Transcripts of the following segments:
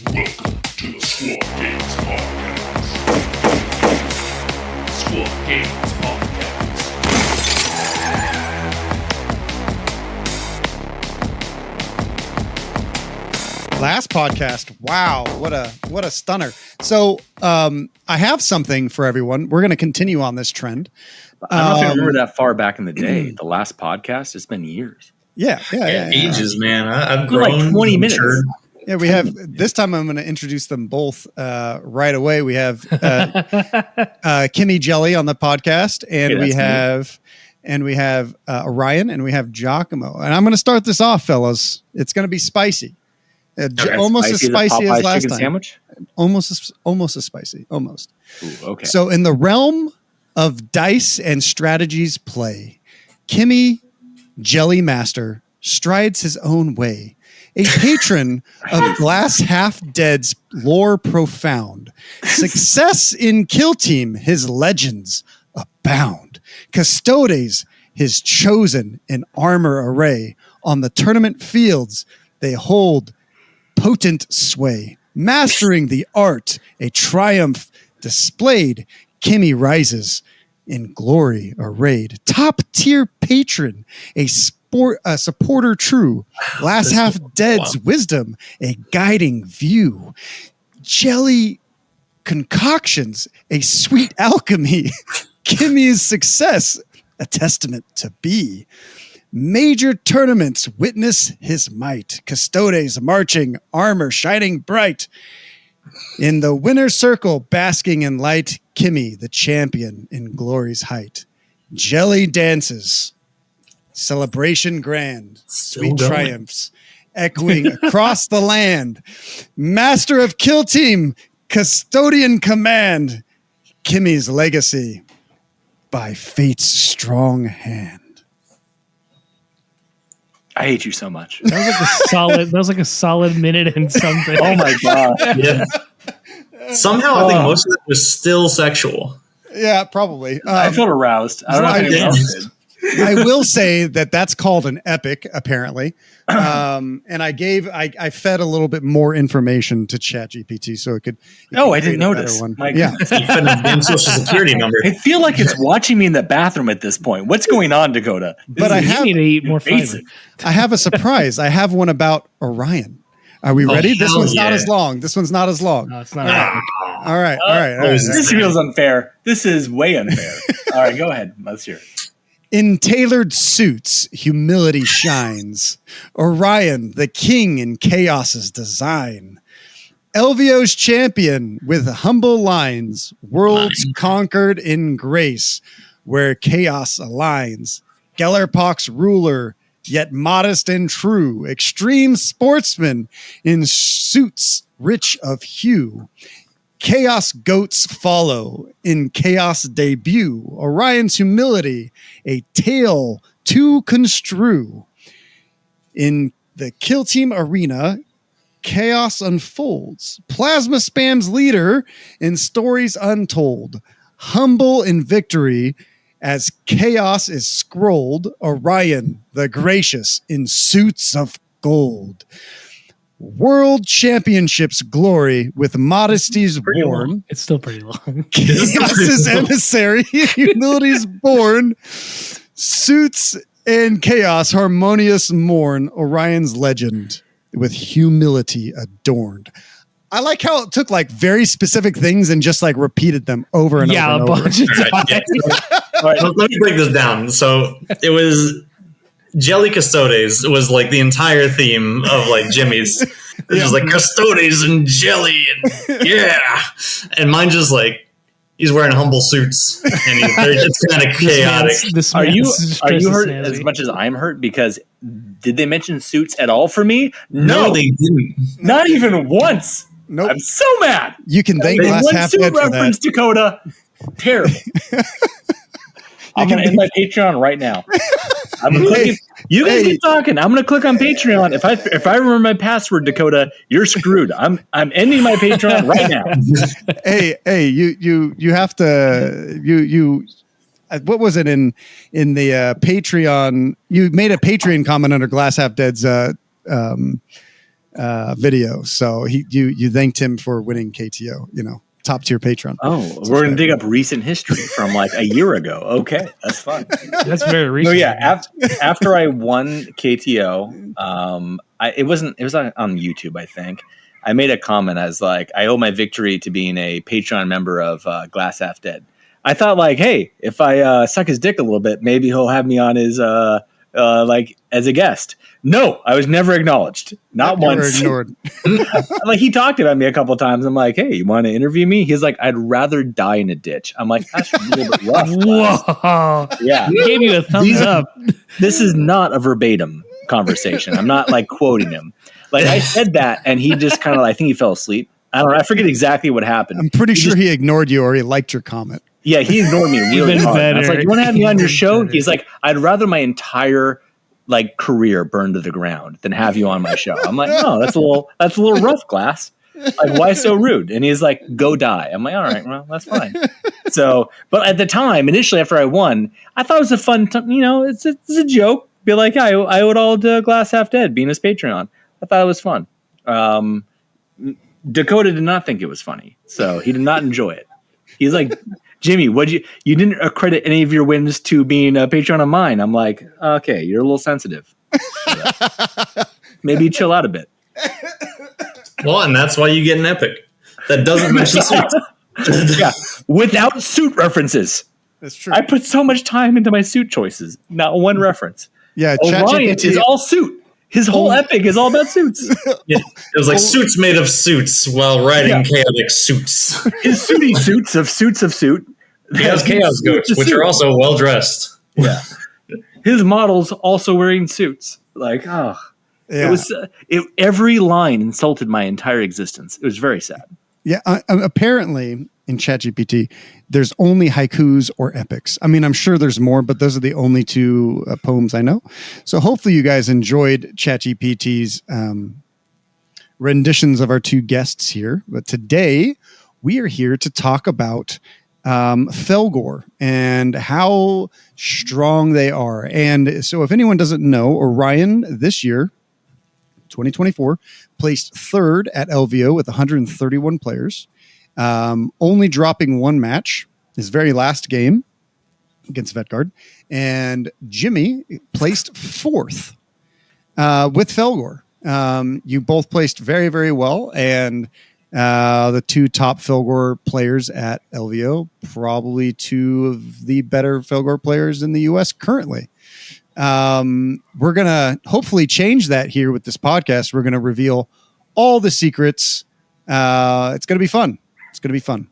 Welcome to the Squad Games Podcast. Squad Games Podcast. Last podcast. Wow, what a stunner. So I have something for everyone. We're going to continue on this trend. I don't know if I remember that far back in the day. The last podcast, it's been years. Yeah. Ages, man. I've grown. Like 20 minutes. Matured. Yeah, we have this time. I'm going to introduce them both right away. We have Kimmy Jelly on the podcast, and we have Orion, and we have Giacomo. And I'm going to start this off, fellas. It's going to be spicy. Almost as spicy as last time. Sandwich? Almost as spicy. Almost. Ooh, okay. So in the realm of dice and strategies play, Kimmy Jelly Master strides his own way. A patron of Glass Half Dead's lore profound. Success in Kill Team, his legends abound. Custodes, his chosen in armor array. On the tournament fields, they hold potent sway. Mastering the art, a triumph displayed. Kimmy rises in glory arrayed. Top tier patron, a supporter true. Last Half Dead's wisdom, a guiding view. Jelly concoctions, a sweet alchemy. Kimmy's success, a testament to be. Major tournaments witness his might. Custodes marching, armor shining bright. In the winner's circle, basking in light, Kimmy, the champion in glory's height. Jelly dances, celebration grand, sweet triumphs, echoing across the land. Master of Kill Team, custodian command. Kimmy's legacy by fate's strong hand. I hate you so much. That was like a solid minute and something. Oh my god! Yeah. Somehow I think most of it was still sexual. Yeah, probably. I felt aroused. I don't know if anyone else did. I will say that's called an epic, apparently. And I fed a little bit more information to ChatGPT so it could. I didn't notice. Yeah, You put a damn social security number. I feel like it's watching me in the bathroom at this point. What's going on, Dakota? But You need to eat more fiber. I have a surprise. I have one about Orion. Are we ready? This one's not as long. No, it's not. All right. This feels unfair. This is way unfair. All right, go ahead. Let's hear it. In tailored suits, humility shines. Orion, the king in chaos's design. Elvio's champion with humble lines. Worlds conquered in grace, where chaos aligns. Gellerpock's ruler, yet modest and true. Extreme sportsman in suits rich of hue. Chaos goats follow in chaos debut. Orion's humility, a tale to construe. In the Kill Team arena, chaos unfolds. Plasma spam's leader in stories untold. Humble in victory as chaos is scrolled. Orion, the gracious, in suits of gold. World Championships glory with modesty's born. It's still pretty long. Chaos's emissary, humility's born. Suits and chaos, harmonious mourn. Orion's legend with humility adorned. I like how it took like very specific things and just like repeated them over and over. Yeah, a bunch of times. All right, let me break this down. So it was Jelly Custodes was like the entire theme of like Jimmy's. It's just like Custodes and jelly and yeah. And mine just like he's wearing humble suits and it's kind of chaotic. Are you hurt as much as I'm hurt? Because did they mention suits at all for me? No, they didn't. Not even once. Nope. I'm so mad. You can thank Glass one Half suit Dead for reference, that. Dakota. Terrible. I'm going to end my Patreon right now. I'm gonna click it. You guys keep talking. I'm going to click on Patreon. If I remember my password, Dakota, you're screwed. I'm ending my Patreon right now. Hey, you have to what was it in the Patreon? You made a Patreon comment under Glass Half Dead's video. So you thanked him for winning KTO. Top tier patron. Oh, we're gonna dig up recent history from like a year ago. Okay, that's fun. That's very So recent. yeah, after I won KTO, it was on YouTube, I think. I made a comment as like, I owe my victory to being a Patreon member of Glass Half Dead. I thought like, hey, if I suck his dick a little bit, maybe he'll have me on his like as a guest. No, I was never acknowledged. Not once. Ignored. Like he talked about me a couple of times. I'm like, hey, you want to interview me? He's like, I'd rather die in a ditch. I'm like, that's a little bit rough. Whoa. Yeah. He gave you a thumbs up. This is not a verbatim conversation. I'm not like quoting him. Like I said that and he just kind of, I think he fell asleep. I don't know. I forget exactly what happened. I'm pretty sure he ignored you or he liked your comment. Yeah, he ignored me really Even hard. better. I was like, you want to have me on your show? Better. He's like, I'd rather my entire like career burn to the ground than have you on my show. I'm like, no, that's a little rough, Glass. Like, why so rude? And he's like, go die. I'm like, all right, well, that's fine. So, but at the time, initially after I won, I thought it was a fun, it's a joke. Be like, I owe it all to Glass Half Dead being his Patreon. I thought it was fun. Dakota did not think it was funny, so he did not enjoy it. He's like, Jimmy, you didn't accredit any of your wins to being a Patreon of mine. I'm like, okay, you're a little sensitive. Maybe chill out a bit. Well, and that's why you get an epic that doesn't mention suits. Yeah, without suit references. That's true. I put so much time into my suit choices. Not one reference. Yeah, Orion is all suit. His whole epic is all about suits. Yeah, it was like suits made of suits while riding chaotic suits. His sooty suits of suit. He has chaos goats, which are also well dressed. Yeah. His models also wearing suits. Like, oh. Yeah. It was every line insulted my entire existence. It was very sad. Yeah, apparently in ChatGPT, there's only haikus or epics. I mean, I'm sure there's more, but those are the only two poems I know. So hopefully you guys enjoyed ChatGPT's renditions of our two guests here. But today we are here to talk about Fellgor and how strong they are. And so if anyone doesn't know, Orion this year, 2024, placed third at LVO with 131 players, only dropping one match, his very last game against Vetgard. And Jimmy placed fourth with Fellgor. You both placed very, very well. And the two top Fellgor players at LVO, probably two of the better Fellgor players in the US currently. We're going to hopefully change that here with this podcast. We're going to reveal all the secrets. It's going to be fun. It's going to be fun.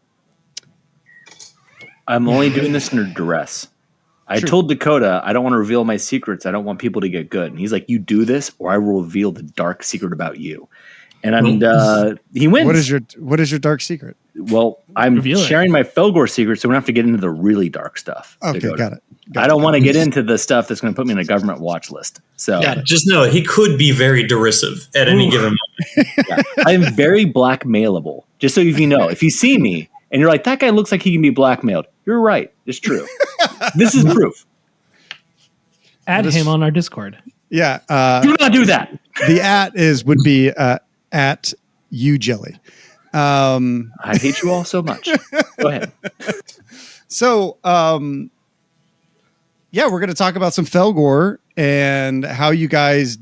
I'm only doing this under duress. I told Dakota, I don't want to reveal my secrets. I don't want people to get good. And he's like, you do this or I will reveal the dark secret about you. And he wins. What is your dark secret? Well, I'm sharing my Fellgor secret, so we don't have to get into the really dark stuff. Okay, got it. I don't want to get into the stuff that's going to put me in a government watch list. So just know he could be very derisive at any given moment. Yeah. I'm very blackmailable. Just so you know, if you see me and you're like, that guy looks like he can be blackmailed, you're right. It's true. This is proof. Add him on our Discord. Yeah. Do not do that. The would be at ujelly. I hate you all so much. Go ahead. So, yeah, we're going to talk about some Fellgor and how you guys,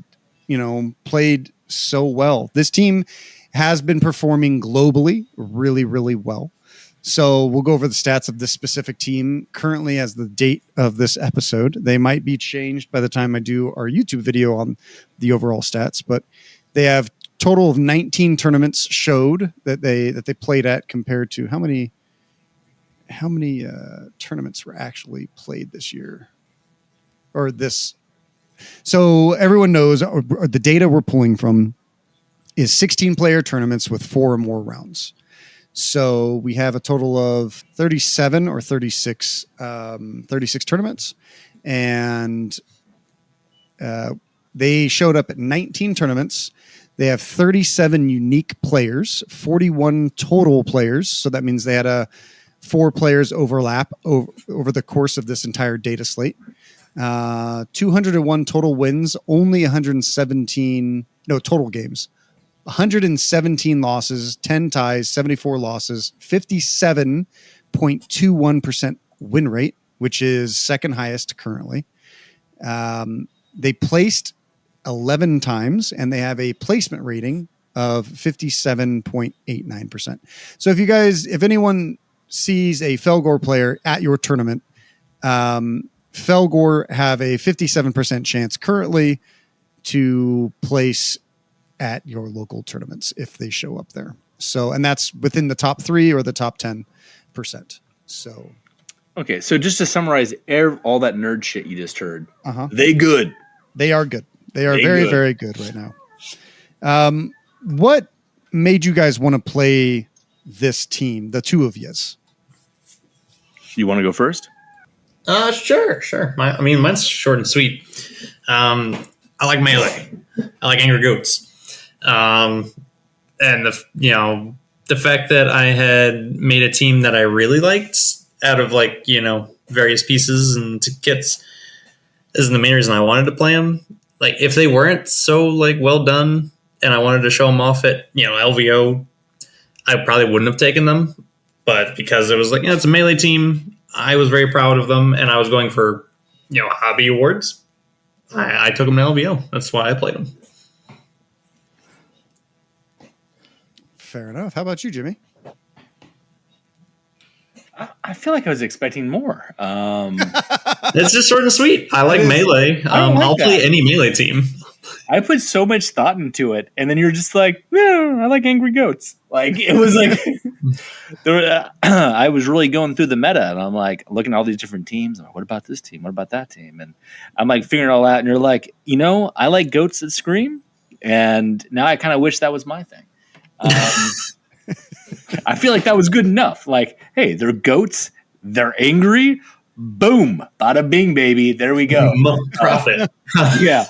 played so well. This team has been performing globally really, really well. So we'll go over the stats of this specific team currently as the date of this episode. They might be changed by the time I do our YouTube video on the overall stats, but they have total of 19 tournaments showed that they played at compared to how many tournaments were actually played this year or this. So everyone knows or the data we're pulling from is 16 player tournaments with 4 or more rounds. So we have a total of 37 or 36 tournaments, and they showed up at 19 tournaments. They have 37 unique players, 41 total players. So that means they had 4 players overlap over the course of this entire data slate. 201 total wins, only 117 total games, 117 losses, 10 ties, 74 losses, 57.21% win rate, which is second highest currently. They placed 11 times, and they have a placement rating of 57.89%. So if anyone sees a Fellgor player at your tournament, Fellgor have a 57% chance currently to place at your local tournaments if they show up there. So, and that's within the top 3 or the top 10%. So, Okay, so just to summarize all that nerd shit you just heard, they good. They are good. They are They very, good. very good right now. What made you guys want to play this team, the two of yous? You want to go first? Sure. Mine's short and sweet. I like melee. I like angry goats. And the fact that I had made a team that I really liked out of various pieces and kits is the main reason I wanted to play them. Like, if they weren't so well done and I wanted to show them off at LVO, I probably wouldn't have taken them. But because it was it's a melee team, I was very proud of them, and I was going for hobby awards. I took them to LVO. That's why I played them. Fair enough. How about you, Jimmy? I feel like I was expecting more. It's just short and sweet. I like melee. I'll play any melee team. I put so much thought into it, and then you're just like, I like angry goats. Like, it was like I was really going through the meta, and I'm like looking at all these different teams. I'm like, what about this team? What about that team? And I'm like figuring it all out, and you're like, I like goats that scream, and now I kind of wish that was my thing. I feel like that was good enough. Like, hey, they're goats. They're angry. Boom. Bada bing, baby. There we go. Profit. Yeah.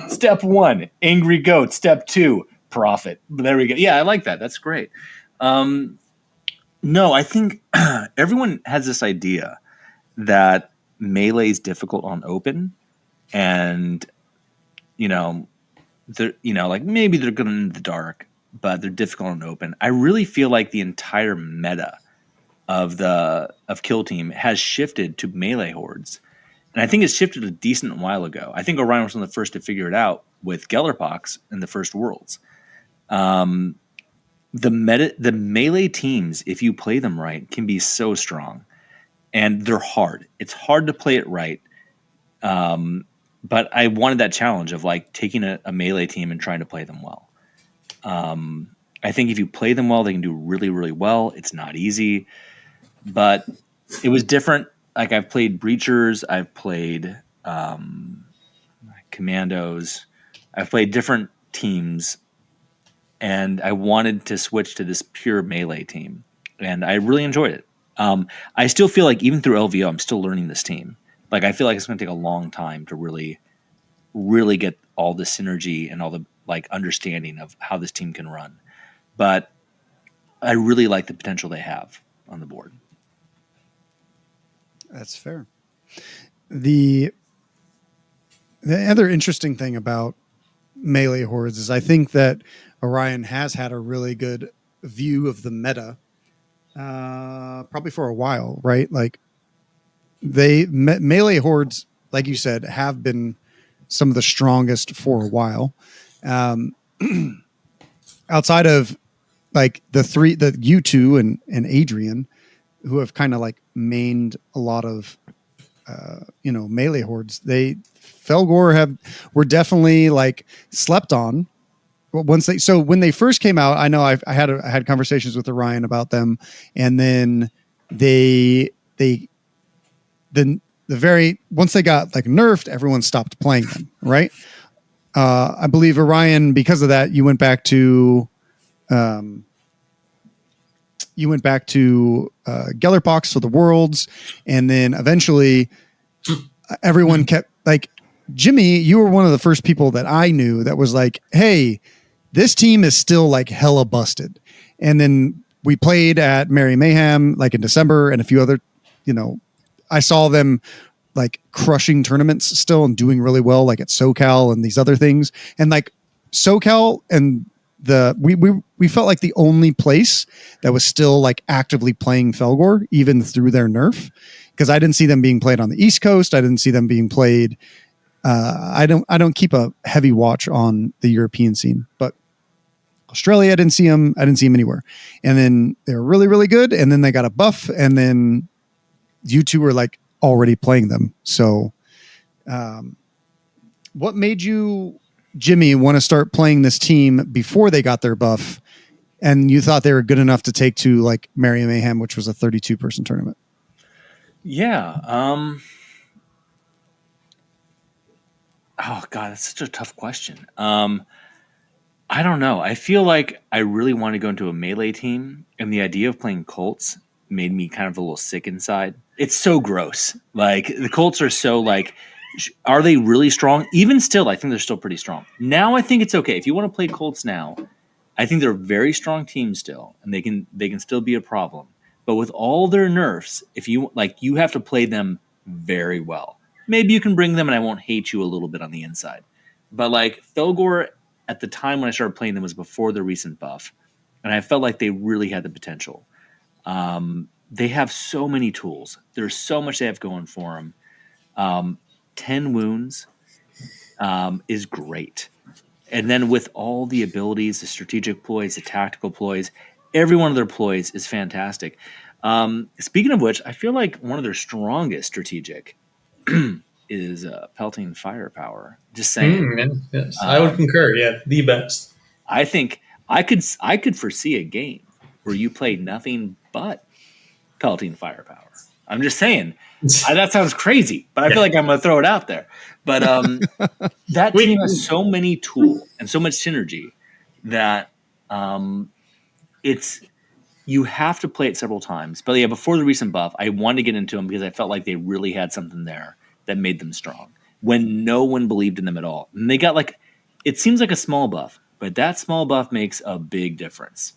Step 1, angry goat. Step 2, profit. There we go. Yeah, I like that. That's great. No, I think everyone has this idea that melee is difficult on open, and maybe they're good in the dark, but they're difficult on open. I really feel like the entire meta of Kill Team has shifted to melee hordes. And I think it's shifted a decent while ago. I think Orion was one of the first to figure it out with Gellerpox in the first Worlds. The melee teams, if you play them right, can be so strong. And they're hard. It's hard to play it right. But I wanted that challenge of taking a melee team and trying to play them well. I think if you play them well, they can do really, really well. It's not easy. But it was different. I've played Breachers, I've played Commandos, I've played different teams, and I wanted to switch to this pure melee team, and I really enjoyed it. I still feel like even through LVO, I'm still learning this team. I feel like it's going to take a long time to really, really get all the synergy and all the understanding of how this team can run. But I really like the potential they have on the board. That's fair. The other interesting thing about melee hordes is I think that Orion has had a really good view of the meta, probably for a while, right? Melee hordes, like you said, have been some of the strongest for a while. Outside of the U2 and Adrian, who have kind of mained a lot of melee hordes. Fellgor were definitely slept on. When they first came out, I know I had conversations with Orion about them, and then once they got nerfed, everyone stopped playing them, right? I believe Orion, because of that, you went back to Gellerpox for the Worlds, and then eventually everyone kept Jimmy, you were one of the first people that I knew that was hey, this team is still hella busted. And then we played at Merry Mayhem in December, and a few other, I saw them crushing tournaments still and doing really well at SoCal and these other things. And SoCal and we felt like the only place that was still like actively playing Fellgor even through their nerf, because I didn't see them being played on the East Coast. I didn't see them being played. I don't keep a heavy watch on the European scene, but Australia, I didn't see them anywhere. And then they were really, really good. And then they got a buff, and then you two were like already playing them. So, what made you, Jimmy, want to start playing this team before they got their buff, and you thought they were good enough to take to like Merry Mayhem, which was a 32-person tournament? Yeah. Oh God, that's such a tough question. I don't know. I feel like I really want to go into a melee team, and the idea of playing Colts made me kind of a little sick inside. It's so gross. Like the Colts are so like, are they really strong? Even still, I think they're still pretty strong. Now I think it's okay. If you want to play Colts now, I think they're a very strong team still, and they can still be a problem. But with all their nerfs, if you like, you have to play them very well. Maybe you can bring them, and I won't hate you a little bit on the inside. But like Fellgor, at the time when I started playing them, was before the recent buff, and I felt like they really had the potential. They have so many tools. There's so much they have going for them. 10 wounds is great. And then with all the abilities, the strategic ploys, the tactical ploys, every one of their ploys is fantastic. Speaking of which, I feel like one of their strongest strategic is pelting firepower. Just saying. Yes, I would concur. Yeah, the best. I think I could foresee a game where you played nothing but pelting firepower. I'm just saying. That sounds crazy, but I feel like I'm going to throw it out there. But that team has so many tools and so much synergy that you have to play it several times. But yeah, before the recent buff, I wanted to get into them because I felt like they really had something there that made them strong when no one believed in them at all. And they got like, it seems like a small buff, but that small buff makes a big difference.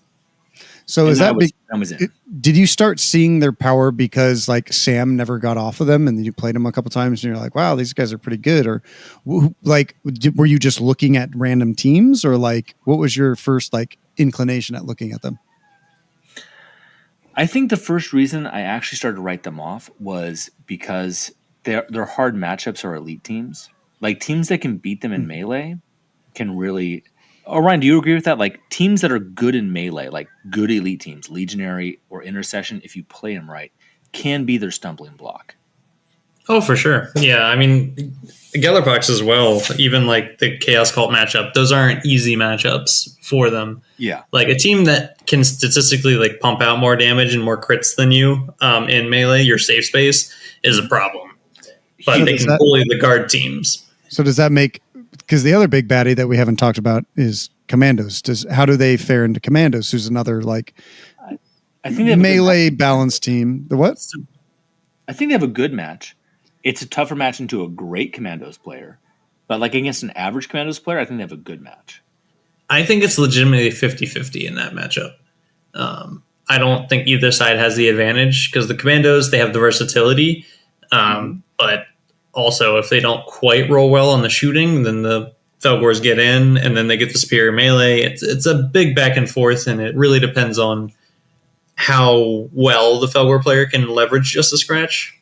So And is that big? I was in. Did you start seeing their power because like Sam never got off of them, and you played them a couple times, and you're like, wow, these guys are pretty good? Or were you just looking at random teams, or like what was your first like inclination at looking at them? I think the first reason I actually started to write them off was because their hard matchups are elite teams. Like teams that can beat them in melee can really. Orion, do you agree with that? Like teams that are good in melee, like good elite teams, Legionary or Intercession, if you play them right, can be their stumbling block. Oh, for sure. Yeah, I mean, Gellerpox as well, even like the Chaos Cult matchup, those aren't easy matchups for them. Yeah. Like a team that can statistically like pump out more damage and more crits than you in melee, your safe space, is a problem. But they can bully the guard teams. So does that make... Because the other big baddie that we haven't talked about is Commandos. How do they fare into Commandos, who's another like I think they have melee balanced team? The what? I think they have a good match. It's a tougher match into a great Commandos player. But like against an average Commandos player, I think they have a good match. I think it's legitimately 50-50 in that matchup. I don't think either side has the advantage because the Commandos, they have the versatility. But also, if they don't quite roll well on the shooting, then the Fellgors get in, and then they get the superior melee. It's a big back and forth, and it really depends on how well the Fellgor player can leverage just a scratch.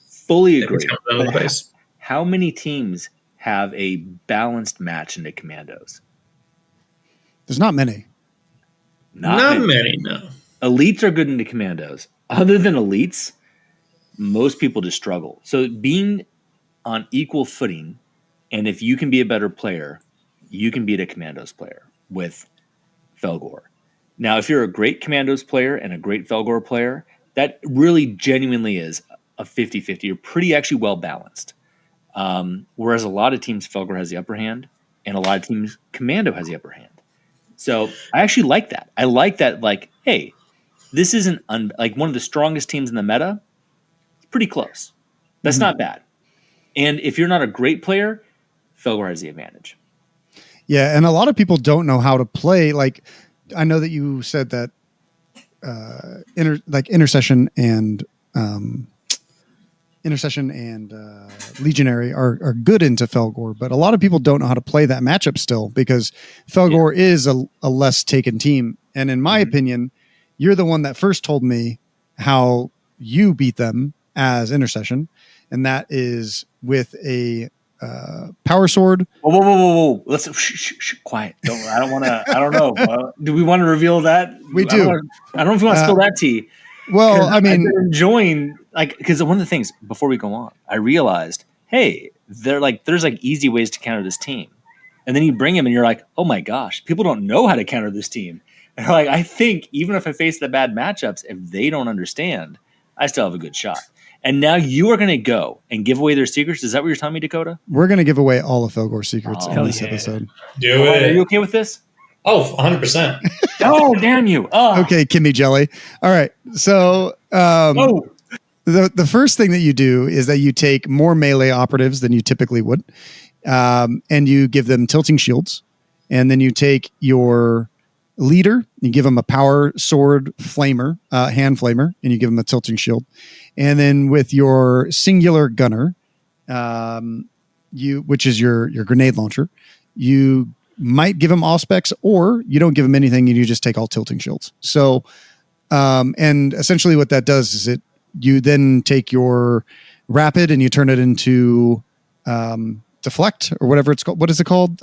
Fully agree. How many teams have a balanced match into Commandos? There's not many. Not many, no. Elites are good into Commandos. Other than elites, most people just struggle. So being on equal footing, and if you can be a better player, you can beat a Commandos player with Fellgor. Now, if you're a great Commandos player and a great Fellgor player, that really genuinely is a 50-50. You're pretty actually well balanced. Whereas a lot of teams, Fellgor has the upper hand, and a lot of teams, Commando has the upper hand. So I actually like that. I like that, like, hey, this isn't like one of the strongest teams in the meta. Pretty close. That's not bad. And if you're not a great player, Fellgor has the advantage. Yeah, and a lot of people don't know how to play. Like, I know that you said that Intercession and Intercession and Legionary are good into Fellgor, but a lot of people don't know how to play that matchup still because Fellgor is a less taken team. And in my opinion, you're the one that first told me how you beat them as Intercession, and that is with a power sword. Whoa. Let's quiet. I don't want to. I don't know. Do we want to reveal that? We do. I don't know if you want to spill that tea. Well, I mean, I've been enjoying because one of the things before we go on, I realized, hey, there's easy ways to counter this team, and then you bring him, and you're like, oh my gosh, people don't know how to counter this team. And they're like, I think even if I face the bad matchups, if they don't understand, I still have a good shot. And now you are going to go and give away their secrets. Is that what you're telling me, Dakota? We're going to give away all of Fellgor's secrets in this episode. Do it. Are you okay with this? Oh, 100%. Oh, damn you. Oh. Okay, Kimmy Jelly. All right. So the first thing that you do is that you take more melee operatives than you typically would, and you give them tilting shields. And then you take your leader, you give them a power sword flamer, hand flamer, and you give them a tilting shield. And then with your singular gunner, which is your grenade launcher, you might give them auspex, or you don't give them anything and you just take all tilting shields. So, and essentially what that does is you then take your rapid and you turn it into deflect or whatever it's called. What is it called?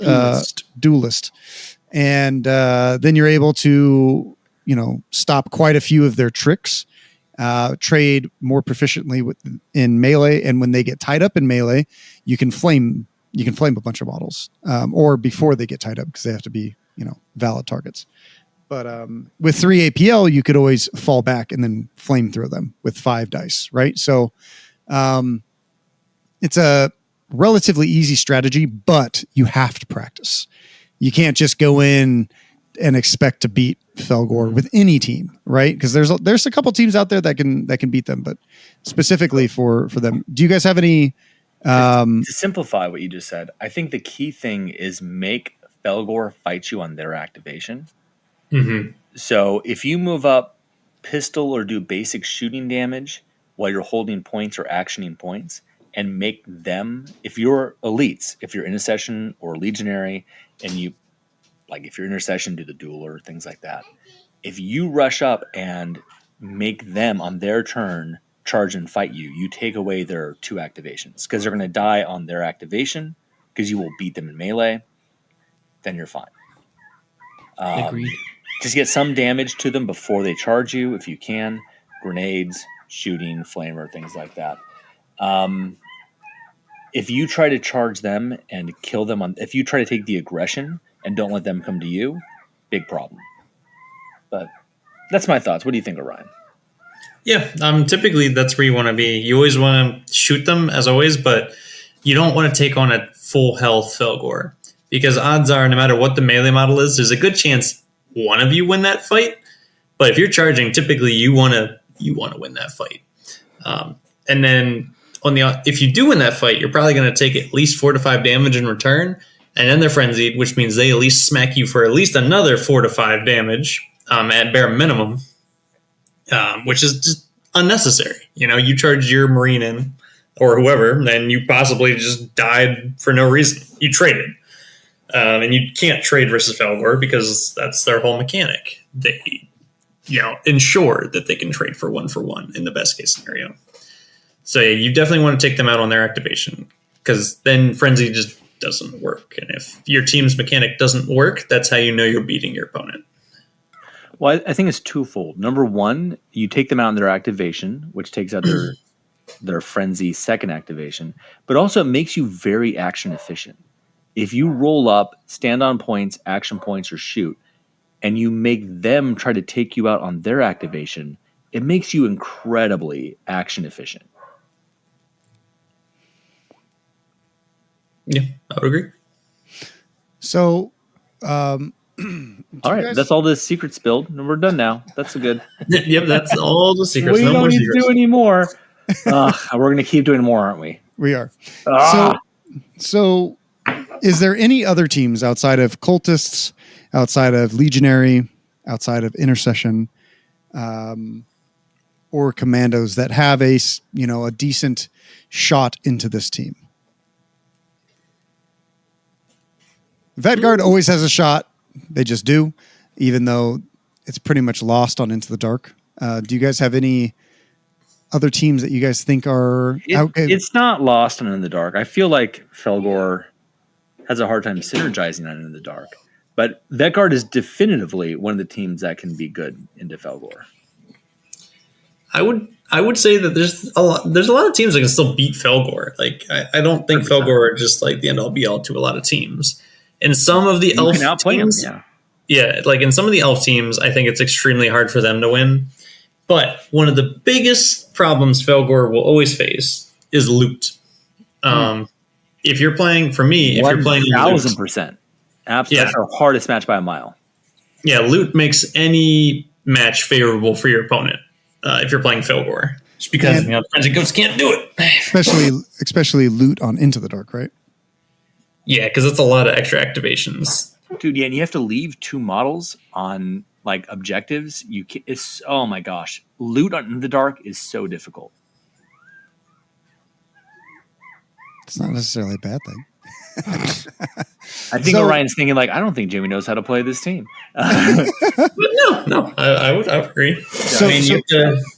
Duelist. And then you're able to, stop quite a few of their tricks, trade more proficiently in melee. And when they get tied up in melee, you can flame a bunch of models, or before they get tied up, because they have to be, valid targets. But with 3 APL, you could always fall back and then flame throw them with 5 dice, right? So it's a relatively easy strategy, but you have to practice. You can't just go in and expect to beat Fellgor with any team, right? Because there's a couple teams out there that can beat them, but specifically for them. Do you guys have any? To simplify what you just said, I think the key thing is make Fellgor fight you on their activation. Mm-hmm. So if you move up pistol or do basic shooting damage while you're holding points or actioning points, and make them, if you're elites, if you're Intercession or Legionary, and you, if you're Intercession, do the duel or things like that. If you rush up and make them on their turn charge and fight you, you take away their 2 activations, because they're going to die on their activation because you will beat them in melee. Then you're fine. Agreed. Just get some damage to them before they charge you if you can. Grenades, shooting, flamer, things like that. If you try to charge them and kill them if you try to take the aggression and don't let them come to you, big problem. But that's my thoughts. What do you think, Orion? Yeah, typically that's where you want to be. You always want to shoot them, as always, but you don't want to take on a full health Fellgor, because odds are, no matter what the melee model is, there's a good chance one of you win that fight. But if you're charging, typically you want to win that fight. And then if you do win that fight, you're probably going to take at least 4 to 5 damage in return, and then they're frenzied, which means they at least smack you for at least another 4 to 5 damage at bare minimum. Which is just unnecessary. You charged your Marine in, or whoever, then you possibly just died for no reason. You traded. And you can't trade versus Fellgor because that's their whole mechanic. They, ensure that they can trade for one in the best case scenario. So yeah, you definitely want to take them out on their activation, because then Frenzy just doesn't work. And if your team's mechanic doesn't work, that's how you know you're beating your opponent. Well, I think it's twofold. Number one, you take them out in their activation, which takes out their frenzy second activation, but also it makes you very action efficient. If you roll up, stand on points, action points, or shoot, and you make them try to take you out on their activation, it makes you incredibly action efficient. Yeah, I would agree. So, all right, that's all the secret spilled, and we're done now. That's a good. Yep, that's all the secrets. We don't need to do any more. We're going to keep doing more, aren't we? We are. So, is there any other teams outside of Cultists, outside of Legionary, outside of Intercession, or commandos that have a decent shot into this team? Vanguard always has a shot. They just do, even though it's pretty much lost on Into the Dark. Do you guys have any other teams that you guys think are... It's not lost on In the Dark. I feel like Fellgor has a hard time synergizing on In the Dark. But Vanguard is definitively one of the teams that can be good into Fellgor. I would say that there's a lot of teams that can still beat Fellgor. Like I don't think 100%. Fellgor are just like the end all be all to a lot of teams. In some of the elf teams, like in some of the elf teams, I think it's extremely hard for them to win. But one of the biggest problems Fellgor will always face is loot. If you're playing, for me, if you're playing 1,000%, absolutely, that's our hardest match by a mile. Yeah, loot makes any match favorable for your opponent if you're playing Fellgor, just because Frenzy Ghosts can't do it. Especially loot on Into the Dark, right? Yeah, because it's a lot of extra activations, dude. Yeah, and you have to leave 2 models on like objectives. Oh my gosh, loot on the dark is so difficult. It's not necessarily a bad thing. I think Orion's thinking like, I don't think Jimmy knows how to play this team. No, I would agree.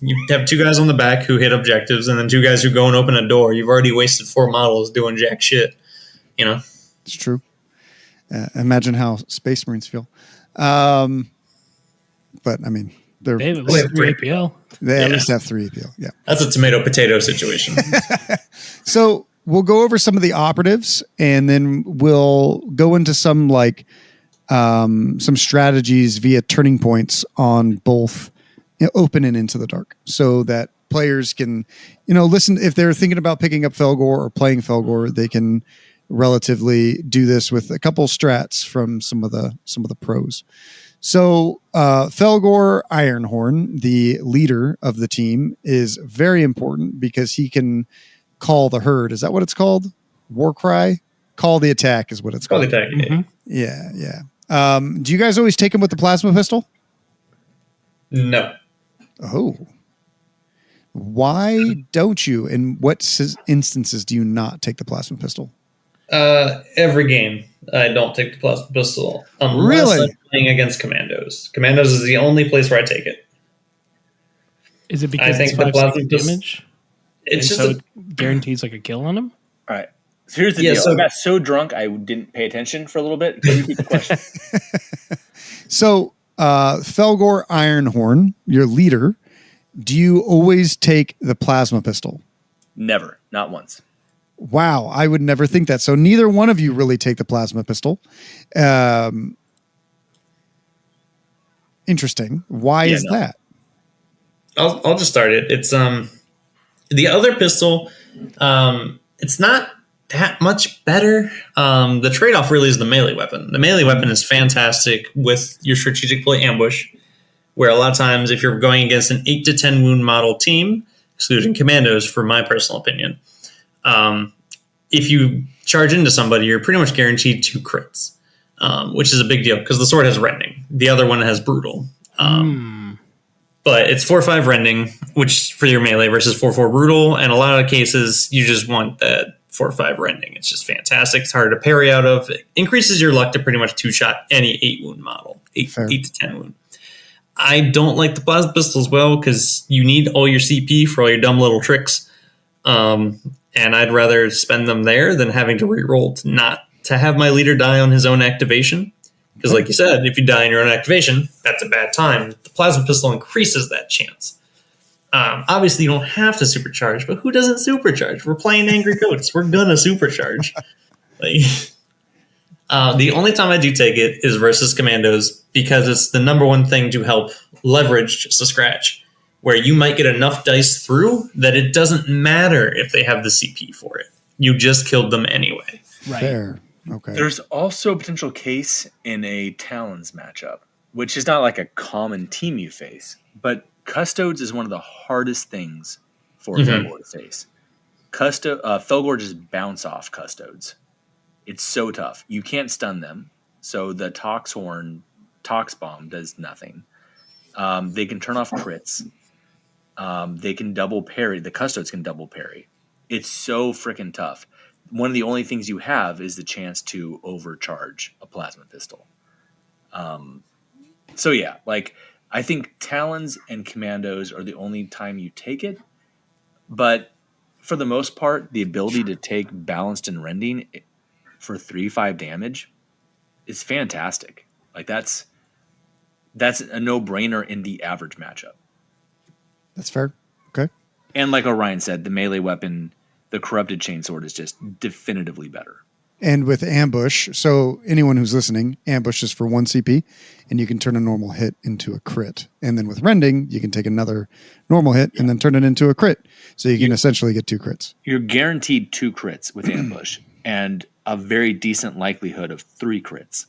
You have 2 guys on the back who hit objectives, and then 2 guys who go and open a door. You've already wasted 4 models doing jack shit. It's true. Imagine how Space Marines feel. But I mean, they have at least 3 APL. They at least have 3 APL. Yeah, that's a tomato potato situation. So we'll go over some of the operatives, and then we'll go into some some strategies via turning points on both open and Into the Dark, so that players can listen if they're thinking about picking up Fellgor or playing Fellgor, they can relatively do this with a couple strats from some of the pros. So Fellgor Ironhorn, the leader of the team, is very important because he can call the herd. Is that what it's called? War cry? Call the attack is what it's called. Call the attack. Mm-hmm. Yeah. Do you guys always take him with the plasma pistol? No. Oh. Why don't you? In what instances do you not take the plasma pistol? Every game, I don't take the plasma pistol unless I'm playing against commandos. Commandos is the only place where I take it. Is it because it's 5 damage? It's just it guarantees like a kill on him. All right. So here's the deal. I got so drunk I didn't pay attention for a little bit. Can you repeat the question? So Fellgor Ironhorn, your leader, do you always take the plasma pistol? Never, not once. Wow, I would never think that. So neither one of you really take the plasma pistol. Interesting. Why is that? I'll just start it. It's the other pistol. It's not that much better. The trade-off really is the melee weapon. The melee weapon is fantastic with your strategic play ambush, where a lot of times if you're going against an 8 to 10 wound model team, excluding commandos, for my personal opinion. If you charge into somebody, you're pretty much guaranteed 2 crits, which is a big deal because the sword has rending. The other one has brutal. But it's 4/5 rending, which for your melee versus 4/4 brutal. And a lot of cases, you just want that 4/5 rending. It's just fantastic. It's hard to parry out of. It increases your luck to pretty much 2-shot any 8 wound model, 8 to 10 wound. I don't like the plasma pistol as well because you need all your CP for all your dumb little tricks. And I'd rather spend them there than having to reroll to have my leader die on his own activation. Because like you said, if you die on your own activation, that's a bad time. The plasma pistol increases that chance. Obviously, you don't have to supercharge, but who doesn't supercharge? We're playing Angry Goats. We're going to supercharge. The only time I do take it is versus commandos because it's the number one thing to help leverage just a scratch, where you might get enough dice through that it doesn't matter if they have the CP for it. You just killed them anyway. Right. Fair. Okay. There's also a potential case in a Talons matchup, which is not like a common team you face, but Custodes is one of the hardest things for Fellgor to face. Fellgor just bounce off Custodes. It's so tough. You can't stun them, so the Tox Bomb does nothing. They can turn off crits. They can double parry. The custodes can double parry. It's so freaking tough. One of the only things you have is the chance to overcharge a plasma pistol. So yeah, like I think Talons and Commandos are the only time you take it, but for the most part, the ability to take balanced and rending for 3-5 damage is fantastic. Like that's a no-brainer in the average matchup. That's fair. Okay. And like Orion said, the melee weapon, the corrupted chainsword, is just definitively better. And with ambush, so anyone who's listening, ambush is for 1 CP, and you can turn a normal hit into a crit. And then with rending, you can take another normal hit and then turn it into a crit. So you can essentially get 2 crits. You're guaranteed 2 crits with ambush and a very decent likelihood of 3 crits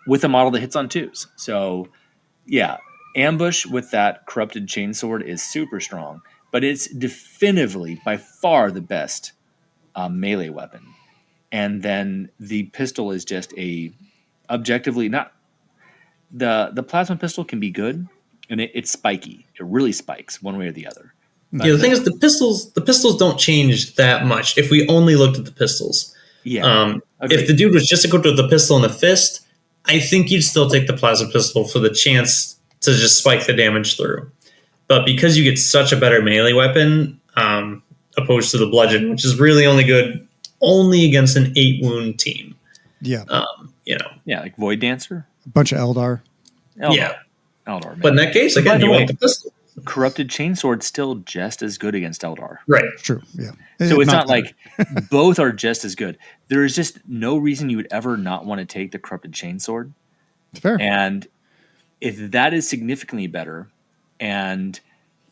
with a model that hits on 2s. So yeah, ambush with that corrupted chainsword is super strong, but it's definitively by far the best melee weapon. And then the pistol is just objectively not the plasma pistol can be good, and it's spiky. It really spikes one way or the other. Yeah, the thing is, the pistols don't change that much if we only looked at the pistols. Yeah. If the dude was just to go to the pistol and the fist, I think you'd still take the plasma pistol for the chance to just spike the damage through. But because you get such a better melee weapon, opposed to the bludgeon, which is really only good against an 8-wound team. Yeah. Yeah, like Void Dancer. A bunch of Eldar. Yeah. Eldar, man. But in that case, again, you want the pistol. Corrupted Chainsword's still just as good against Eldar. Right. True. Yeah. So it's not like both are just as good. There is just no reason you would ever not want to take the Corrupted Chainsword. Fair. And if that is significantly better and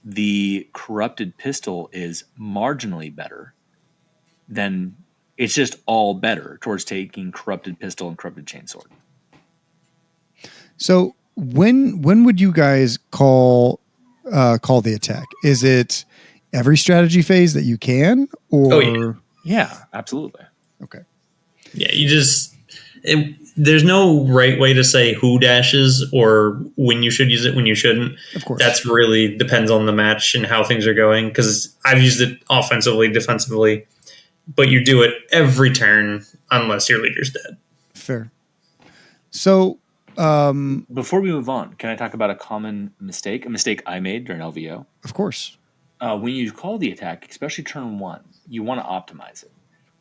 the Corrupted Pistol is marginally better, then it's just all better towards taking Corrupted Pistol and Corrupted Chainsword. So when would you guys call the attack? Is it every strategy phase that you can, or yeah, absolutely. Okay. Yeah, there's no right way to say who dashes or when you should use it, when you shouldn't. Of course, that's really depends on the match and how things are going. Because I've used it offensively, defensively, but you do it every turn unless your leader's dead. Fair. So. Before we move on, can I talk about a mistake I made during LVO? Of course. When you call the attack, especially turn 1, you want to optimize it.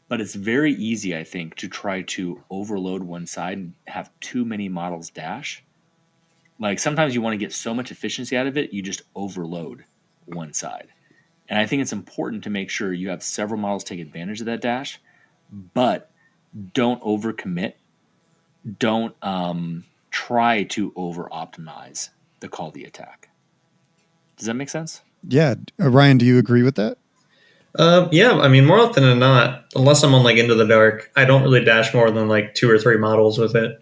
But it's very easy, I think, to try to overload one side and have too many models dash. Like sometimes you want to get so much efficiency out of it, you just overload one side. And I think it's important to make sure you have several models take advantage of that dash, but don't overcommit. Don't try to over-optimize the call the attack. Does that make sense? Yeah. Ryan, do you agree with that? Yeah, I mean, more often than not, unless I'm on like Into the Dark, I don't really dash more than like 2 or 3 models with it.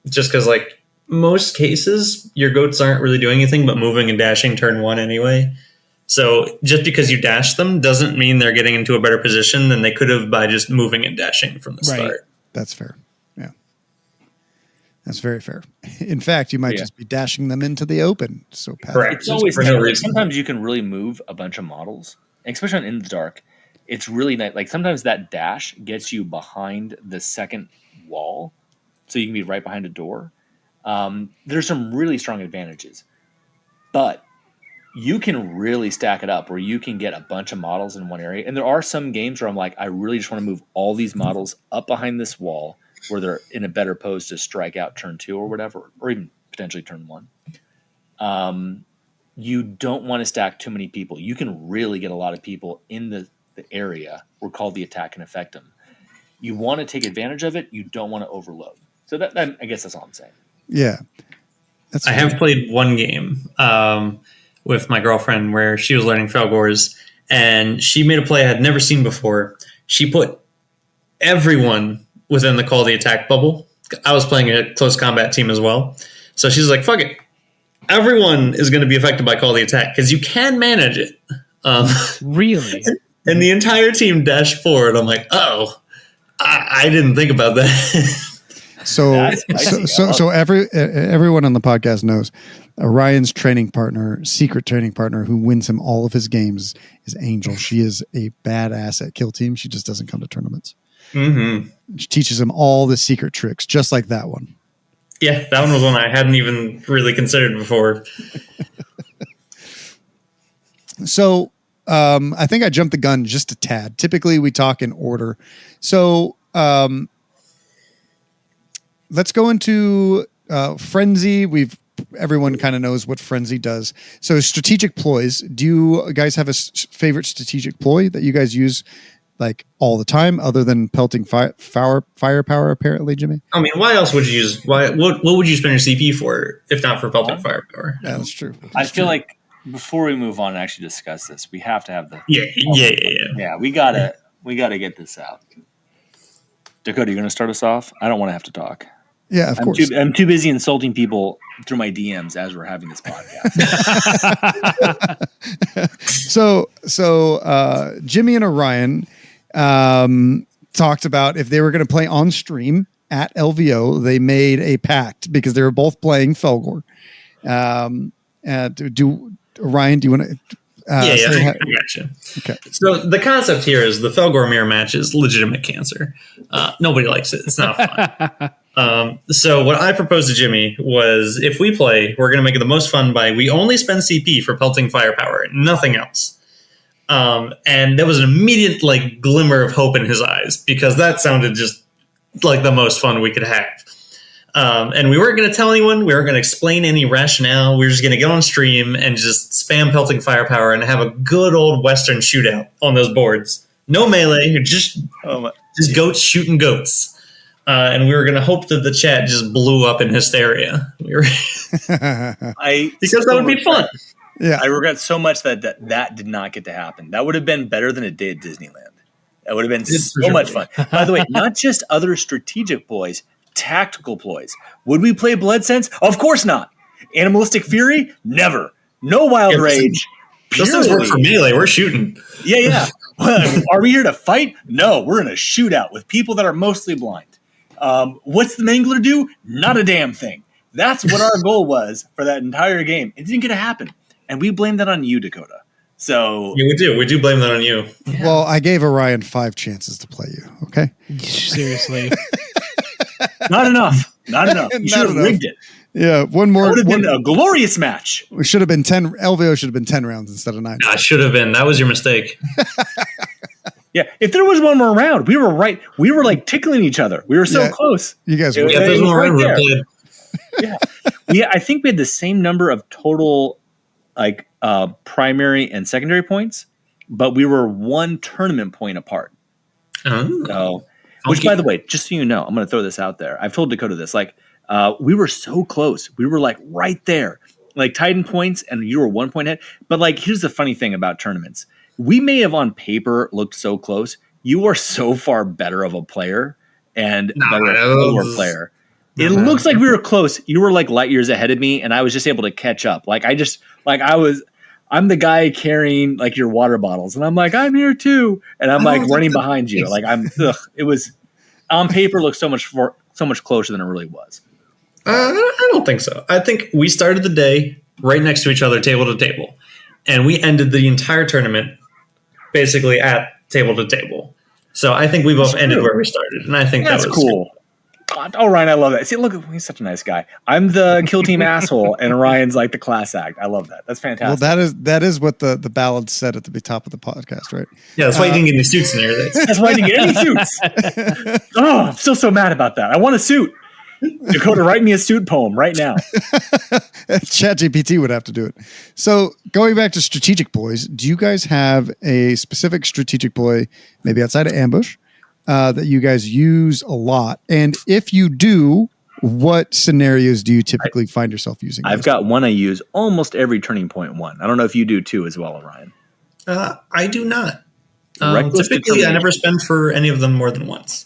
Just because like most cases, your goats aren't really doing anything but moving and dashing turn 1 anyway. So just because you dash them doesn't mean they're getting into a better position than they could have by just moving and dashing from the start. That's fair. Yeah. That's very fair. In fact, you might just be dashing them into the open. So correct. It's always like sometimes you can really move a bunch of models, especially on In the Dark. It's really nice. Like sometimes that dash gets you behind the second wall, so you can be right behind a door. There's some really strong advantages, but you can really stack it up where you can get a bunch of models in one area. And there are some games where I'm like, I really just want to move all these models up behind this wall where they're in a better pose to strike out turn 2 or whatever, or even potentially turn 1. You don't want to stack too many people. You can really get a lot of people in the area where call the attack can affect them. You want to take advantage of it. You don't want to overload. So that I guess that's all I'm saying. Yeah. I have played one game with my girlfriend where she was learning Fellgors, and she made a play I had never seen before. She put everyone within the call the attack bubble. I was playing a close combat team as well. So she's like, fuck it. Everyone is going to be affected by call the attack because you can manage it. Really? And the entire team dashed forward. I'm like, oh, I didn't think about that. So everyone on the podcast knows Orion's secret training partner who wins him all of his games is Angel. She is a badass at Kill Team. She just doesn't come to tournaments. Mm-hmm. She teaches him all the secret tricks, just like that one. Yeah, that one was one I hadn't even really considered before. So I think I jumped the gun just a tad. Typically, we talk in order. So let's go into Frenzy. Everyone kind of knows what Frenzy does. So strategic ploys. Do you guys have a favorite strategic ploy that you guys use like all the time, other than pelting firepower? Apparently, Jimmy. I mean, why else would you use? What would you spend your CP for if not for pelting firepower? Yeah, that's true. I feel like before we move on and actually discuss this, we have to have the Yeah. We gotta get this out. Dakota, you're gonna start us off. I don't want to have to talk. Yeah, of course. I'm too busy insulting people through my DMs as we're having this podcast. So Jimmy and Orion talked about if they were going to play on stream at LVO, they made a pact because they were both playing Fellgor. Orion, do you want to? I got you. Okay. So the concept here is the Fellgor mirror match is legitimate cancer. Nobody likes it. It's not fun. So what I proposed to Jimmy was if we play, we're going to make it the most fun by we only spend CP for pelting firepower, nothing else. And there was an immediate like glimmer of hope in his eyes because that sounded just like the most fun we could have. And we weren't going to tell anyone. We weren't going to explain any rationale. We were just going to get on stream and just spam pelting firepower and have a good old Western shootout on those boards. No melee, just goats shooting goats. And we were going to hope that the chat just blew up in hysteria. Because that would be fun. Yeah, I regret so much that did not get to happen. That would have been better than a day at Disneyland. That would have been so much fun. By the way, not just other strategic ploys, tactical ploys. Would we play Blood Sense? Of course not. Animalistic Fury? Never. No Wild Rage. Those things work for melee. We're shooting. Yeah. Are we here to fight? No, we're in a shootout with people that are mostly blind. What's the Mangler do? Not a damn thing. That's what our goal was for that entire game. It didn't get to happen. And we blame that on you, Dakota. So yeah, we do. We do blame that on you. Yeah. Well, I gave Orion 5 chances to play you. Okay. Seriously. Not enough. You should have rigged it. Yeah, one more. It would have been a glorious match. We should have been 10. LVO should have been 10 rounds instead of 9. Nah, should have been. That was your mistake. Yeah, if there was one more round, we were right. We were like tickling each other. We were so close. You guys were. Yeah, there's more round. I think we had the same number of total, like primary and secondary points, but we were 1 tournament point apart. So, which, by the way, just so you know, I'm going to throw this out there. I've told Dakota this. Like, we were so close. We were like right there, like Titan points, and you were 1 point ahead. But like, here's the funny thing about tournaments: we may have on paper looked so close. You are so far better of a player and better of a player. It looks like we were close. You were like light years ahead of me, and I was just able to catch up. Like I'm the guy carrying like your water bottles, and I'm like, I'm here too, and I'm like running behind you. Like it was on paper looked so much closer than it really was. I don't think so. I think we started the day right next to each other, table to table, and we ended the entire tournament basically at table to table. So I think we both ended where we started, and I think that's cool. God, Ryan, I love that. See, look, he's such a nice guy. I'm the kill team asshole, and Ryan's like the class act. I love that. That's fantastic. Well, that is what the ballad said at the top of the podcast, right? Yeah, that's why you didn't get any suits in there. That's why I didn't get any suits. Oh, I'm still so mad about that. I want a suit. Dakota, write me a suit poem right now. ChatGPT would have to do it. So going back to strategic ploys, do you guys have a specific strategic ploy, maybe outside of ambush, that you guys use a lot? And if you do, what scenarios do you typically find yourself using? I've got one I use almost every turning point one. I don't know if you do too as well, Orion. I do not. Typically, I never spend for any of them more than once.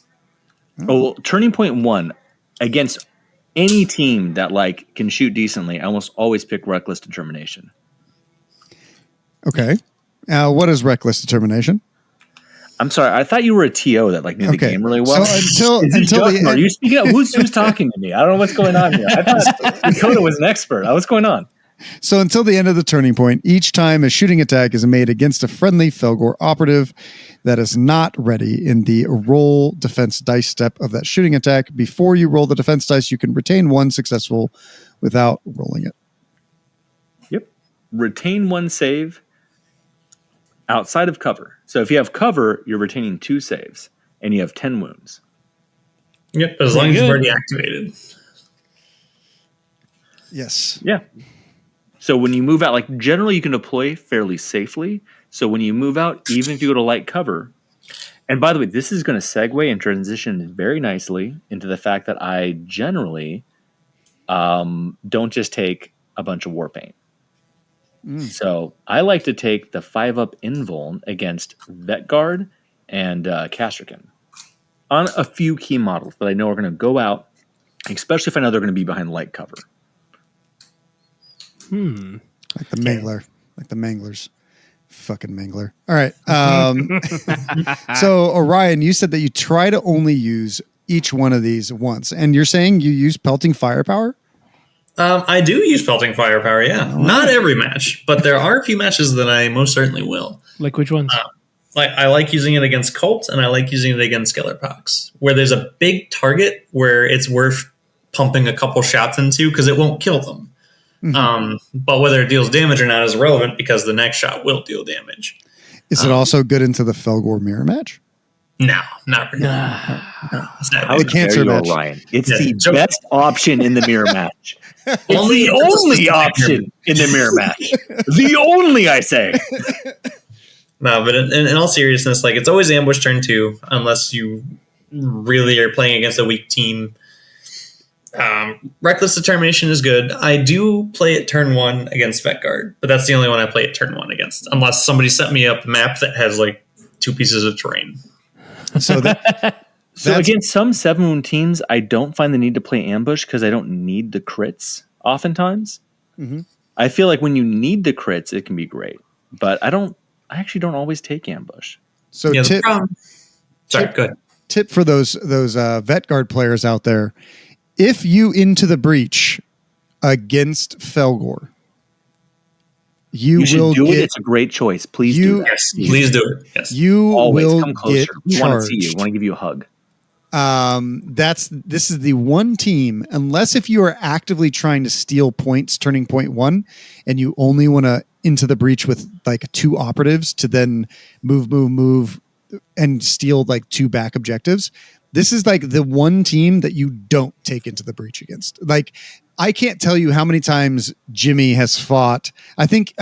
Oh, well, turning point one against any team that like can shoot decently, I almost always pick Reckless Determination. Okay. What is Reckless Determination? I'm sorry. I thought you were a TO that like knew the game really well. So are you speaking of who's talking to me? I don't know what's going on here. I thought Dakota was an expert. What's going on? So until the end of the turning point, each time a shooting attack is made against a friendly Fellgor operative that is not ready in the roll defense dice step of that shooting attack, before you roll the defense dice, you can retain one successful without rolling it. Yep. Retain one save outside of cover. So if you have cover, you're retaining 2 saves and you have 10 wounds. Yep, as long as you've already activated. Yes. Yeah. So when you move out, like generally you can deploy fairly safely. So when you move out, even if you go to light cover, and by the way, this is going to segue and transition very nicely into the fact that I generally don't just take a bunch of war paint. So I like to take the 5-up invuln against Vet Guard and Castrican on a few key models that I know are going to go out, especially if I know they're going to be behind light cover. Like the Mangler. Like the Manglers. Fucking Mangler. All right. So, Orion, you said that you try to only use each one of these once. And you're saying you use Pelting Firepower? I do use Pelting Firepower, yeah. Not every match, but there are a few matches that I most certainly will. Like which ones? I like using it against Cult, and I like using it against Skellerpox, where there's a big target where it's worth pumping a couple shots into because it won't kill them. But whether it deals damage or not is irrelevant because the next shot will deal damage. Is it also good into the Fellgor mirror match? No, not really. How cancer match, Ryan? It's the best option in the mirror match. It's the only option in the mirror match. The only, I say. No, but in all seriousness, like it's always ambush turn 2 unless you really are playing against a weak team. Reckless Determination is good. I do play it turn 1 against Vet Guard, but that's the only one I play it turn 1 against, unless somebody set me up a map that has like 2 pieces of terrain. So against some 7-wound teams, I don't find the need to play ambush because I don't need the crits oftentimes. I feel like when you need the crits, it can be great, but I actually don't always take ambush. So yeah, tip for those Vet Guard players out there: if you into the breach against Fellgor, you will do it. It's a great choice. Please do that. Yes, please do it. Yes. You always will come closer. We want to see you. charged. We want to give you a hug. This is the one team, unless if you are actively trying to steal points, turning point 1, and you only want to into the breach with like 2 operatives to then move and steal like 2 back objectives. This is like the one team that you don't take into the breach against. Like, I can't tell you how many times Jimmy has fought. I think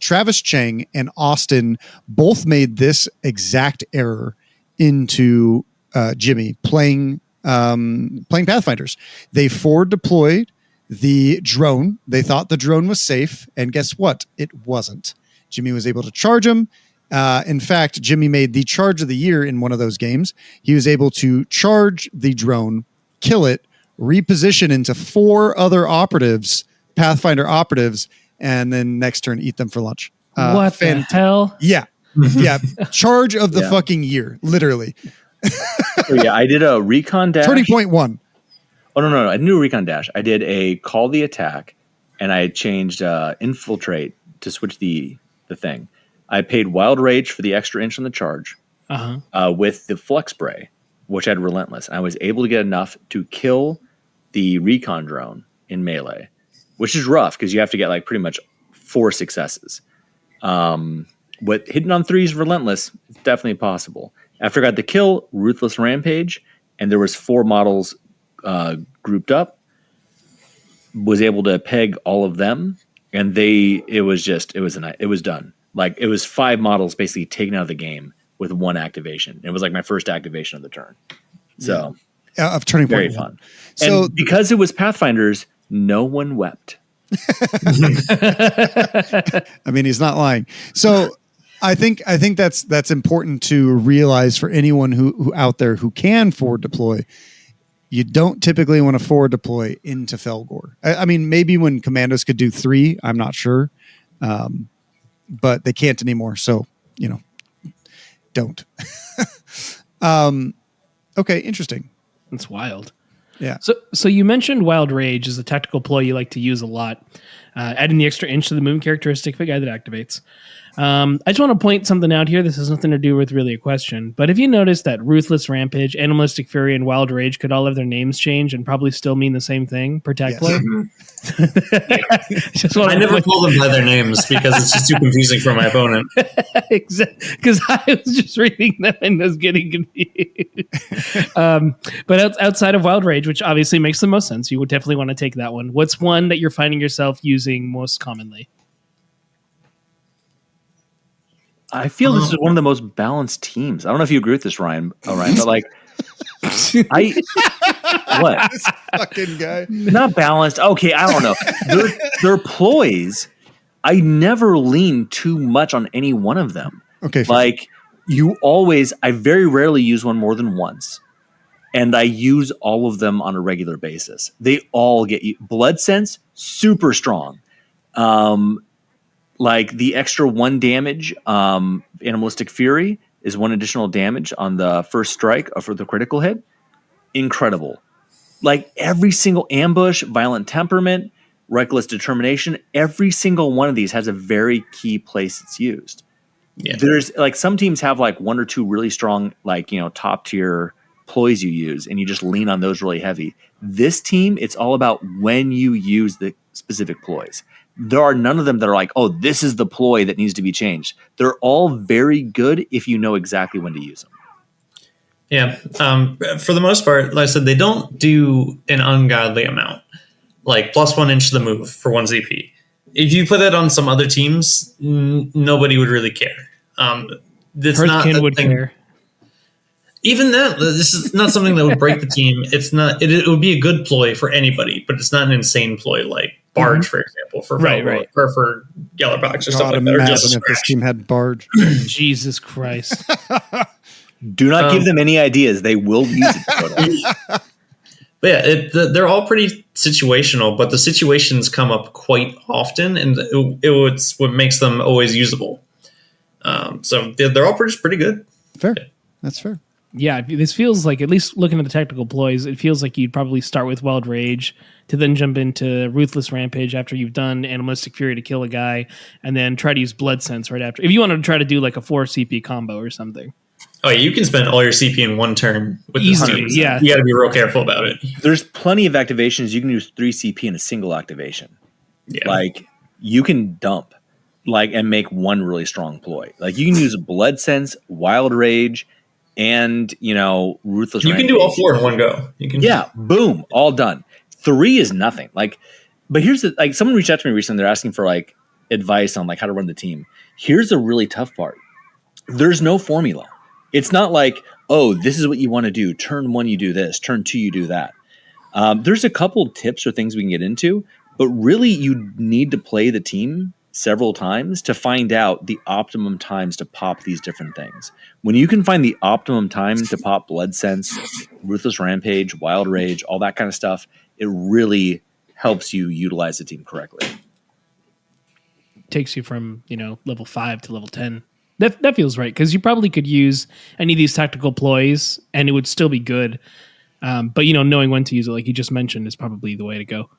Travis Chang and Austin both made this exact error into Jimmy playing Pathfinders. They forward deployed the drone. They thought the drone was safe, and guess what? It wasn't. Jimmy was able to charge him. In fact, Jimmy made the charge of the year in one of those games. He was able to charge the drone, kill it, reposition into 4 other operatives, Pathfinder operatives, and then next turn eat them for lunch. What the hell? Yeah. Yeah. Charge of the fucking year, literally. I did a recon dash. Turning point 1. Oh, no. I didn't do a recon dash. I did a call the attack, and I changed infiltrate to switch the thing. I paid Wild Rage for the extra inch on the charge with the Flux Spray, which had Relentless. I was able to get enough to kill the recon drone in melee, which is rough because you have to get like pretty much 4 successes. With hitting on 3s Relentless, it's definitely possible. After I got the kill, Ruthless Rampage, and there was 4 models grouped up, was able to peg all of them, and it was done. Like, it was 5 models basically taken out of the game with 1 activation. It was like my first activation of the turn. So, of turning point. Very fun. So, and because it was Pathfinders, no one wept. I mean, he's not lying. So I think that's important to realize for anyone who out there who can forward deploy. You don't typically want to forward deploy into Fellgor. I mean, maybe when commandos could do 3, I'm not sure. But they can't anymore. So, don't. Okay, interesting. That's wild. Yeah. So you mentioned Wild Rage as a tactical ploy you like to use a lot, adding the extra inch to the movement characteristic of a guy that activates. I just want to point something out here. This has nothing to do with really a question, but have you noticed that Ruthless Rampage, Animalistic Fury, and Wild Rage could all have their names changed and probably still mean the same thing per tag play? I never call them by their names because it's just too confusing for my opponent. Exactly, because I was just reading them and was getting confused. But outside of Wild Rage, which obviously makes the most sense, you would definitely want to take that one. What's one that you're finding yourself using most commonly? I feel this is one of the most balanced teams. I don't know if you agree with this, Ryan, but like, what? This fucking guy. Not balanced. Okay, I don't know. Their ploys, I never lean too much on any one of them. Okay. Like, I very rarely use one more than once. And I use all of them on a regular basis. They all get you. Blood Sense, super strong. Like the extra 1 damage, Animalistic Fury is 1 additional damage on the first strike for the critical hit. Incredible. Like every single ambush, Violent Temperament, Reckless Determination, every single one of these has a very key place it's used. Yeah. There's like some teams have like 1 or 2 really strong, like, top tier ploys you use, and you just lean on those really heavy. This team, it's all about when you use the specific ploys. There are none of them that are like, oh, this is the ploy that needs to be changed. They're all very good if you know exactly when to use them. Yeah. For the most part, like I said, they don't do an ungodly amount. Like +1 inch to the move for 1 ZP. If you put that on some other teams, nobody would really care. Hearthkin would care. Even that, this is not something that would break the team. It's not. It would be a good ploy for anybody, but it's not an insane ploy like Barge, for example, for Fellgor, or for Yellowbox or stuff like that. Or just if this team had Barge. Jesus Christ! Do not give them any ideas; they will use it. But yeah, they're all pretty situational, but the situations come up quite often, and it's what makes them always usable. So they're all pretty good. Fair, that's fair. Yeah, this feels like, at least looking at the tactical ploys, it feels like you'd probably start with Wild Rage to then jump into Ruthless Rampage after you've done Animalistic Fury to kill a guy, and then try to use Blood Sense right after. If you wanted to try to do like a 4 CP combo or something. Oh, yeah, you can spend all your CP in 1 turn with easily. This Yeah, you got to be real careful about it. There's plenty of activations you can use 3 CP in a single activation. Yeah. Like you can dump, and make 1 really strong ploy. Like you can use Blood Sense, Wild Rage, and Ruthless. You can do all 4 in one go. Boom, all done. 3 is nothing. But here's someone reached out to me recently. They're asking for advice on how to run the team. Here's the really tough part. There's no formula. It's not like, oh, this is what you want to do. Turn 1, you do this. Turn 2, you do that. There's a couple tips or things we can get into, but really you need to play the team several times to find out the optimum times to pop these different things. When you can find the optimum time to pop Blood Sense, Ruthless Rampage, Wild Rage, all that kind of stuff, it really helps you utilize the team correctly. Takes you from level 5 to level 10. That feels right, because you probably could use any of these tactical ploys and it would still be good. But knowing when to use it, like you just mentioned, is probably the way to go.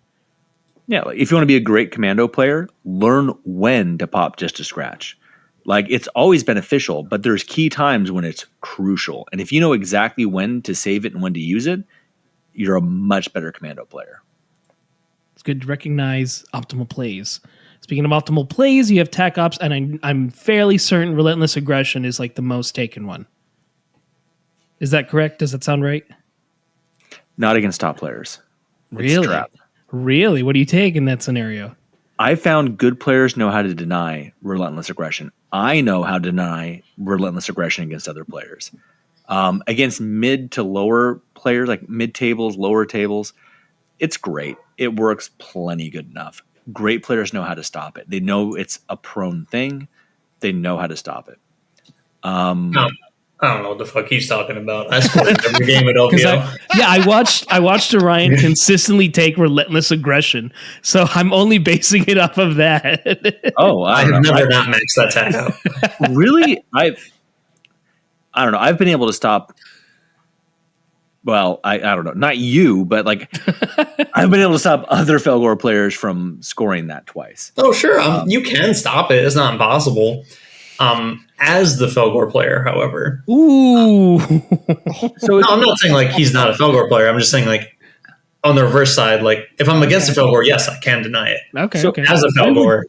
Yeah, if you want to be a great commando player, learn when to pop just a scratch. It's always beneficial, but there's key times when it's crucial. And if you know exactly when to save it and when to use it, you're a much better commando player. It's good to recognize optimal plays. Speaking of optimal plays, you have Tac Ops, and I'm fairly certain Relentless Aggression is the most taken one. Is that correct? Does that sound right? Not against top players. Really? Really? What do you take in that scenario? I found good players know how to deny Relentless Aggression. I know how to deny Relentless Aggression against other players. Against mid to lower players, like mid tables, lower tables, it's great. It works plenty good enough. Great players know how to stop it. They know it's a prone thing. They know how to stop it. I don't know what the fuck he's talking about. I scored every game at LVO. I watched Orion consistently take Relentless Aggression, so I'm only basing it off of that. Oh, I have never not maxed that tag out. Really? I don't know. I've been able to stop. Well, I don't know. Not you, but like I've been able to stop other Fellgor players from scoring that twice. Oh, sure. You can stop it. It's not impossible. As the Fellgor player, however. Ooh. So No, I'm not saying like he's not a Fellgor player. I'm just saying like on the reverse side, like if I'm against a Fellgor, yes, I can deny it. Okay. So Okay. As a Fellgor,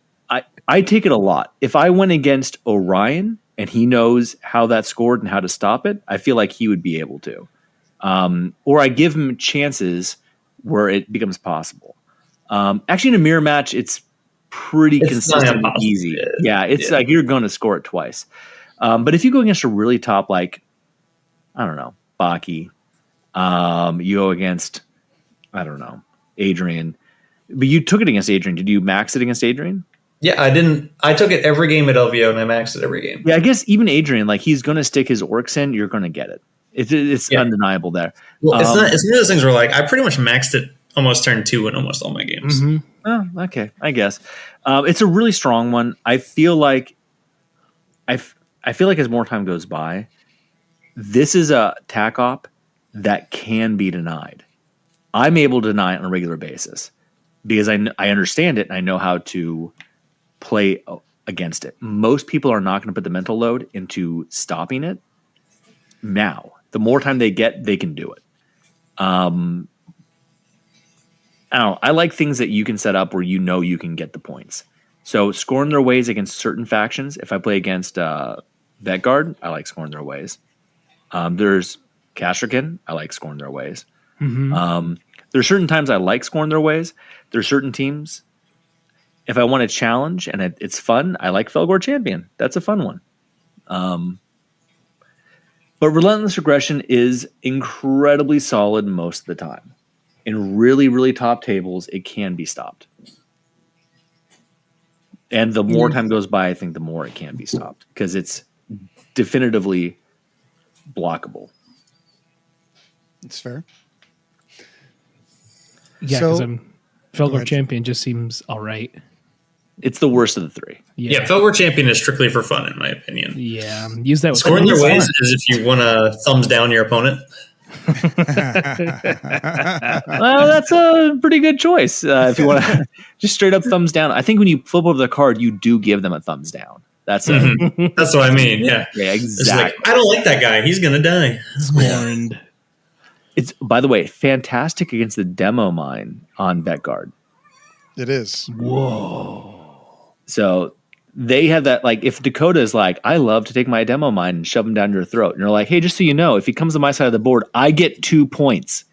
I take it a lot. If I went against Orion and he knows how that scored and how to stop it, I feel like he would be able to. Or I give him chances where it becomes possible. Actually, in a mirror match, it's pretty consistent and easy. Yeah, it's like you're going to score it twice. But if you go against a really top, like, I don't know, Baki, you go against, I don't know, Adrian. But you took it against Adrian. Did you max it against Adrian? yeah, I didn't. I took it every game at LVO and I maxed it every game. Yeah, I guess even Adrian, like he's going to stick his orcs in. You're going to get it. It's undeniable there. Well, it's not. It's one of those things where like I pretty much maxed it almost turn 2 in almost all my games. Mhm. Oh, okay, I guess it's a really strong one. I feel like I feel like as more time goes by, this is a tac op that can be denied. I'm able to deny it on a regular basis because I understand it and I know how to play against it. Most people are not going to put the mental load into stopping it now. The more time they get, they can do it. I don't know. I like things that you can set up where you know you can get the points. So scoring their ways against certain factions. If I play against Vetguard, I like scoring their ways. There's Castrican. I like scoring their ways. There's certain times I like scoring their ways. There's certain teams. If I want to challenge and it's fun, I like Fellgor Champion. That's a fun one. But Relentless Aggression is incredibly solid most of the time. In really, really top tables, it can be stopped. And the more time goes by, I think the more it can be stopped because it's definitively blockable. It's fair. Yeah, So- because Fellgor Champion just seems all right. It's the worst of the three. Yeah, Fellgor Champion is strictly for fun, in my opinion. Yeah, use that with Scoring their ways is if you want to thumbs down your opponent. Well, that's a pretty good choice. If you want to just straight up thumbs down. I think when you flip over the card, you do give them a thumbs down. That's it. That's what I mean. Yeah, Yeah, It's exactly. like, I don't like that guy. He's gonna die. scorned. It's, by the way, fantastic against the demo mine on Vetguard. It is. So they have that, like, if Dakota is like, I love to take my demo mine and shove him down your throat. And you're like, hey, just so you know, if he comes to my side of the board, I get 2 points.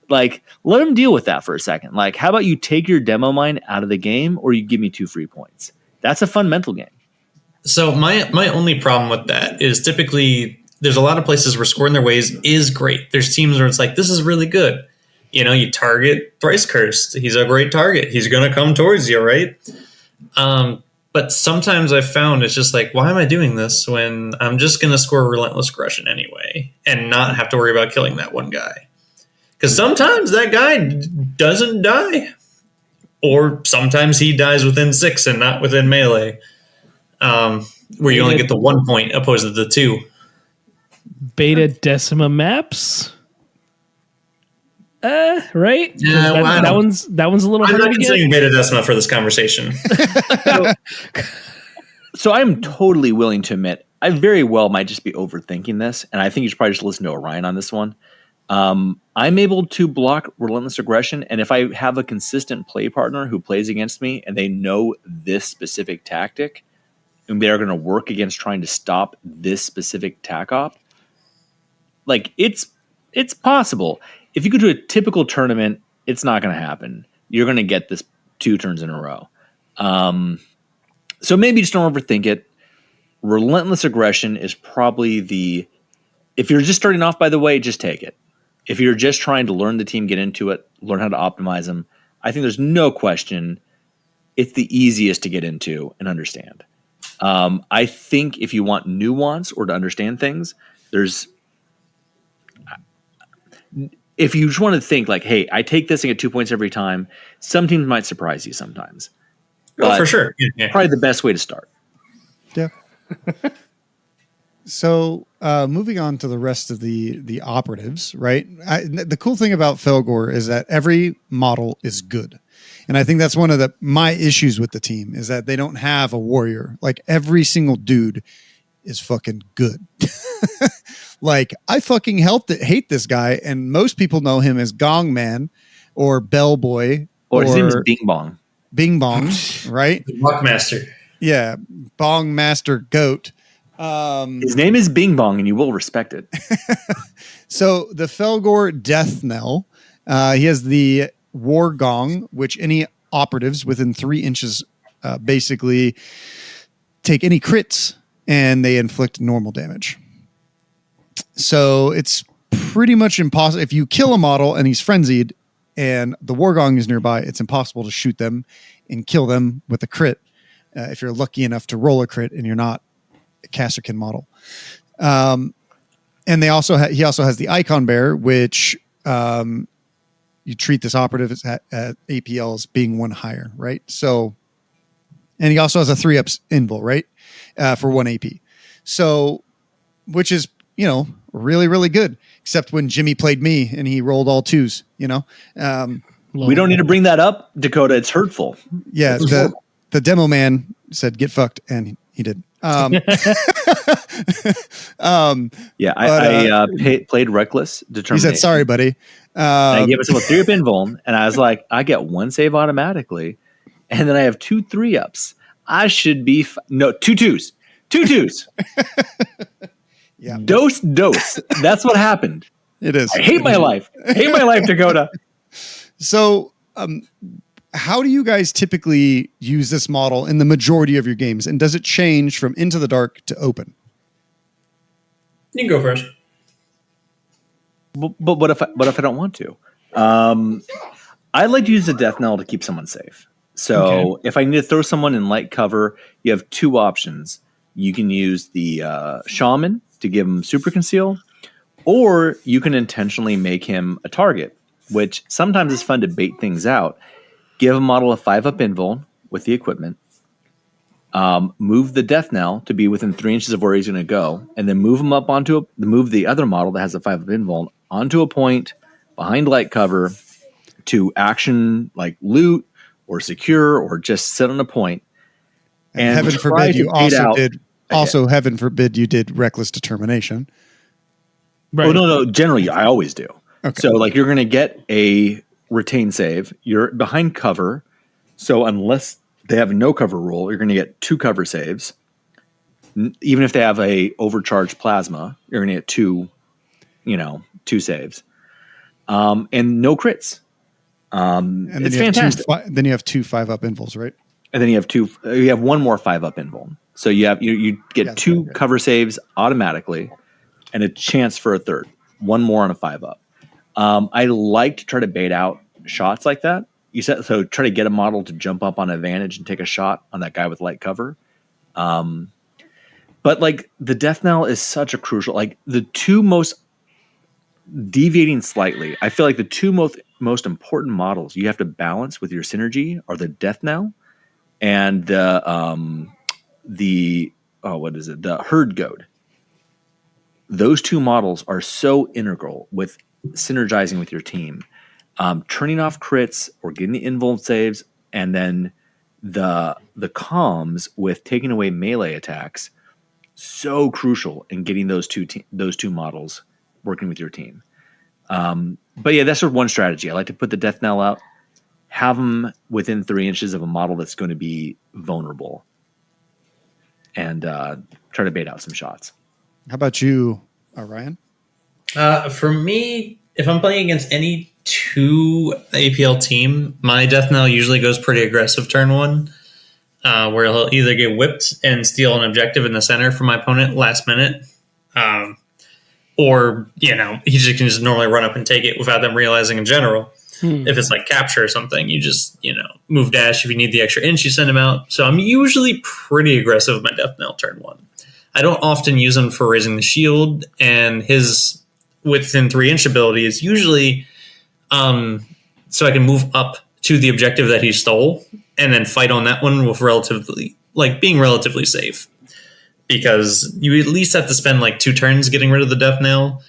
Like, let him deal with that for a second. Like, how about you take your demo mine out of the game or you give me 2 free points? That's a fun mental game. So my only problem with that is typically there's a lot of places where scoring their ways is great. There's teams where it's like, this is really good. You know, you target Thrice Cursed. He's a great target. He's going to come towards you, right? But sometimes I've found it's just like, why am I doing this when I'm just going to score Relentless Aggression anyway and not have to worry about killing that one guy? Because sometimes that guy doesn't die. Or sometimes he dies within 6 and not within melee. Where you only get the 1 point opposed to the 2. Beta Decima maps. Right? Yeah, well, that one's a little I'm hard not to get. considering Beta Decima for this conversation. So I'm totally willing to admit I very well might just be overthinking this, and I think you should probably just listen to Orion on this one. I'm able to block Relentless Aggression, and if I have a consistent play partner who plays against me and they know this specific tactic, and they're going to work against trying to stop this specific tac op, like it's possible. If you go to a typical tournament, it's not going to happen. You're going to get this 2 turns in a row. So maybe just don't overthink it. Relentless Aggression is probably if you're just starting off, by the way, just take it. If you're just trying to learn the team, get into it, learn how to optimize them, I think there's no question it's the easiest to get into and understand. I think if you want nuance or to understand things, if you just want to think like, hey, I take this and get 2 points every time, some teams might surprise you sometimes. Oh, for sure. Yeah. Probably the best way to start. Yeah. So moving on to the rest of the operatives, right? The cool thing about Fellgor is that every model is good. And I think that's one of my issues with the team is that they don't have a warrior. Like every single dude is fucking good. Like I fucking hate this guy. And most people know him as Gong Man or Bellboy. Or his name is Bing Bong. Bing Bong, right? Buckmaster. Yeah. Bong Master Goat. His name is Bing Bong, and you will respect it. So the Fellgor Death Knell, he has the War Gong, which any operatives within 3 inches basically take any crits and they inflict normal damage. So it's pretty much impossible. If you kill a model and he's frenzied and the War Gong is nearby, it's impossible to shoot them and kill them with a crit if you're lucky enough to roll a crit and you're not Casterkin model. And he also has the Icon Bear, which you treat this operative at APL as being 1 higher, right? So, and he also has a 3-up invul, right? For 1 AP. So, which is, really, really good, except when Jimmy played me and he rolled all 2s, we don't need to bring that up, Dakota. It's hurtful. Yeah. The demo man said, get fucked. And he did. I played Reckless Determination. He said, sorry, buddy. I gave myself a 3-up invuln, and I was like, I get 1 save automatically, and then I have 2 3-ups. I should be 2 2s. 2 2s. Yeah. Dose. That's what happened. It is. I hate my life. Dakota. So, how do you guys typically use this model in the majority of your games? And does it change from Into the Dark to Open? You can go first. But what if I don't want to? I like to use the Death Knell to keep someone safe. So if I need to throw someone in light cover, you have 2 options. You can use the Shaman to give him super conceal, or you can intentionally make him a target, which sometimes is fun to bait things out. Give a model a 5-up invul with the equipment. Move the Death Knell to be within 3 inches of where he's going to go, and then move him up move the other model that has a 5-up invul onto a point behind light cover to action like loot or secure or just sit on a point. And heaven forbid you heaven forbid you did Reckless Determination. Right. Oh no! Generally, I always do. Okay. So like you're going to get a retain save. You're behind cover, so unless they have no cover rule, you're going to get 2 cover saves. Even if they have a overcharged plasma, you're going to get 2 saves, and no crits. And then it's fantastic. Then you have 2 5-up invuls, right? And then you have 1 more 5-up invul. So you get 2 cover saves automatically, and a chance for a 3rd. 1 more on a 5-up. I like to try to bait out shots like that. So try to get a model to jump up on advantage and take a shot on that guy with light cover. But like the Death Knell is such a crucial, like the 2 most deviating slightly. I feel like the 2 most important models you have to balance with your synergy are the Death Knell and the Herd Goad. Those 2 models are so integral with synergizing with your team. Turning off crits or getting the invuln saves, and then the comms with taking away melee attacks, so crucial in getting those two models working with your team. But yeah, that's sort of one strategy. I like to put the Death Knell out, have them within 3 inches of a model that's going to be vulnerable, and try to bait out some shots. How about you, Orion? For me, if I'm playing against any 2 APL team, my Death Knell usually goes pretty aggressive turn 1, where he'll either get whipped and steal an objective in the center from my opponent last minute, or he can just normally run up and take it without them realizing in general. If it's like capture or something, you just move dash. If you need the extra inch, you send him out. So I'm usually pretty aggressive with my Death Knell turn 1. I don't often use him for raising the shield, and his within 3 inch ability is usually so I can move up to the objective that he stole and then fight on that one with being relatively safe. because you at least have to spend like 2 turns getting rid of the death knell.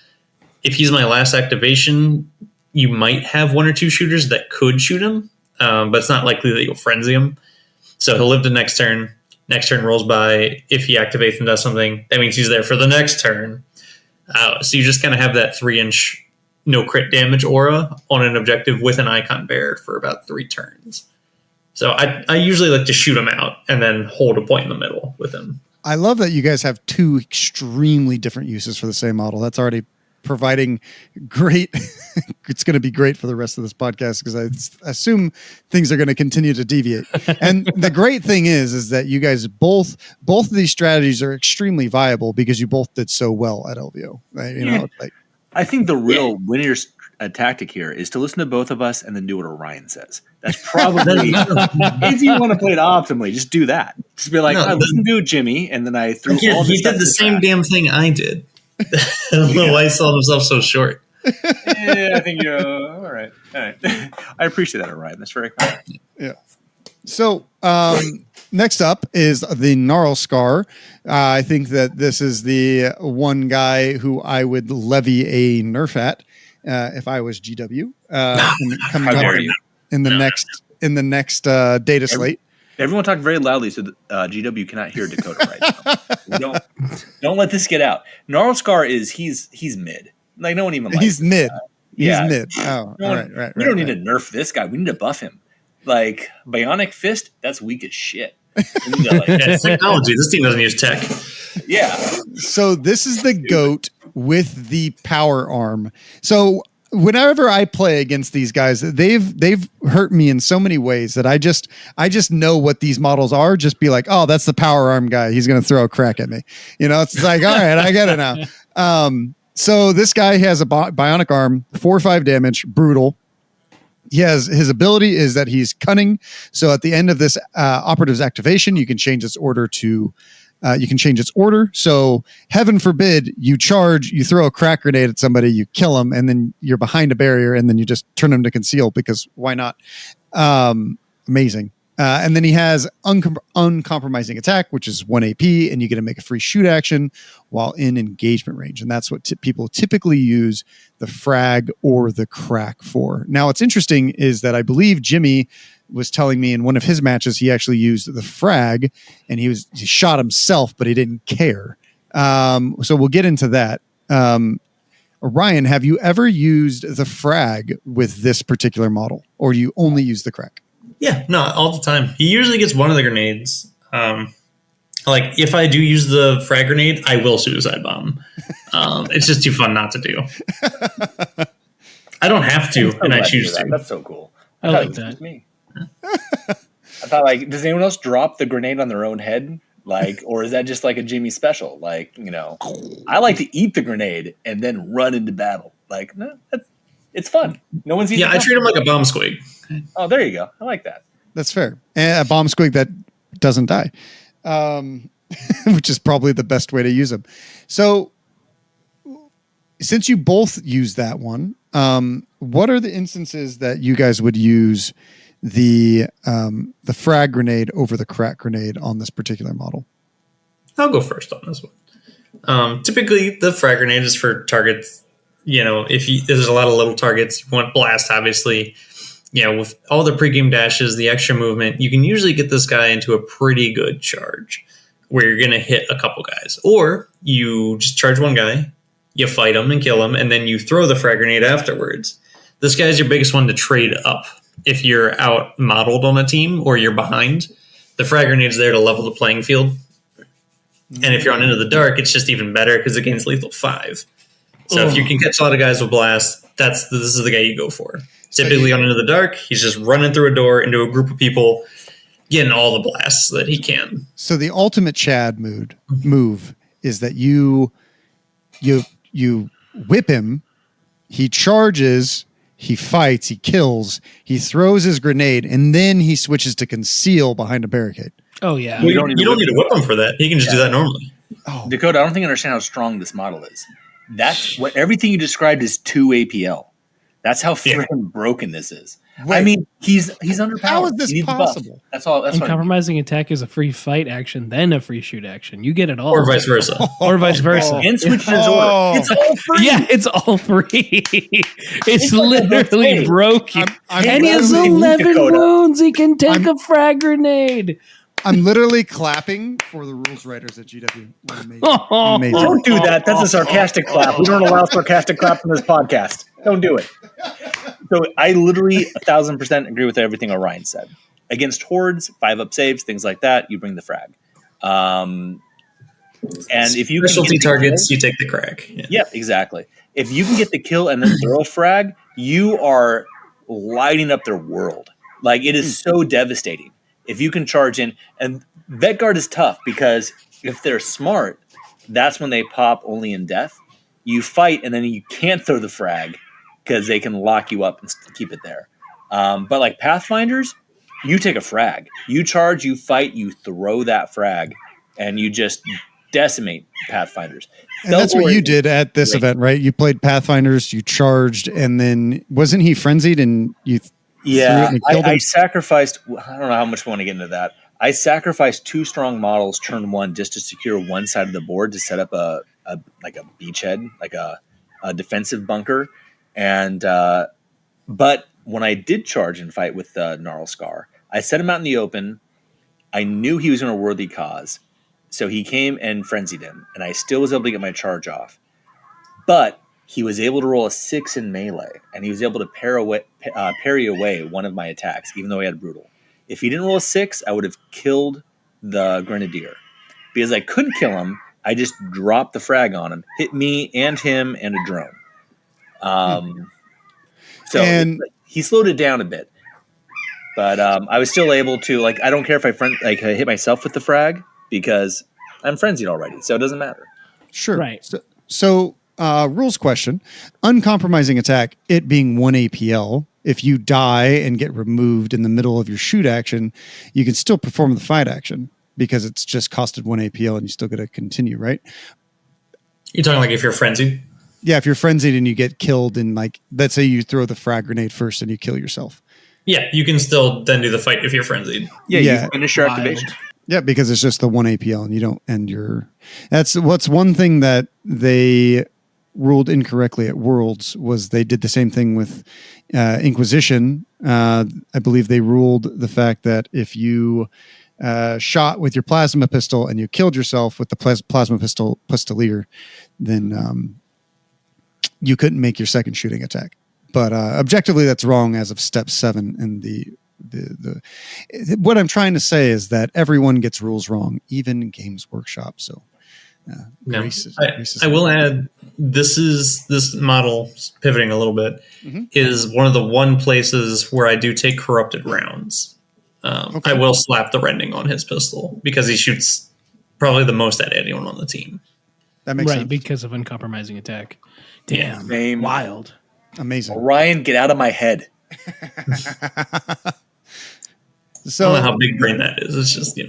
If he's my last activation, you might have 1 or 2 shooters that could shoot him, but it's not likely that you'll frenzy him. So he'll live to next turn. Next turn rolls by. If he activates and does something, that means he's there for the next turn. So you just kind of have that 3-inch no crit damage aura on an objective with an icon bearer for about 3 turns. So I usually like to shoot him out and then hold a point in the middle with him. I love that you guys have 2 extremely different uses for the same model. That's already providing great. It's going to be great for the rest of this podcast because I assume things are going to continue to deviate. And the great thing is that you guys both of these strategies are extremely viable because you both did so well at LVO. Right? You know, like, I think the real winner tactic here is to listen to both of us and then do what Orion says. That's probably if you want to play it optimally, just do that. Just be like, I listened to Jimmy, and then I threw. Again, all he did the same damn thing I did. I don't know why he sold himself so short. Yeah, I think you're all right. All right, I appreciate that, Orion. That's very cool. Yeah. So next up is the Gnarl Scar. I think that this is the one guy who I would levy a nerf at if I was GW. Coming up in the next data slate. Everyone talk very loudly so that GW cannot hear Dakota right now. Don't let this get out. Gnarl Scar he's mid. Like no one even likes He's mid. Yeah. He's mid. Oh, right. We don't need to nerf this guy. We need to buff him. Like Bionic Fist, that's weak as shit. We need to, It's technology. This team doesn't use tech. Yeah. So this is the GOAT with the power arm. So whenever I play against these guys, they've hurt me in so many ways that I just know what these models are. Just be like, oh, that's the power arm guy. He's going to throw a crack at me. You know, it's like, all right, I get it now. So this guy has a bionic arm, 4 or 5 damage, brutal. He has his ability is that he's cunning. So at the end of this operative's activation, you can change its order to. So heaven forbid you charge, you throw a crack grenade at somebody, you kill them, and then you're behind a barrier, and then you just turn them to conceal because why not? Amazing. And then he has uncompromising attack, which is 1 AP, and you get to make a free shoot action while in engagement range. And that's what people typically use the frag or the crack for. Now, what's interesting is that I believe Jimmy was telling me in one of his matches, he actually used the frag and he shot himself, but he didn't care. So we'll get into that. Orion, have you ever used the frag with this particular model, or do you only use the crack? Yeah, no, all the time. He usually gets one of the grenades. Like if I do use the frag grenade, I will suicide bomb. It's just too fun not to do. I don't have to, and I choose to. That's so cool. I like that. Me. I thought, like, does anyone else drop the grenade on their own head? Like, or is that just like a Jimmy special? Like, you know, I like to eat the grenade and then run into battle. Like, no, it's fun. No one's eating. Yeah, I treat him like a bomb squig. Oh, there you go. I like that. That's fair. And a bomb squig that doesn't die, which is probably the best way to use them. So, since you both use that one, what are the instances that you guys would use the frag grenade over the crack grenade on this particular model? I'll go first on this one. Typically, the frag grenade is for targets. You know, there's a lot of little targets, you want blast, obviously. You know, with all the pregame dashes, the extra movement, you can usually get this guy into a pretty good charge where you're going to hit a couple guys. Or you just charge one guy, you fight him and kill him, and then you throw the frag grenade afterwards. This guy's your biggest one to trade up. If you're out modeled on a team or you're behind, the frag grenade's there to level the playing field. And if you're on Into the Dark, it's just even better because it gains lethal 5. So if you can catch a lot of guys with blast, this is the guy you go for. Typically on Into the Dark, he's just running through a door into a group of people, getting all the blasts that he can. So the ultimate Chad move is that you whip him, he charges, he fights, he kills, he throws his grenade, and then he switches to conceal behind a barricade. Oh, yeah. Well, you don't need to whip him for that. He can just do that normally. Oh. Dakota, I don't think you understand how strong this model is. That's what everything you described is 2 APL. That's how freaking broken this is. I mean, he's underpowered. How is this He needs a buff. possible? That's all. That's what I mean. Uncompromising attack is a free fight action, then a free shoot action. You get it all. Or vice versa. Or vice versa. And switch his order. It's all free. Yeah, it's all free. It's like a literally buffet. broken. I'm And he has literally 11 Dakota. wounds. He can take a frag grenade. I'm literally clapping for the rules writers at GW. Amazing. Amazing. Don't do that. That's a sarcastic clap. We don't allow sarcastic claps on this podcast. Don't do it. So I literally 1,000% agree with everything Orion said. Against hordes, 5-up saves, things like that, you bring the frag. And if you Specialty targets, you take the crack. Yeah. Yep, exactly. If you can get the kill and then throw a frag, you are lighting up their world. Like, it is so devastating. If you can charge in, and Vet Guard is tough because if they're smart, that's when they pop only in death. You fight, and then you can't throw the frag because they can lock you up and keep it there. But like Pathfinders, you take a frag. You charge, you fight, you throw that frag, and you just decimate Pathfinders. And that's what you did at this event, right? You played Pathfinders, you charged, and then wasn't he frenzied and you Yeah, and killed him? I sacrificed. I don't know how much we want to get into that. I sacrificed 2 strong models turn 1 just to secure one side of the board to set up a beachhead, like a defensive bunker. And but when I did charge and fight with the Gnarl Scar, I set him out in the open. I knew he was in a worthy cause, so he came and frenzied him, and I still was able to get my charge off. But he was able to roll a 6 in melee, and he was able to parry away one of my attacks, even though he had brutal. If he didn't roll a 6, I would have killed the Grenadier. Because I couldn't kill him, I just dropped the frag on him, hit me and him and a drone. He slowed it down a bit. But I was still able to, like, I don't care if I hit myself with the frag, because I'm frenzied already, so it doesn't matter. Sure. Right. So rules question. Uncompromising attack, it being 1 APL. If you die and get removed in the middle of your shoot action, you can still perform the fight action because it's just costed 1 APL and you still get to continue, right? You're talking like if you're frenzied? Yeah, if you're frenzied and you get killed and, like, let's say you throw the frag grenade first and you kill yourself. Yeah, you can still then do the fight if you're frenzied. Yeah, Yeah. you finish your activation. Yeah, because it's just the 1 APL and you don't end your... That's what's one thing that they ruled incorrectly at Worlds was they did the same thing with Inquisition. I believe they ruled the fact that if you shot with your plasma pistol and you killed yourself with the plasma pistol pistolier, then you couldn't make your second shooting attack. But objectively, that's wrong as of step 7 in the what I'm trying to say is that everyone gets rules wrong, even Games Workshop. So, I will add this model, pivoting a little bit, is one of the one places where I do take corrupted rounds. I will slap the rending on his pistol because he shoots probably the most at anyone on the team. That makes sense. Because of uncompromising attack. Damn, Yeah. wild, Amazing. Orion, get out of my head. So, I don't know how big brain that is. It's just,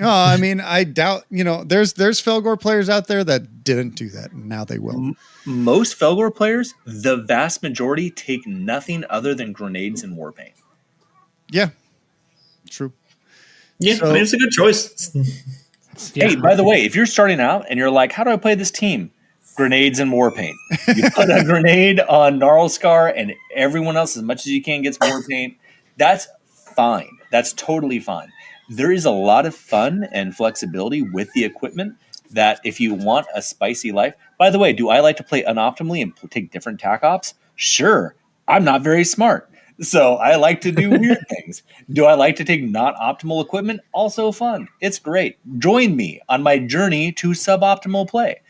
I mean, I doubt, there's Fellgor players out there that didn't do that, and now they will. Most Fellgor players, the vast majority, take nothing other than grenades and warpaint. Yeah, true. Yeah, So- I mean, it's a good choice. Hey, by the way, if you're starting out and you're like, how do I play this team? Grenades and warpaint. You put a grenade on Gnarl Scar and everyone else, as much as you can, gets warpaint. That's fine. That's totally fine. There is a lot of fun and flexibility with the equipment that if you want a spicy life. By the way, do I like to play unoptimally and take different tac ops? Sure. I'm not very smart, so I like to do weird things. Do I like to take not optimal equipment? Also fun. It's great. Join me on my journey to suboptimal play.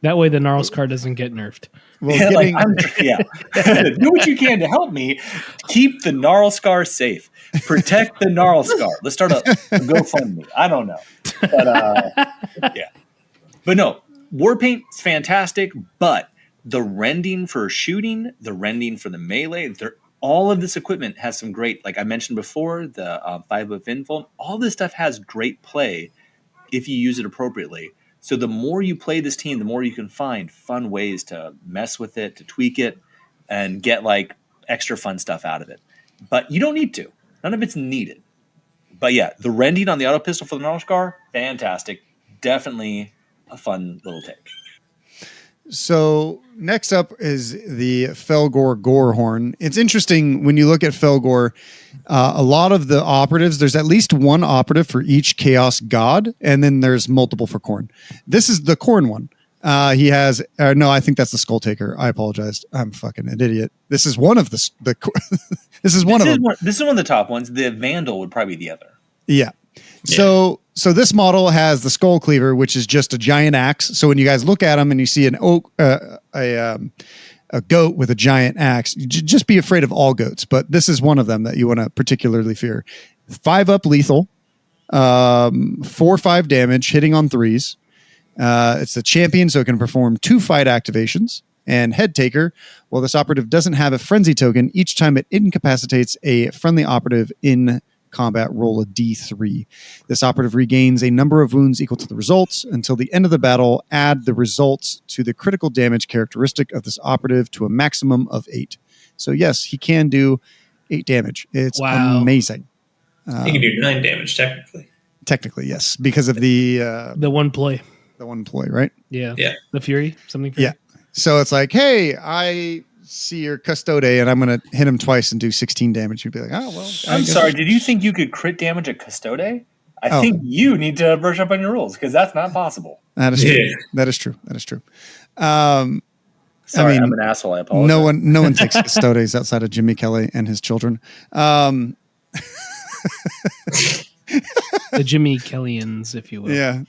That way the Gnarls card doesn't get nerfed. Well, do what you can to help me keep the Gnarl Scar safe. Protect the Gnarl Scar. Let's start a GoFundMe. I don't know, but yeah. But no, Warpaint is fantastic. But the rending for shooting, the rending for the melee, all of this equipment has some great. Like I mentioned before, the 5-up info. All this stuff has great play if you use it appropriately. So the more you play this team, the more you can find fun ways to mess with it, to tweak it, and get like extra fun stuff out of it. But you don't need to. None of it's needed. But yeah, the rending on the auto pistol for the Gnarl Scar, fantastic. Definitely a fun little take. So next up is the Fellgor Gorehorn. It's interesting when you look at Fellgor, a lot of the operatives, there's at least one operative for each Chaos God, and then there's multiple for Khorne. This is the Khorne one. He has, no, I think that's the Skull Taker. I apologize. I'm fucking an idiot. This is one of the this is one of them. This is one of the top ones. The Vandal would probably be the other. Yeah. So this model has the Skull Cleaver, which is just a giant axe. So when you guys look at them and you see an oak, a goat with a giant axe, just be afraid of all goats. But this is one of them that you want to particularly fear. 5 up lethal, 4/5 damage, hitting on 3s. It's the champion, so it can perform 2 fight activations. And Head Taker, well, this operative doesn't have a frenzy token. Each time it incapacitates a friendly operative in combat, roll a d3. This operative regains a number of wounds equal to the results. Until the end of the battle, add the results to the critical damage characteristic of this operative to a maximum of 8. So yes, he can do 8 damage. It's amazing. He can do 9 damage, technically. Technically, yes, because of the one ploy. The one ploy, right? Yeah. The Fury, something. Yeah. So it's like, hey, I see your Custode, and I'm going to hit him twice and do 16 damage. You'd be like, oh, well. I'm sorry. Did you think you could crit damage a Custode? I think you need to brush up on your rules because that's not possible. That is true. That is true. That is true. Sorry, I'm an asshole. I apologize. No one takes Custodes outside of Jimmy Kelly and his children. The Jimmy Kellyans, if you will. Yeah.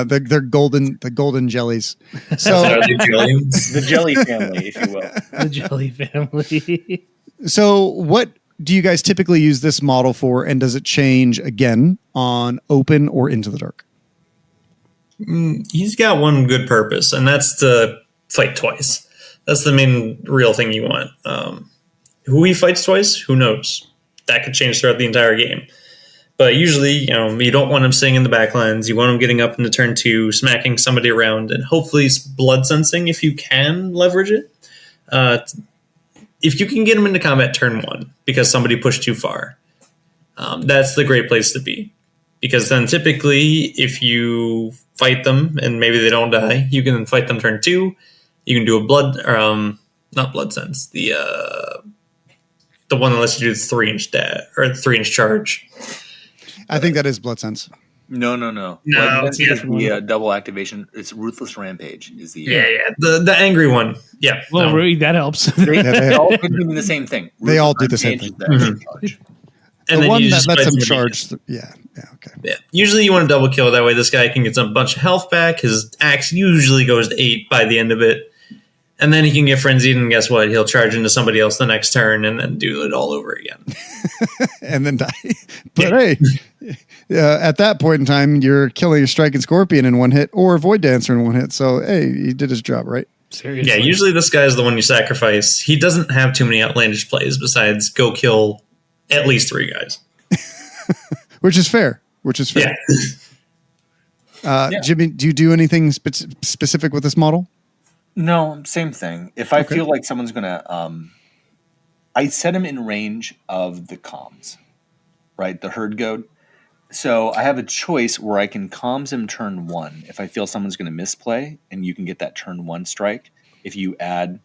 They're golden jellies. So the jelly family, if you will. The jelly family. So what do you guys typically use this model for, and does it change again on open or into the dark? He's got one good purpose, and that's to fight twice. That's the main real thing you want. Who he fights twice, who knows? That could change throughout the entire game. But usually, you don't want him staying in the backlines. You want him getting up into turn 2, smacking somebody around, and hopefully blood sensing if you can leverage it. If you can get him into combat turn 1 because somebody pushed too far, that's the great place to be. Because then typically, if you fight them and maybe they don't die, you can then fight them turn 2. You can do a not blood sense, the one that lets you do the 3-inch or 3-inch charge. I think that is blood sense. No. It's the double activation. It's Ruthless Rampage. Is the the angry one. Yeah. Well, really, that helps. They all could do the same thing. They all do the same thing. And the then one you that just lets fight them somebody charge. Okay. Yeah. Usually you want to double kill. That way this guy can get some bunch of health back. His axe usually goes to 8 by the end of it. And then he can get frenzied, and guess what? He'll charge into somebody else the next turn and then do it all over again. And then die. But hey, at that point in time, you're killing a Striking Scorpion in one hit or a Void Dancer in one hit. So, hey, he did his job, right? Seriously. Yeah, usually this guy's the one you sacrifice. He doesn't have too many outlandish plays besides go kill at least 3 guys. Which is fair. Yeah. Jimmy, do you do anything specific with this model? No, same thing. If I feel like someone's gonna, I set him in range of the comms, right? The herd goat. So I have a choice where I can comms him turn 1 if I feel someone's gonna misplay, and you can get that turn 1 strike if you add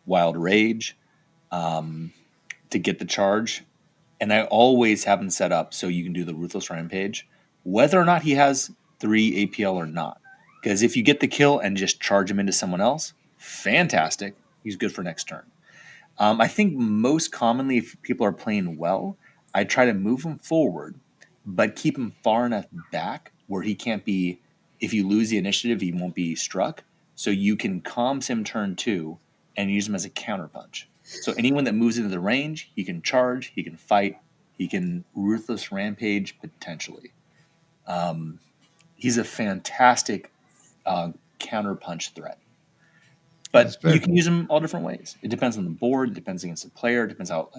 Wild Rage to get the charge. And I always have him set up so you can do the Ruthless Rampage, whether or not he has 3 APL or not. Because if you get the kill and just charge him into someone else, fantastic. He's good for next turn. I think most commonly, if people are playing well, I try to move him forward, but keep him far enough back where he can't be, if you lose the initiative, he won't be struck. So you can comms him turn 2 and use him as a counterpunch. So anyone that moves into the range, he can charge, he can fight, he can Ruthless Rampage potentially. He's a fantastic counterpunch threat. But you can use them all different ways. It depends on the board. It depends against the player. It depends how.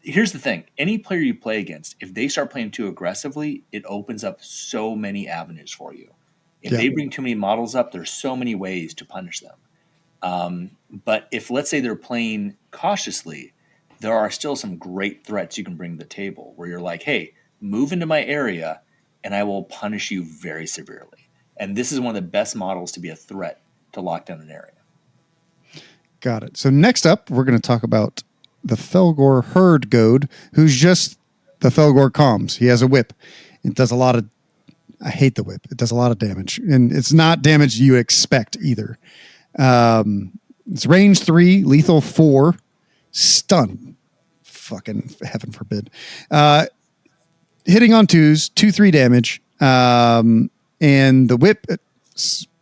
Here's the thing. Any player you play against, if they start playing too aggressively, it opens up so many avenues for you. If they bring too many models up, there's so many ways to punish them. But if, let's say, they're playing cautiously, there are still some great threats you can bring to the table where you're like, hey, move into my area and I will punish you very severely. And this is one of the best models to be a threat to lock down an area. Got it. So next up, we're going to talk about the Fellgor Herd Goad, who's just the Fellgor comms. He has a whip. It does a lot of... I hate the whip. It does a lot of damage. And it's not damage you expect either. It's range 3, lethal 4, stun. Fucking heaven forbid. Hitting on 2s, 2-3 damage. And the whip...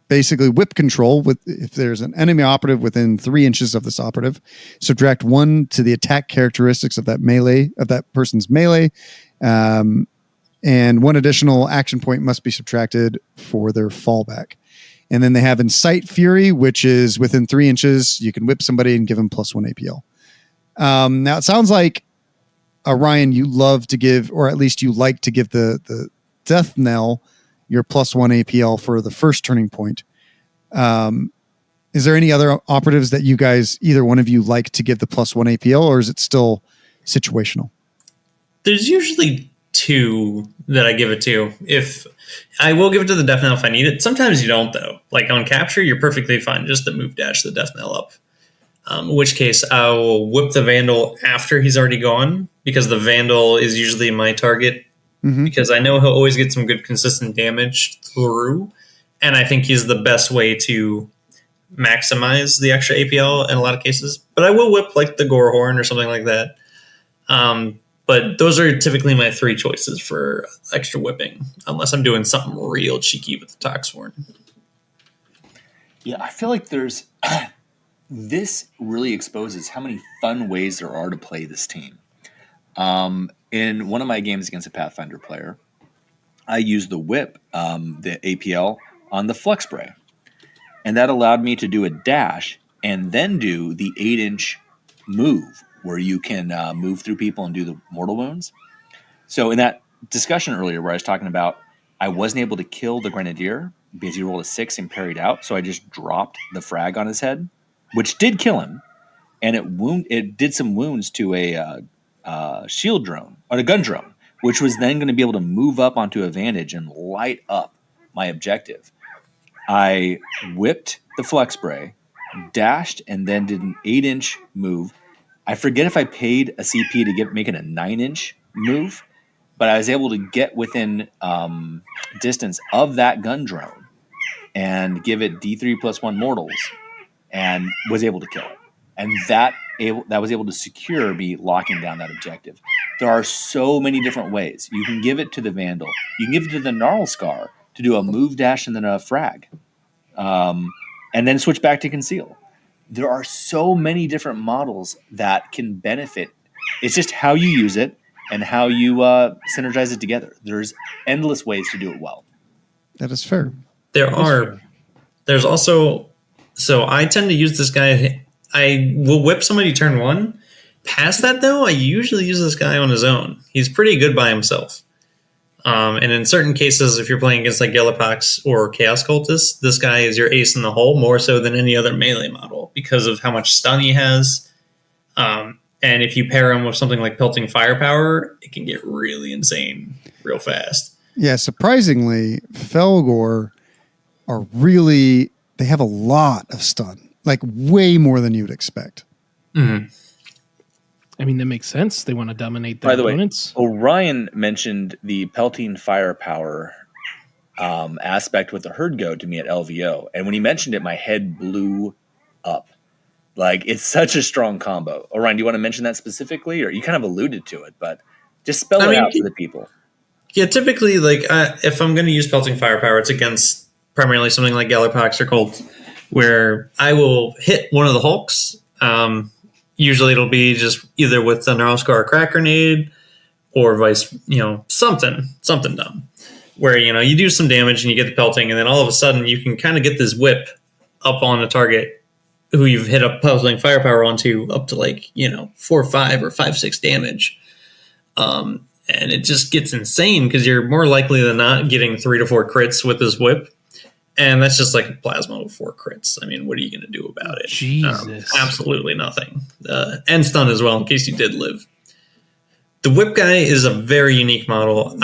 basically whip control with if there's an enemy operative within 3 inches of this operative, subtract 1 to the attack characteristics of that person's melee, and 1 additional action point must be subtracted for their fallback. And then they have Incite Fury, which is within 3 inches. You can whip somebody and give them +1 APL. Now it sounds like Orion, you love to give, or at least you like to give the death knell your +1 APL for the first turning point. Is there any other operatives that you guys, either one of you, like to give the +1 APL, or is it still situational? There's usually 2 that I give it to. If I will give it to the death knell if I need it. Sometimes you don't, though. Like on capture, you're perfectly fine just to move dash the death knell up. In which case, I will whip the Vandal after he's already gone, because the Vandal is usually my target. Because I know he'll always get some good consistent damage through, and I think he's the best way to maximize the extra APL in a lot of cases. But I will whip like the Gorehorn or something like that. But those are typically my 3 choices for extra whipping, unless I'm doing something real cheeky with the Toxhorn. Yeah, I feel like there's this really exposes how many fun ways there are to play this team. In one of my games against a Pathfinder player, I used the whip, the APL, on the Flex Spray. And that allowed me to do a dash and then do the 8-inch move where you can move through people and do the mortal wounds. So in that discussion earlier where I was talking about I wasn't able to kill the Grenadier because he rolled a 6 and parried out, so I just dropped the frag on his head, which did kill him. And it did some wounds to a shield drone, or a gun drone, which was then going to be able to move up onto a vantage and light up my objective. I whipped the Flex Spray, dashed, and then did an 8-inch move. I forget if I paid a CP to make it a 9-inch move, but I was able to get within distance of that gun drone and give it D3 +1 mortals, and was able to kill it. And that was able to secure me locking down that objective. There are so many different ways. You can give it to the Vandal. You can give it to the Gnarl Scar to do a move, dash, and then a frag. And then switch back to Conceal. There are so many different models that can benefit. It's just how you use it and how you synergize it together. There's endless ways to do it well. That is fair. There's also... So I tend to use this guy... I will whip somebody turn 1. Past that, though, I usually use this guy on his own. He's pretty good by himself. And in certain cases, if you're playing against like Galapax or Chaos Cultists, this guy is your ace in the hole more so than any other melee model because of how much stun he has. And if you pair him with something like Pelting Firepower, it can get really insane real fast. Yeah, surprisingly, Fellgor are really... They have a lot of stun. Like way more than you'd expect. Mm-hmm. I mean, that makes sense. They want to dominate their opponents. By the way, Orion mentioned the Pelting Firepower aspect with the Herd Goad to me at LVO. And when he mentioned it, my head blew up. Like, it's such a strong combo. Orion, do you want to mention that specifically? Or you kind of alluded to it, but just spell it out for the people. Yeah, typically, like, if I'm going to use Pelting Firepower, it's against primarily something like Galapax or Colt, where I will hit one of the Hulks. Usually it'll be just either with the Gnarl Scar crack grenade or something dumb. Where, you do some damage and you get the pelting, and then all of a sudden you can kind of get this whip up on a target who you've hit a Pelting Firepower onto up to 4 or 5 or 5-6 damage. And it just gets insane because you're more likely than not getting 3 to 4 crits with this whip. And that's just like a plasma with 4 crits. I mean, what are you going to do about it? Jesus. Absolutely nothing. And stun as well, in case you did live. The whip guy is a very unique model.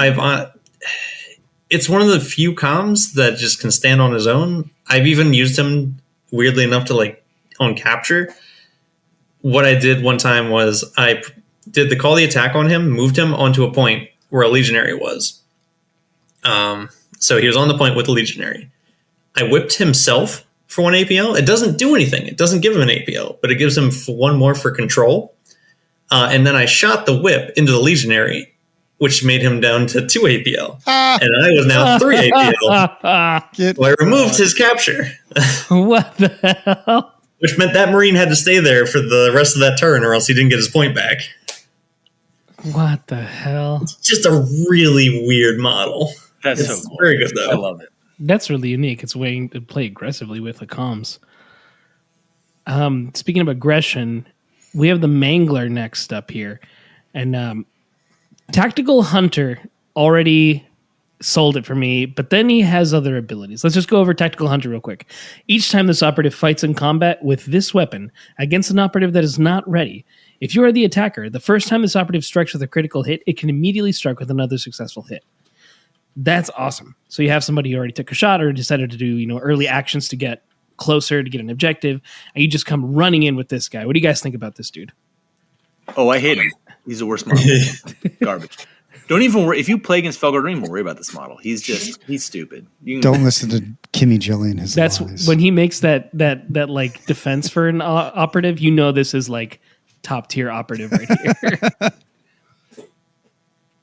It's one of the few comms that just can stand on his own. I've even used him, weirdly enough, to like on capture. What I did one time was I did the call the attack on him, moved him onto a point where a legionary was. So he was on the point with the legionary. I whipped himself for 1 APL. It doesn't do anything. It doesn't give him an APL, but it gives him 1 more for control. And then I shot the whip into the legionary, which made him down to 2 APL. And I was now 3 APL. So I removed his capture. What the hell? Which meant that Marine had to stay there for the rest of that turn, or else he didn't get his point back. What the hell? It's just a really weird model. That's It's so cool. very good, though. I love it. That's really unique. It's a way to play aggressively with the comms. Speaking of aggression, we have the Mangler next up here. And Tactical Hunter already sold it for me, but then he has other abilities. Let's just go over Tactical Hunter real quick. Each time this operative fights in combat with this weapon against an operative that is not ready, if you are the attacker, the first time this operative strikes with a critical hit, it can immediately strike with another successful hit. That's awesome. So you have somebody who already took a shot or decided to do, early actions to get closer, to get an objective, and you just come running in with this guy. What do you guys think about this dude? Oh, I hate him. He's the worst model. Garbage. Don't even worry. If you play against Fellgor, don't even worry about this model. He's stupid. Don't listen to Kimmy Jelly and his That's lies. when he makes that like defense for an operative. This is like top tier operative right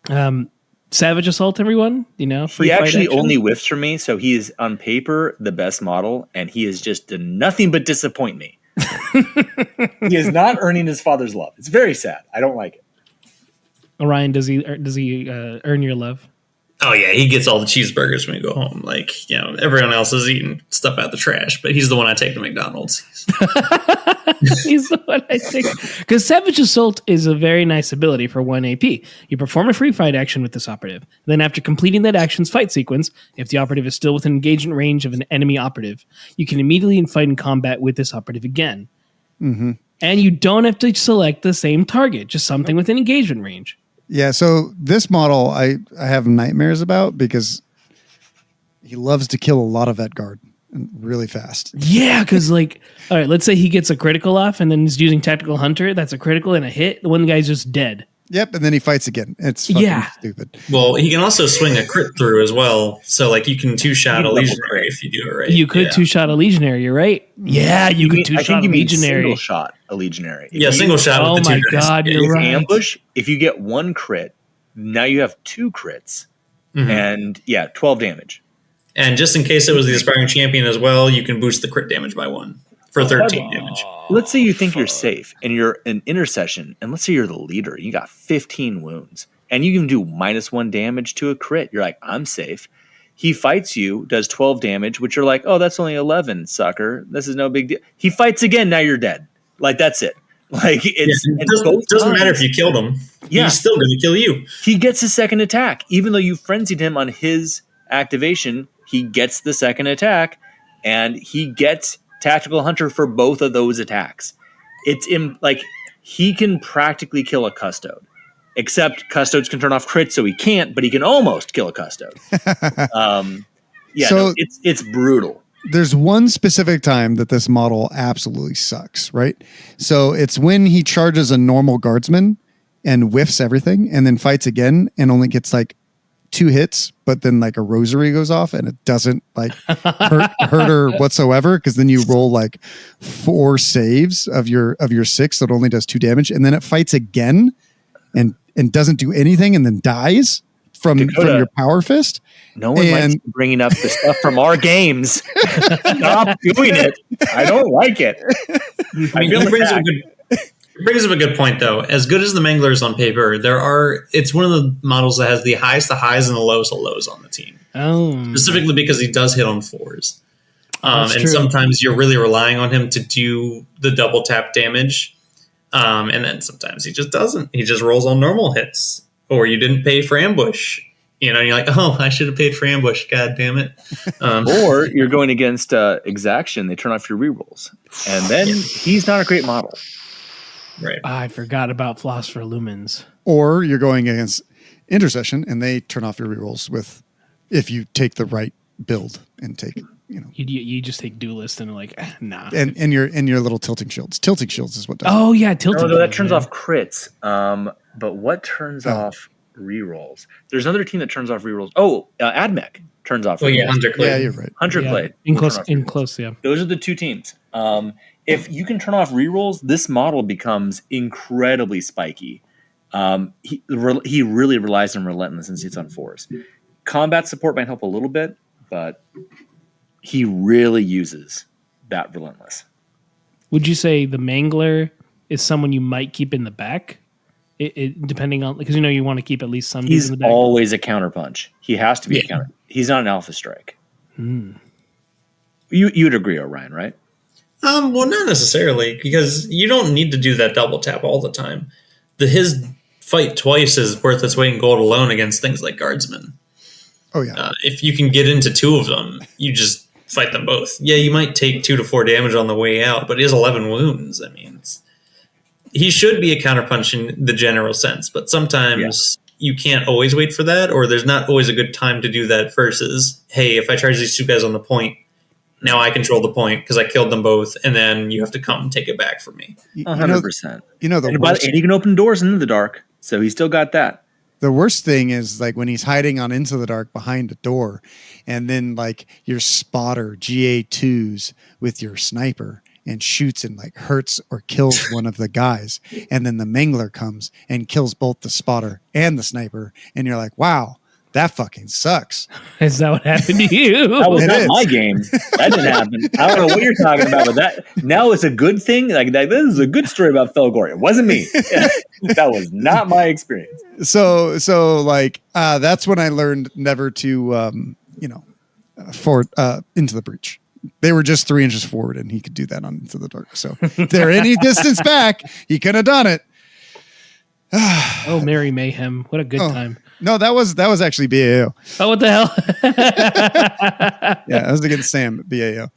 here. Savage Assault, everyone. Free He fight actually action. only whiffs for me, so he is on paper the best model, and he is just done nothing but disappoint me. He is not earning his father's love. It's very sad. I don't like it. Orion, does he earn your love? Oh, yeah, he gets all the cheeseburgers when we go home. Like, everyone else is eating stuff out the trash, but he's the one I take to McDonald's. He's the one I think. Because Savage Assault is a very nice ability for 1 AP. You perform a free fight action with this operative. Then after completing that action's fight sequence, if the operative is still within engagement range of an enemy operative, you can immediately fight in combat with this operative again. Mm-hmm. And you don't have to select the same target, just something within engagement range. Yeah, so this model I have nightmares about because he loves to kill a lot of Edgard really fast. Yeah, because all right, let's say he gets a critical off and then he's using Tactical Hunter. That's a critical and a hit. The one guy's just dead. Yep, and then he fights again. It's fucking stupid. Well, he can also swing a crit through as well. So, you can 2-shot a legionary if you do it right. You could 2-shot a legionary. You're right. Yeah, you could 2-shot a legionary. Single shot a legionary. Yeah, single shot. Oh with the my 2 guys. god, you're If right. ambush, if you get 1 crit, now you have 2 crits, and 12 damage. And just in case it was the aspiring champion as well, you can boost the crit damage by 1 for 13 damage. Let's say you think you're safe and you're an intercession, and let's say you're the leader and you got 15 wounds, and you can do -1 damage to a crit. You're like, I'm safe. He fights you, does 12 damage, which you're like, oh, that's only 11, sucker. This is no big deal. He fights again, now you're dead. That's it. It doesn't matter if you killed him. Yeah. He's still going to kill you. He gets his second attack. Even though you frenzied him on his activation, he gets the second attack, and he gets Tactical Hunter for both of those attacks. He can practically kill a custode, except custodes can turn off crits, so he can't, but he can almost kill a custode. It's brutal. There's one specific time that this model absolutely sucks, right? So it's when he charges a normal guardsman and whiffs everything and then fights again and only gets 2 hits, but then a rosary goes off and it doesn't hurt her whatsoever, because then you roll 4 saves of your 6 that only does 2 damage, and then it fights again and doesn't do anything and then dies from your power fist. No one likes bringing up the stuff from our games. Stop doing it. I don't like it. It brings up a good point, though. As good as the Mangler is on paper, it's one of the models that has the highest of highs and the lowest of lows on the team. Oh. Specifically because he does hit on 4s. And true. sometimes you're really relying on him to do the double tap damage. And then sometimes he just doesn't. He just rolls on normal hits. Or you didn't pay for ambush. You know, you're like, oh, I should have paid for ambush. God damn it. Or you're going against exaction. They turn off your rerolls, and then he's not a great model. Right. I forgot about Philosopher Lumens. Or you're going against Intercession, and they turn off your rerolls with if you take the right build and take, you know, You just take Duelist and like, nah. and your little tilting shields. Tilting shields is what does. Oh yeah, tilting. No, that turns off crits. But what turns off rerolls? There's another team that turns off rerolls. Oh, AdMech turns off. Well, rerolls. yeah, Hunter Clay. Yeah, you're right. Hunter Clay. In will close, turn off in rerolls. close, yeah. Those are the two teams. If you can turn off rerolls, this model becomes incredibly spiky. He really relies on Relentless and sits on 4s. Combat support might help a little bit, but he really uses that Relentless. Would you say the Mangler is someone you might keep in the back? Depending on, because you want to keep at least some dudes He's in the back. always a counterpunch. He has to be a counter. He's not an alpha strike. You'd agree, Orion, right? Well, not necessarily, because you don't need to do that double tap all the time. His fight twice is worth its weight in gold alone against things like Guardsmen. Oh yeah. If you can get into 2 of them, you just fight them both. Yeah, you might take 2 to 4 damage on the way out, but he has 11 wounds. I mean, he should be a counterpunch in the general sense, but sometimes you can't always wait for that, or there's not always a good time to do that versus, hey, if I charge these 2 guys on the point, now I control the point because I killed them both, and then you have to come and take it back from me. 100%. And he can open doors into the dark, so he's still got that. the worst thing is like when he's hiding on Into the Dark behind a door, and then like your spotter GA2s with your sniper and shoots and like hurts or kills one of the guys, and then the Mangler comes and kills both the spotter and the sniper, and you're like, wow, that fucking sucks. Is that what happened to you? That was It not is. my game. That didn't happen. I don't know what you're talking about, but that now it's a good thing. Like this is a good story about Fellgor. It wasn't me. That was not my experience. So like that's when I learned never to forward into the breach. They were just 3 inches forward, and he could do that on Into the Dark. So if they're any distance back, he could have done it. Oh, Merry Mayhem! What a good time. No, that was actually BAO. Oh, what the hell? Yeah, I was against Sam at BAO.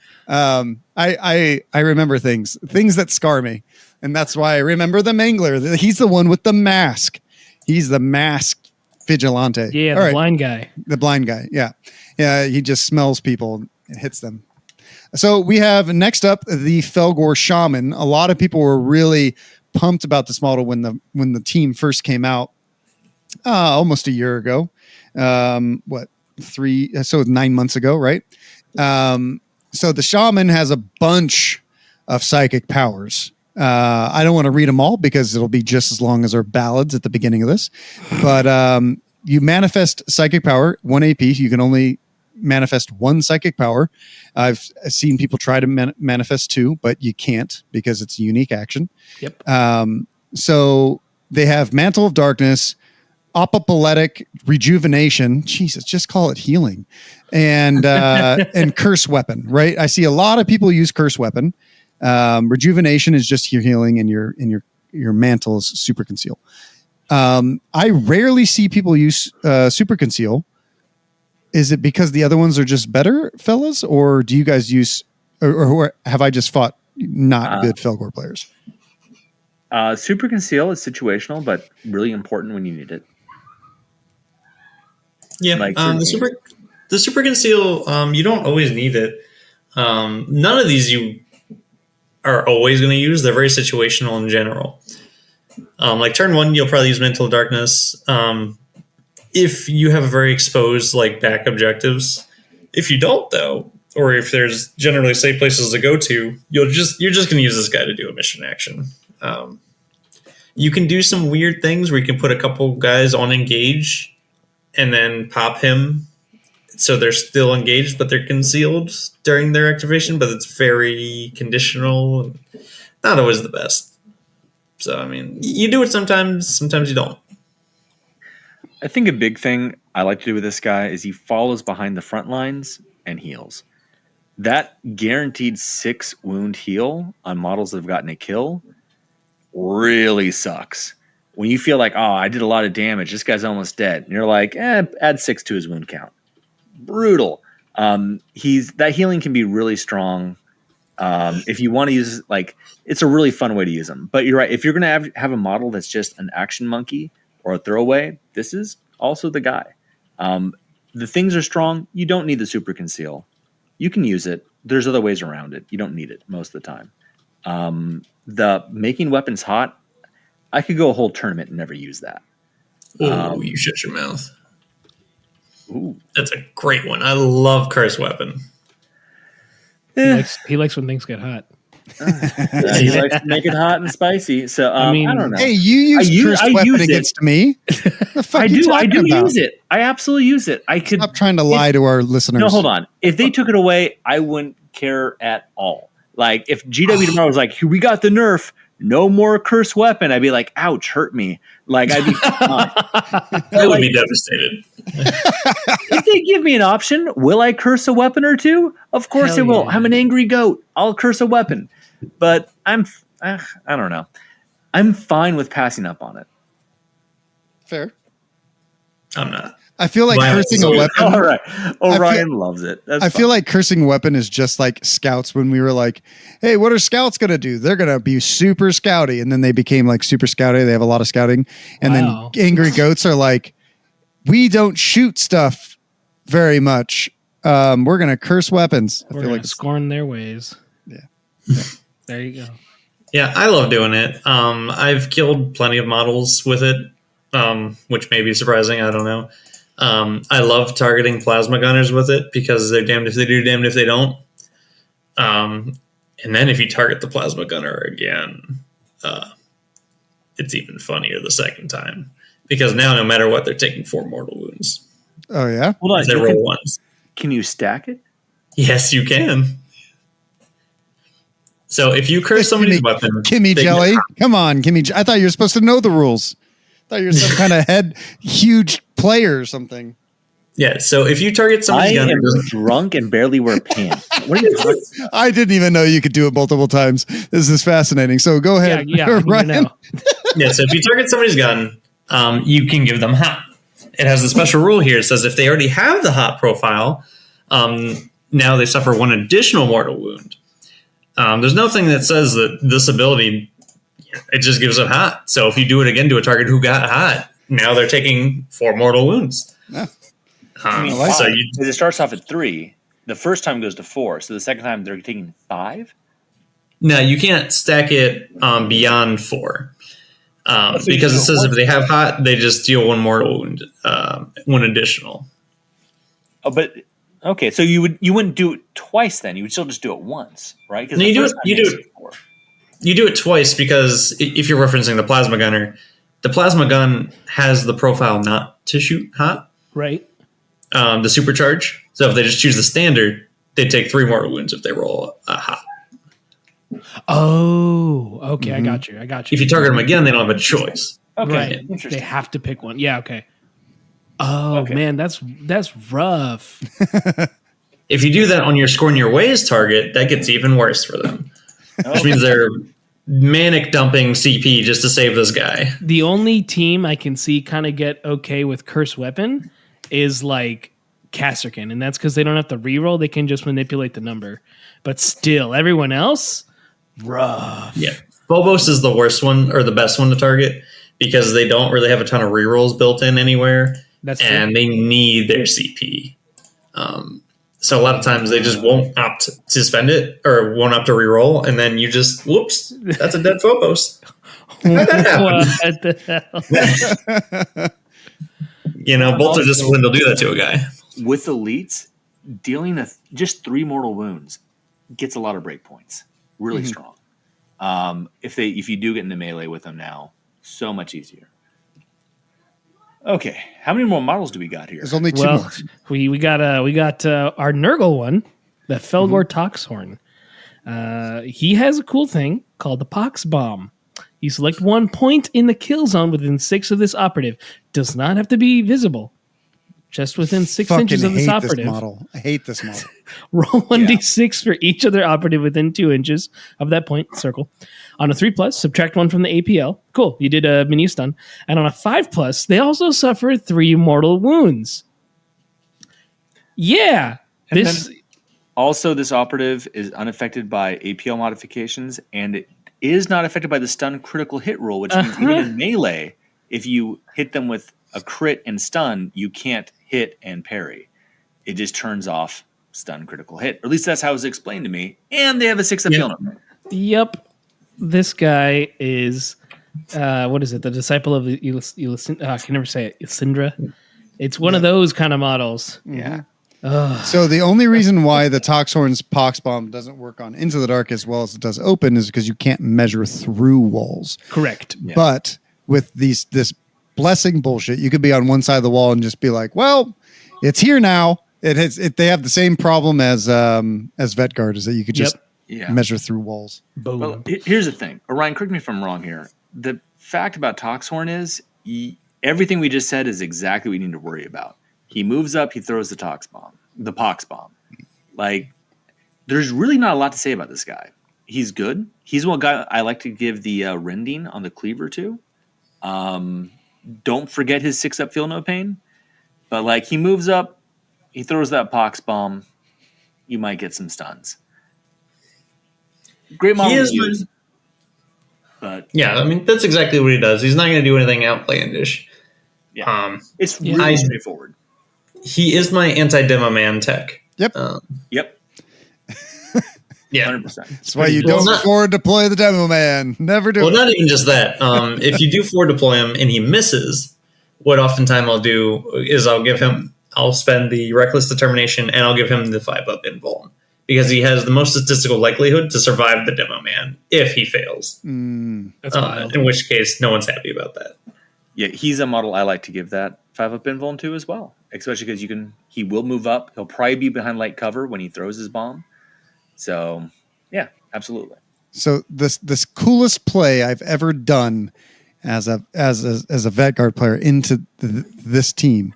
I remember things that scar me, and that's why I remember the Mangler. He's the one with the mask. He's the masked vigilante. Yeah, All the right. blind guy. The blind guy. Yeah. He just smells people and hits them. So we have next up the Fellgor Shaman. A lot of people were really pumped about this model when the team first came out. Almost a year ago. 9 months ago, right? So the Shaman has a bunch of psychic powers. I don't want to read them all because it'll be just as long as our ballads at the beginning of this. But you manifest psychic power, 1 AP. You can only manifest 1 psychic power. I've seen people try to manifest 2, but you can't because it's a unique action. Yep. So they have Mantle of Darkness, Apoplectic, Rejuvenation. Jesus, just call it healing, and Curse Weapon. Right? I see a lot of people use Curse Weapon. Rejuvenation is just your healing, and your mantle is Super Conceal. I rarely see people use Super Conceal. Is it because the other ones are just better, fellas, or do you guys use, or have I just fought not good Fellgor players? Super Conceal is situational, but really important when you need it. Yeah, Like the super conceal, you don't always need it. None of these you are always going to use. They're very situational in general. Like turn 1, you'll probably use Mental Darkness. If you have a very exposed like back objectives. If you don't though, or if there's generally safe places to go to, you're just going to use this guy to do a mission action. You can do some weird things where you can put a couple guys on engage and then pop him so they're still engaged but they're concealed during their activation, but it's very conditional and not always the best. So I mean, you do it sometimes you don't. I think a big thing I like to do with this guy is he follows behind the front lines and heals. That guaranteed 6 wound heal on models that have gotten a kill really sucks when you feel like, oh, I did a lot of damage, this guy's almost dead, and you're like, add 6 to his wound count. Brutal. That healing can be really strong. If you want to use like, it's a really fun way to use them. But you're right. If you're going to have a model that's just an action monkey or a throwaway, this is also the guy. The things are strong. You don't need the super conceal. You can use it. There's other ways around it. You don't need it most of the time. The making weapons hot, I could go a whole tournament and never use that. Oh, you shut your mouth. Ooh. That's a great one. I love Curse Weapon. He likes when things get hot. He likes to make it hot and spicy. So I don't know. Hey, you use Cursed Weapon against me. The fuck I you do talking about? use it. I absolutely use it. I could Stop trying to lie to our listeners. No, hold on. If they took it away, I wouldn't care at all. Like if GW tomorrow was like, we got the nerf, no more Cursed Weapon, I'd be like, ouch, hurt me. Like I'd be fine. I would be devastated. If they give me an option, will I curse a weapon or two? Of course I will. Yeah. I'm an angry goat. I'll curse a weapon. But I don't know. I'm fine with passing up on it. Fair. I'm not. I feel like cursing a weapon. All right. Orion loves it. That's I feel like cursing a weapon is just like scouts when we were like, hey, what are scouts going to do? They're going to be super scouty. And then they became like super scouty. They have a lot of scouting. And Wow. then angry goats are like, we don't shoot stuff very much. We're going to curse weapons. I We're feel going like to scorn their ways. Yeah. There you go. Yeah, I love doing it. I've killed plenty of models with it, which may be surprising. I don't know. I love targeting plasma gunners with it because they're damned if they do, damned if they don't. And then if you target the plasma gunner again, it's even funnier the second time because now no matter what, they're taking 4 mortal wounds. Oh, yeah? Hold on. They roll ones. Can you stack it? Yes, you can. So if you curse somebody's weapon, Kimmy Jelly. Come on, Kimmy. I thought you were supposed to know the rules. I thought you were some kind of huge player or something. Yeah, so if you target somebody's gun, am drunk and barely wear pants. What are you talking about? I didn't even know you could do it multiple times. This is fascinating. So go ahead. Yeah, Ryan. know. yeah, so if you target somebody's gun, you can give them hot. It has a special rule here. It says if they already have the hot profile, now they suffer 1 additional mortal wound. There's nothing that says that this ability, it just gives it hot. So if you do it again to a target who got hot, now they're taking 4 mortal wounds. Yeah. So it starts off at 3. The first time goes to 4. So the second time they're taking 5. no, you can't stack it beyond 4 because it says if they have hot, they just deal 1 mortal wound, 1 additional. Oh, but okay, so you wouldn't do it twice then. You would still just do it once, right? No, you do it twice because if you're referencing the plasma gunner, the plasma gun has the profile not to shoot hot. Right. The supercharge. So if they just choose the standard, they take 3 mortal wounds if they roll a hot. Oh, okay. Mm-hmm. I got you. If you target them again, they don't have a choice. Okay, Right. interesting. They have to pick one. Yeah, okay. Oh, Okay. man, that's rough. If you do that on your Scorn Your Ways target, that gets even worse for them. Which means they're manic dumping CP just to save this guy. The only team I can see kind of get okay with Curse Weapon is like Casterkin, and that's because they don't have to reroll. They can just manipulate the number. But still, everyone else, rough. Yeah. Phobos is the worst one or the best one to target because they don't really have a ton of rerolls built in anywhere. That's and they need their CP. So a lot of times they just won't opt to spend it or won't opt to reroll, and then you just, whoops, that's a dead Phobos. How'd that happen? What the hell? You know, Bolter Discipline will do that to a guy. With elites, dealing just 3 mortal wounds gets a lot of break points. Really strong. If you do get into melee with them now, so much easier. Okay, how many more models do we got here? There's only 2 Well, more. we got our Nurgle one, the Fellgor Toxhorn. He has a cool thing called the Pox Bomb. You select 1 point in the kill zone within 6 of this operative. Does not have to be visible. just within 6 Fucking inches of this hate operative. this model. I hate this model. Roll 1d6 for each other operative within 2 inches of that point, circle. On a 3+, subtract 1 from the APL. Cool, you did a mini stun. And on a 5+, they also suffer 3 mortal wounds. Yeah. And then also, this operative is unaffected by APL modifications, and it is not affected by the stun critical hit rule, which means even in melee, if you hit them with a crit and stun, you can't hit and parry. It just turns off stun critical hit. Or at least that's how it was explained to me. And they have a 6 appeal number. Yep. This guy is, what is it? The disciple of I can never say it. Ysindra. It's one of those kind of models. Yeah. So the only reason why the Toxhorn's Pox Bomb doesn't work on Into the Dark as well as it does Open is because you can't measure through walls. Correct. Yeah. But with this blessing bullshit, you could be on one side of the wall and just be like, well, it's here now. They have the same problem as Vetguard, is that you could just measure through walls. Boom. Well, here's the thing. Orion, correct me if I'm wrong here. The fact about Toxhorn is everything we just said is exactly what we need to worry about. He moves up, he throws the Pox Bomb. Like, there's really not a lot to say about this guy. He's good. He's one guy I like to give the rending on the cleaver to. Don't forget his 6-up feel no pain. But like, he moves up, he throws that Pox Bomb, you might get some stuns. Great model to use. But yeah, I mean, that's exactly what he does. He's not going to do anything outlandish. Yeah. It's really straightforward. He is my anti-demo man tech. Yep. Yep. Yeah. 100%. That's why you don't forward deploy the demo man. Never do it. Well, not even just that. If you do forward deploy him and he misses, what oftentimes I'll do is I'll spend the Reckless Determination and I'll give him the 5-up invuln. Because he has the most statistical likelihood to survive the demo man if he fails. That's wild. In which case, no one's happy about that. Yeah, he's a model I like to give that 5-up invuln to as well. Especially because he will move up. He'll probably be behind light cover when he throws his bomb. So, yeah, absolutely. So this coolest play I've ever done as a Vetguard player into this team.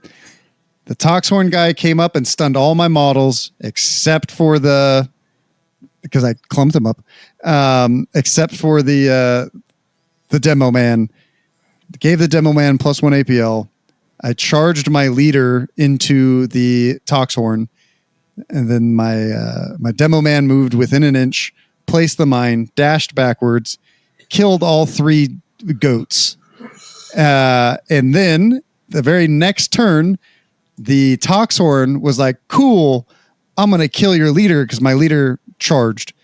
The Toxhorn guy came up and stunned all my models except for because I clumped him up, except for the demo man. Gave the demo man +1 APL. I charged my leader into the Toxhorn, and then my demo man moved within an inch, placed the mine, dashed backwards, killed all 3 goats. And then the very next turn, the Toxhorn was like, cool, I'm going to kill your leader because my leader charged.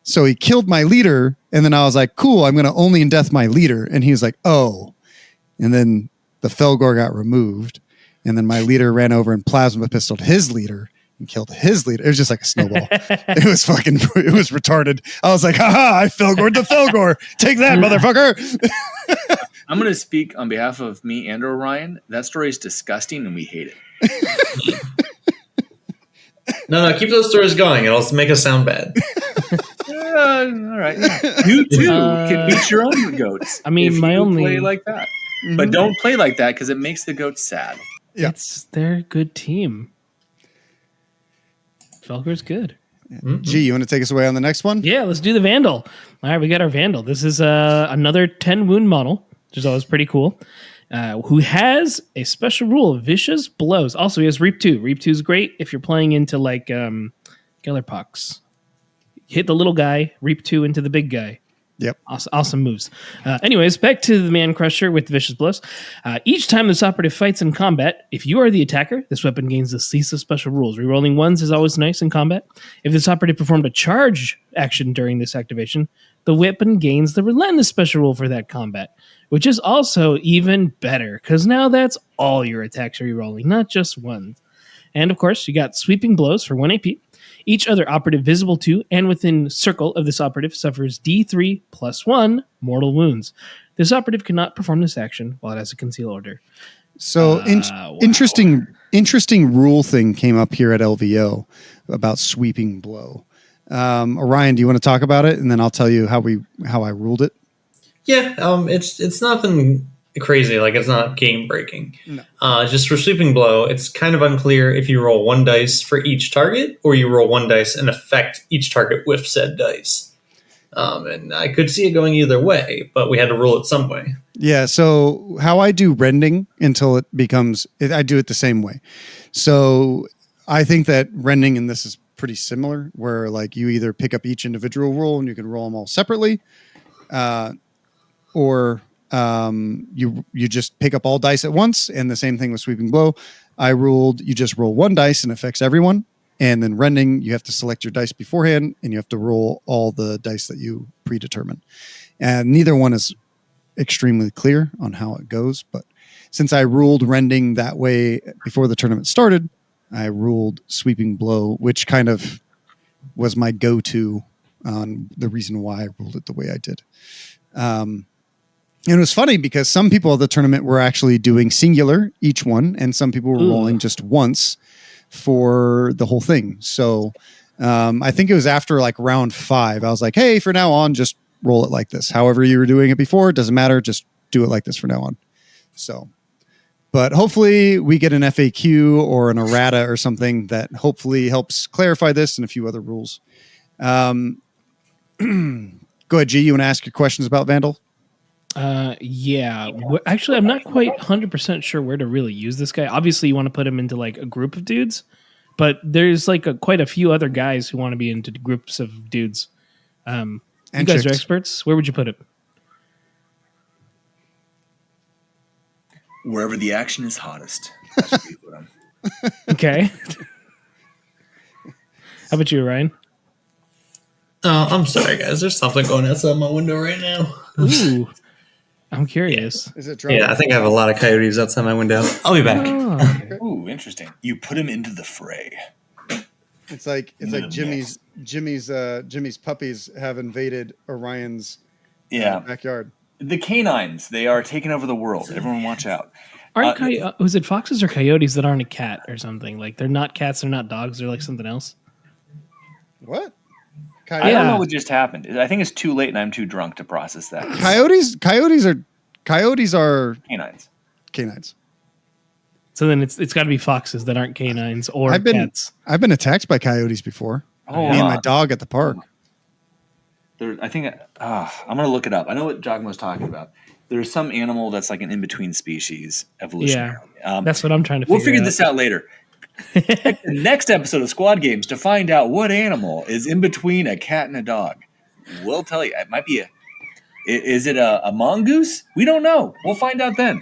So he killed my leader, and then I was like, cool, I'm going to only death my leader. And he was like, oh. And then the Fellgor got removed, and then my leader ran over and plasma pistoled his leader and killed his leader. It was just like a snowball. It was retarded. I was like, haha, I Fellgored the Fellgor. Take that, motherfucker. I'm going to speak on behalf of me and Orion. That story is disgusting, and we hate it. No, keep those stories going. It'll make us sound bad. All right. You too can beat your own goats. I mean, if my you only play like that. But don't play like that because it makes the goats sad. Yeah. They're a good team. Fellgor's good. G, you want to take us away on the next one? Yeah, let's do the Vandal. All right, we got our Vandal. This is another 10 wound model, which is always pretty cool. Who has a special rule of Vicious Blows. Also, he has Reap 2. Reap 2 is great if you're playing into like Gellerpox. Hit the little guy, Reap 2 into the big guy. Yep. Awesome moves. Anyways, back to the Man Crusher with Vicious Blows. Each time this operative fights in combat, if you are the attacker, this weapon gains the cease of special rules. Rerolling 1s is always nice in combat. If this operative performed a charge action during this activation, the weapon gains the Relentless special rule for that combat, which is also even better, because now that's all your attacks are rerolling, not just one. And of course, you got Sweeping Blows for 1 AP. Each other operative visible to and within circle of this operative suffers D3 + 1 mortal wounds. This operative cannot perform this action while it has a conceal order. So interesting rule thing came up here at LVO about Sweeping Blow. Orion, do you want to talk about it, and then I'll tell you how I ruled it? Yeah, it's nothing crazy. Like, it's not game breaking. No. Just for Sweeping Blow, it's kind of unclear if you roll 1 dice for each target or you roll 1 dice and affect each target with said dice. And I could see it going either way, but we had to rule it some way. Yeah. So how I do rending until it becomes, I do it the same way. So I think that rending in this is pretty similar, where like you either pick up each individual roll and you can roll them all separately, or you just pick up all dice at once. And the same thing with Sweeping Blow. I ruled you just roll 1 dice and it affects everyone. And then rending, you have to select your dice beforehand and you have to roll all the dice that you predetermine. And neither one is extremely clear on how it goes. But since I ruled rending that way before the tournament started, I ruled Sweeping Blow, which kind of was my go-to on the reason why I ruled it the way I did. And it was funny because some people at the tournament were actually doing singular each one, and some people were rolling just once for the whole thing. So I think it was after like round 5, I was like, hey, for now on, just roll it like this. However you were doing it before, it doesn't matter. Just do it like this for now on. So, but hopefully we get an FAQ or an errata or something that hopefully helps clarify this and a few other rules. Go ahead, G. You want to ask your questions about Vandal? Yeah. Actually, I'm not quite 100% sure where to really use this guy. Obviously, you want to put him into like a group of dudes, but there's like quite a few other guys who want to be into groups of dudes. You guys are experts. Where would you put it? Wherever the action is hottest. That should be what I'm. Okay. How about you, Ryan? Oh, I'm sorry, guys. There's something going outside my window right now. Ooh. I'm curious. Is it dry? Yeah, I think I have a lot of coyotes outside my window. I'll be back. Oh, okay. Ooh, interesting. You put him into the fray. It's like Jimmy's puppies have invaded Orion's backyard. The canines, they are taking over the world. Everyone watch out. Was it foxes or coyotes that aren't a cat or something? Like they're not cats, they're not dogs, they're like something else. What? I don't know what just happened. I think it's too late and I'm too drunk to process that. Coyotes are Canines. So then it's got to be foxes that aren't canines or cats. I've been attacked by coyotes before. Me and my dog at the park. I think I'm going to look it up. I know what Giacomo's talking about. There's some animal that's like an in-between species evolution. Yeah, that's what I'm trying to figure out. We'll figure this out later. The next episode of Squad Games to find out what animal is in between a cat and a dog. We'll tell you. It might be is it a mongoose? We don't know. We'll find out then.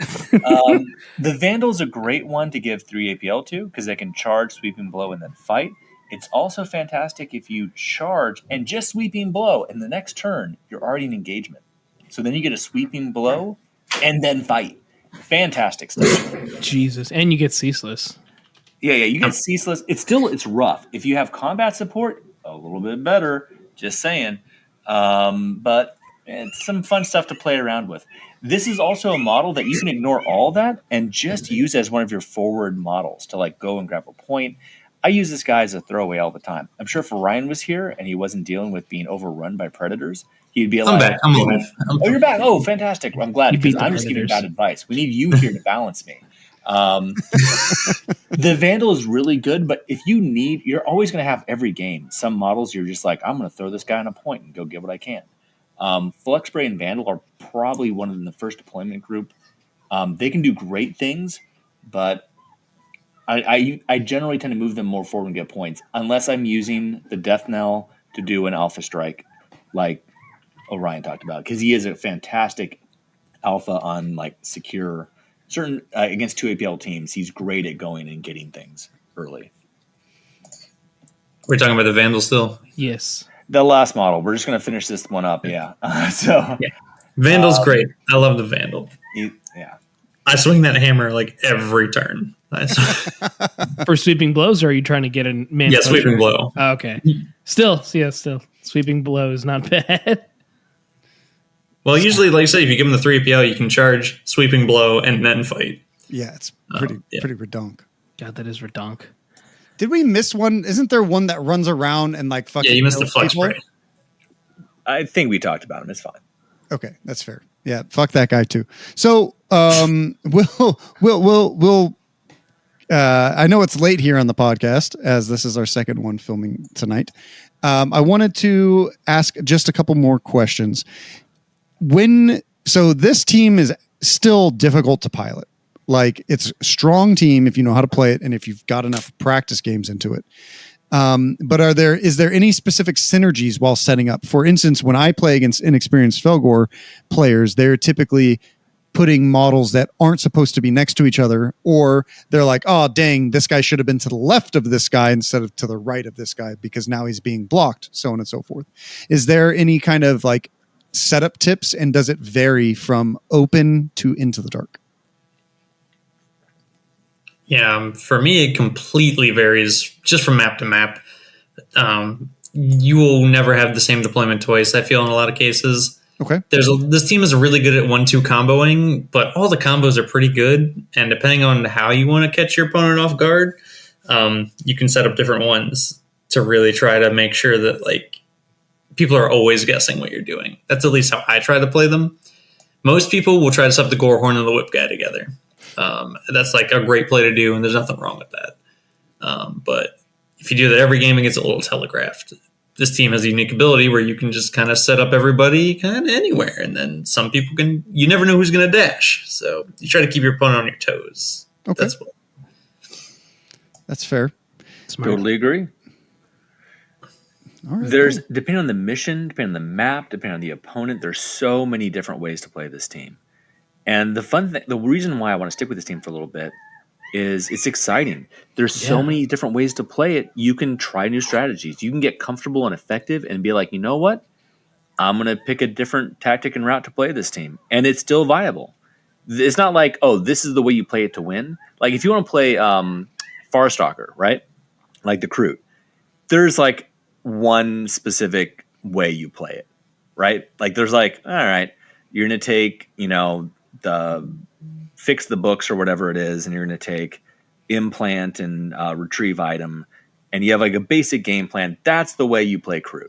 The Vandal's a great one to give 3 APL to because they can charge, Sweeping Blow, and then fight. It's also fantastic if you charge and just Sweeping Blow, and the next turn, you're already in engagement. So then you get a Sweeping Blow and then fight. Fantastic stuff. Jesus. And you get Ceaseless. Yeah, you get Ceaseless. It's rough. If you have combat support, a little bit better. Just saying. But it's some fun stuff to play around with. This is also a model that you can ignore all that and just use as one of your forward models to like go and grab a point. I use this guy as a throwaway all the time. I'm sure if Orion was here and he wasn't dealing with being overrun by predators, he'd be alive. I'm back. I'm alive. Oh, you're back. Oh, fantastic. I'm glad because I'm just giving bad advice. We need you here to balance me. The Vandal is really good, but if you need, you're always going to have every game. Some models you're just like, I'm going to throw this guy on a point and go get what I can. Flux Spray and Vandal are probably one of them in the first deployment group. They can do great things, but I generally tend to move them more forward and get points unless I'm using the Death Knell to do an alpha strike like Orion talked about, because he is a fantastic alpha on like secure certain against 2 APL teams. He's great at going and getting things early. We're talking about the Vandal still? Yes. The last model. We're just going to finish this one up. Yeah. Vandal's great. I love the Vandal. Yeah. I swing that hammer like every turn. For Sweeping Blows, or are you trying to get a man? Yeah, Sweeping Blow. Oh, okay. Still. Sweeping Blow is not bad. Well, usually, like I say, if you give him the 3 APL, you can charge, Sweeping Blow, and then fight. Yeah, it's pretty redonk. God, that is redonk. Did we miss one? Isn't there one that runs around and like fucking? Yeah, you missed the Flux Spray. I think we talked about him. It's fine. Okay, that's fair. Yeah, fuck that guy too. So we'll I know it's late here on the podcast as this is our second one filming tonight. I wanted to ask just a couple more questions. So this team is still difficult to pilot. Like, it's a strong team if you know how to play it and if you've got enough practice games into it. But is there any specific synergies while setting up? For instance, when I play against inexperienced Fellgor players, they're typically putting models that aren't supposed to be next to each other, or they're like, oh, dang, this guy should have been to the left of this guy instead of to the right of this guy because now he's being blocked, so on and so forth. Is there any kind of like setup tips, and does it vary from open to into the dark? Yeah, for me, it completely varies just from map to map. You will never have the same deployment twice, I feel, in a lot of cases. Okay. This team is really good at 1-2 comboing, but all the combos are pretty good. And depending on how you want to catch your opponent off guard, you can set up different ones to really try to make sure that like people are always guessing what you're doing. That's at least how I try to play them. Most people will try to set up the Gorehorn and the Whip guy together. That's like a great play to do, and there's nothing wrong with that. But if you do that every game, it gets a little telegraphed. This team has a unique ability where you can just kind of set up everybody kind of anywhere. And then some people you never know who's going to dash. So you try to keep your opponent on your toes. Okay. That's fair. Smart. Totally agree. All right, there's, depending on the mission, depending on the map, depending on the opponent, there's so many different ways to play this team. And the fun thing, the reason why I want to stick with this team for a little bit is it's exciting. There's so many different ways to play it. You can try new strategies. You can get comfortable and effective and be like, you know what? I'm going to pick a different tactic and route to play this team. And it's still viable. It's not like, oh, this is the way you play it to win. Like if you want to play Farstalker, right? Like the Crew, there's like one specific way you play it, right? Like there's like, all right, you're going to take, the fix the books or whatever it is, and you're going to take implant and retrieve item, and you have like a basic game plan. That's the way you play Crew.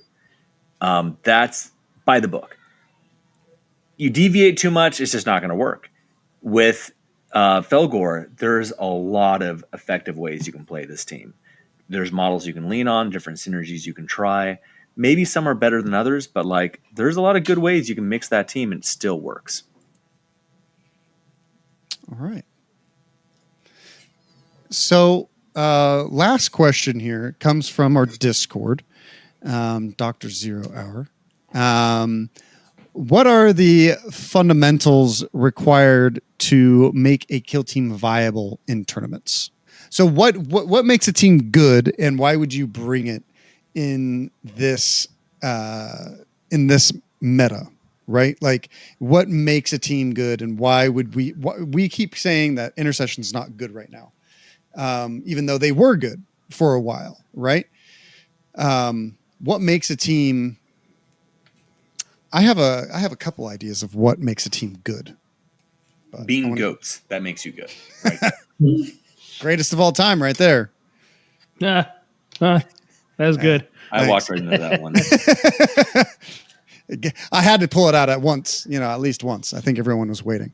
That's by the book. You deviate too much, it's just not going to work. With Fellgor, there's a lot of effective ways you can play this team. There's models you can lean on, different synergies you can try. Maybe some are better than others, but like there's a lot of good ways you can mix that team and it still works. All right. So last question here comes from our Discord, Dr. Zero Hour. What are the fundamentals required to make a kill team viable in tournaments? So what makes a team good, and why would you bring it in this meta? Right? Like what makes a team good, and why would we keep saying that Intercession's not good right now? Even though they were good for a while, right? What makes a team? I have a couple ideas of what makes a team good. Being goats, that makes you good. Right there. Greatest of all time, right there. That was good. I walked right into that one. I had to pull it out at once, at least once. I think everyone was waiting.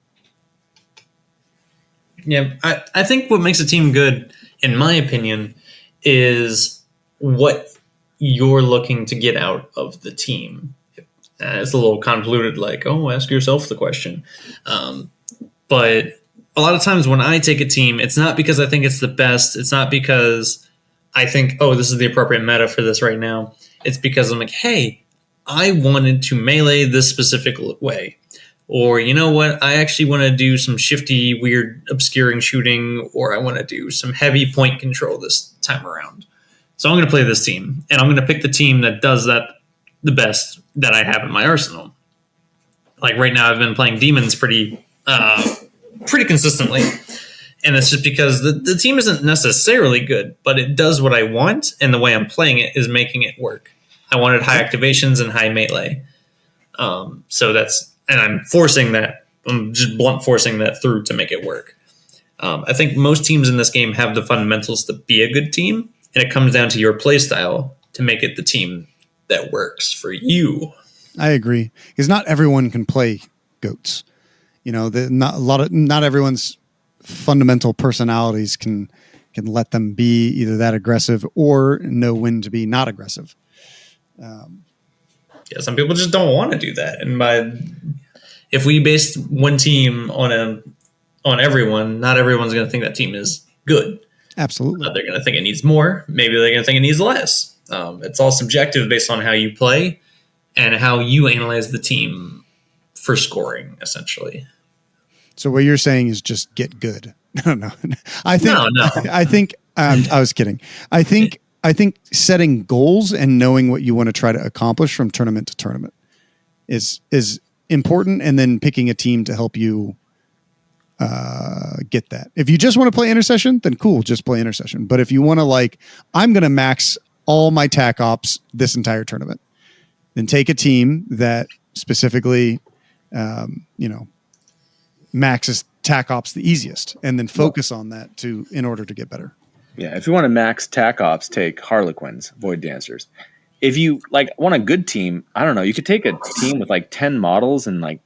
Yeah, I think what makes a team good, in my opinion, is what you're looking to get out of the team. It's a little convoluted, like, ask yourself the question. But a lot of times when I take a team, it's not because I think it's the best. It's not because I think, this is the appropriate meta for this right now. It's because I'm like, hey, I wanted to melee this specific way. Or, you know what, I actually want to do some shifty, weird, obscuring shooting, or I want to do some heavy point control this time around. So I'm going to play this team, and I'm going to pick the team that does that the best that I have in my arsenal. Like right now, I've been playing demons pretty consistently, and it's just because the team isn't necessarily good, but it does what I want, and the way I'm playing it is making it work. I wanted high activations and high melee. So that's, and I'm forcing that. I'm just blunt forcing that through to make it work. I think most teams in this game have the fundamentals to be a good team, and it comes down to your play style to make it the team that works for you. I agree, because not everyone can play goats. Not everyone's fundamental personalities can let them be either that aggressive or know when to be not aggressive. Some people just don't want to do that. And if we based one team on everyone, not everyone's going to think that team is good. Absolutely. They're going to think it needs more. Maybe they're going to think it needs less. It's all subjective based on how you play and how you analyze the team for scoring, essentially. So what you're saying is just get good. No. I was kidding. I think setting goals and knowing what you want to try to accomplish from tournament to tournament is important, and then picking a team to help you get that. If you just want to play intercession, then cool, just play intercession. But if you want to I'm going to max all my tac ops this entire tournament, then take a team that specifically, maxes tac ops the easiest, and then focus on that in order to get better. Yeah, if you want to max tac ops, take Harlequins, Void Dancers. If you want a good team, I don't know, you could take a team with 10 models and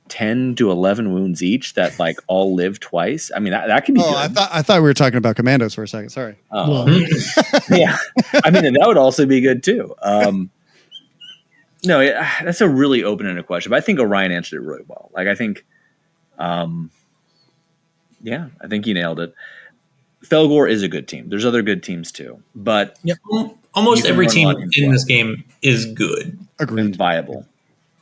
10 to 11 wounds each that all live twice. I mean, that could be good. I thought we were talking about commandos for a second. Sorry. Yeah. I mean, that would also be good too. No, that's a really open-ended question, but I think Orion answered it really well. I think, I think you nailed it. Fellgor is a good team. There's other good teams too, but almost every team in this game is good. Agreed. And viable,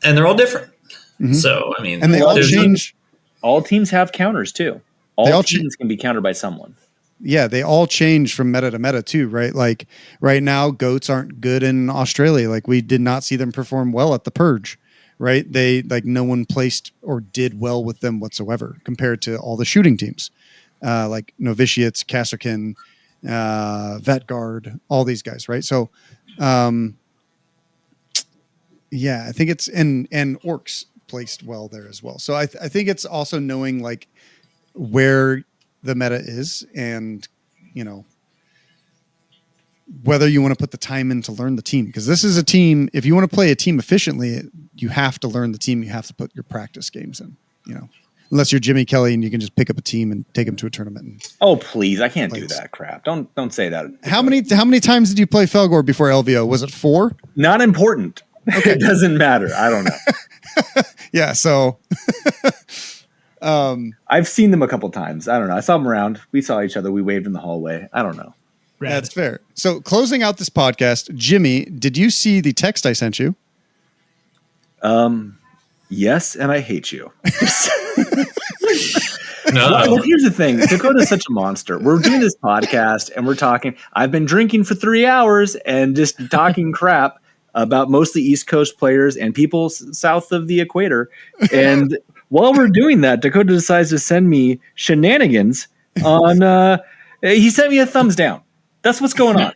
and they're all different. Mm-hmm. So I mean, and they all change. All teams have counters too. All teams can be countered by someone. Yeah, they all change from meta to meta too, right? Right now, goats aren't good in Australia. We did not see them perform well at the Purge, right? They no one placed or did well with them whatsoever compared to all the shooting teams. Novitiates, Kasserkin, Vetguard, all these guys, right? So, I think it's and orcs placed well there as well. So I think it's also knowing where the meta is, and whether you want to put the time in to learn the team, because this is a team. If you want to play a team efficiently, you have to learn the team. You have to put your practice games in. Unless you're Jimmy Kelly and you can just pick up a team and take them to a tournament. Oh, please. I can't do that crap. Don't say that. How many times did you play Fellgor before LVO? Was it 4? Not important. Okay. It doesn't matter. I don't know. Yeah. So I've seen them a couple times. I don't know. I saw them around. We saw each other. We waved in the hallway. I don't know. That's fair. So closing out this podcast, Jimmy, did you see the text I sent you? Yes, and I hate you. No. Look, here's the thing. Dakota's such a monster. We're doing this podcast and we're talking. I've been drinking for 3 hours and just talking crap about mostly East Coast players and people south of the equator. And while we're doing that, Dakota decides to send me shenanigans on. He sent me a thumbs down. That's what's going on.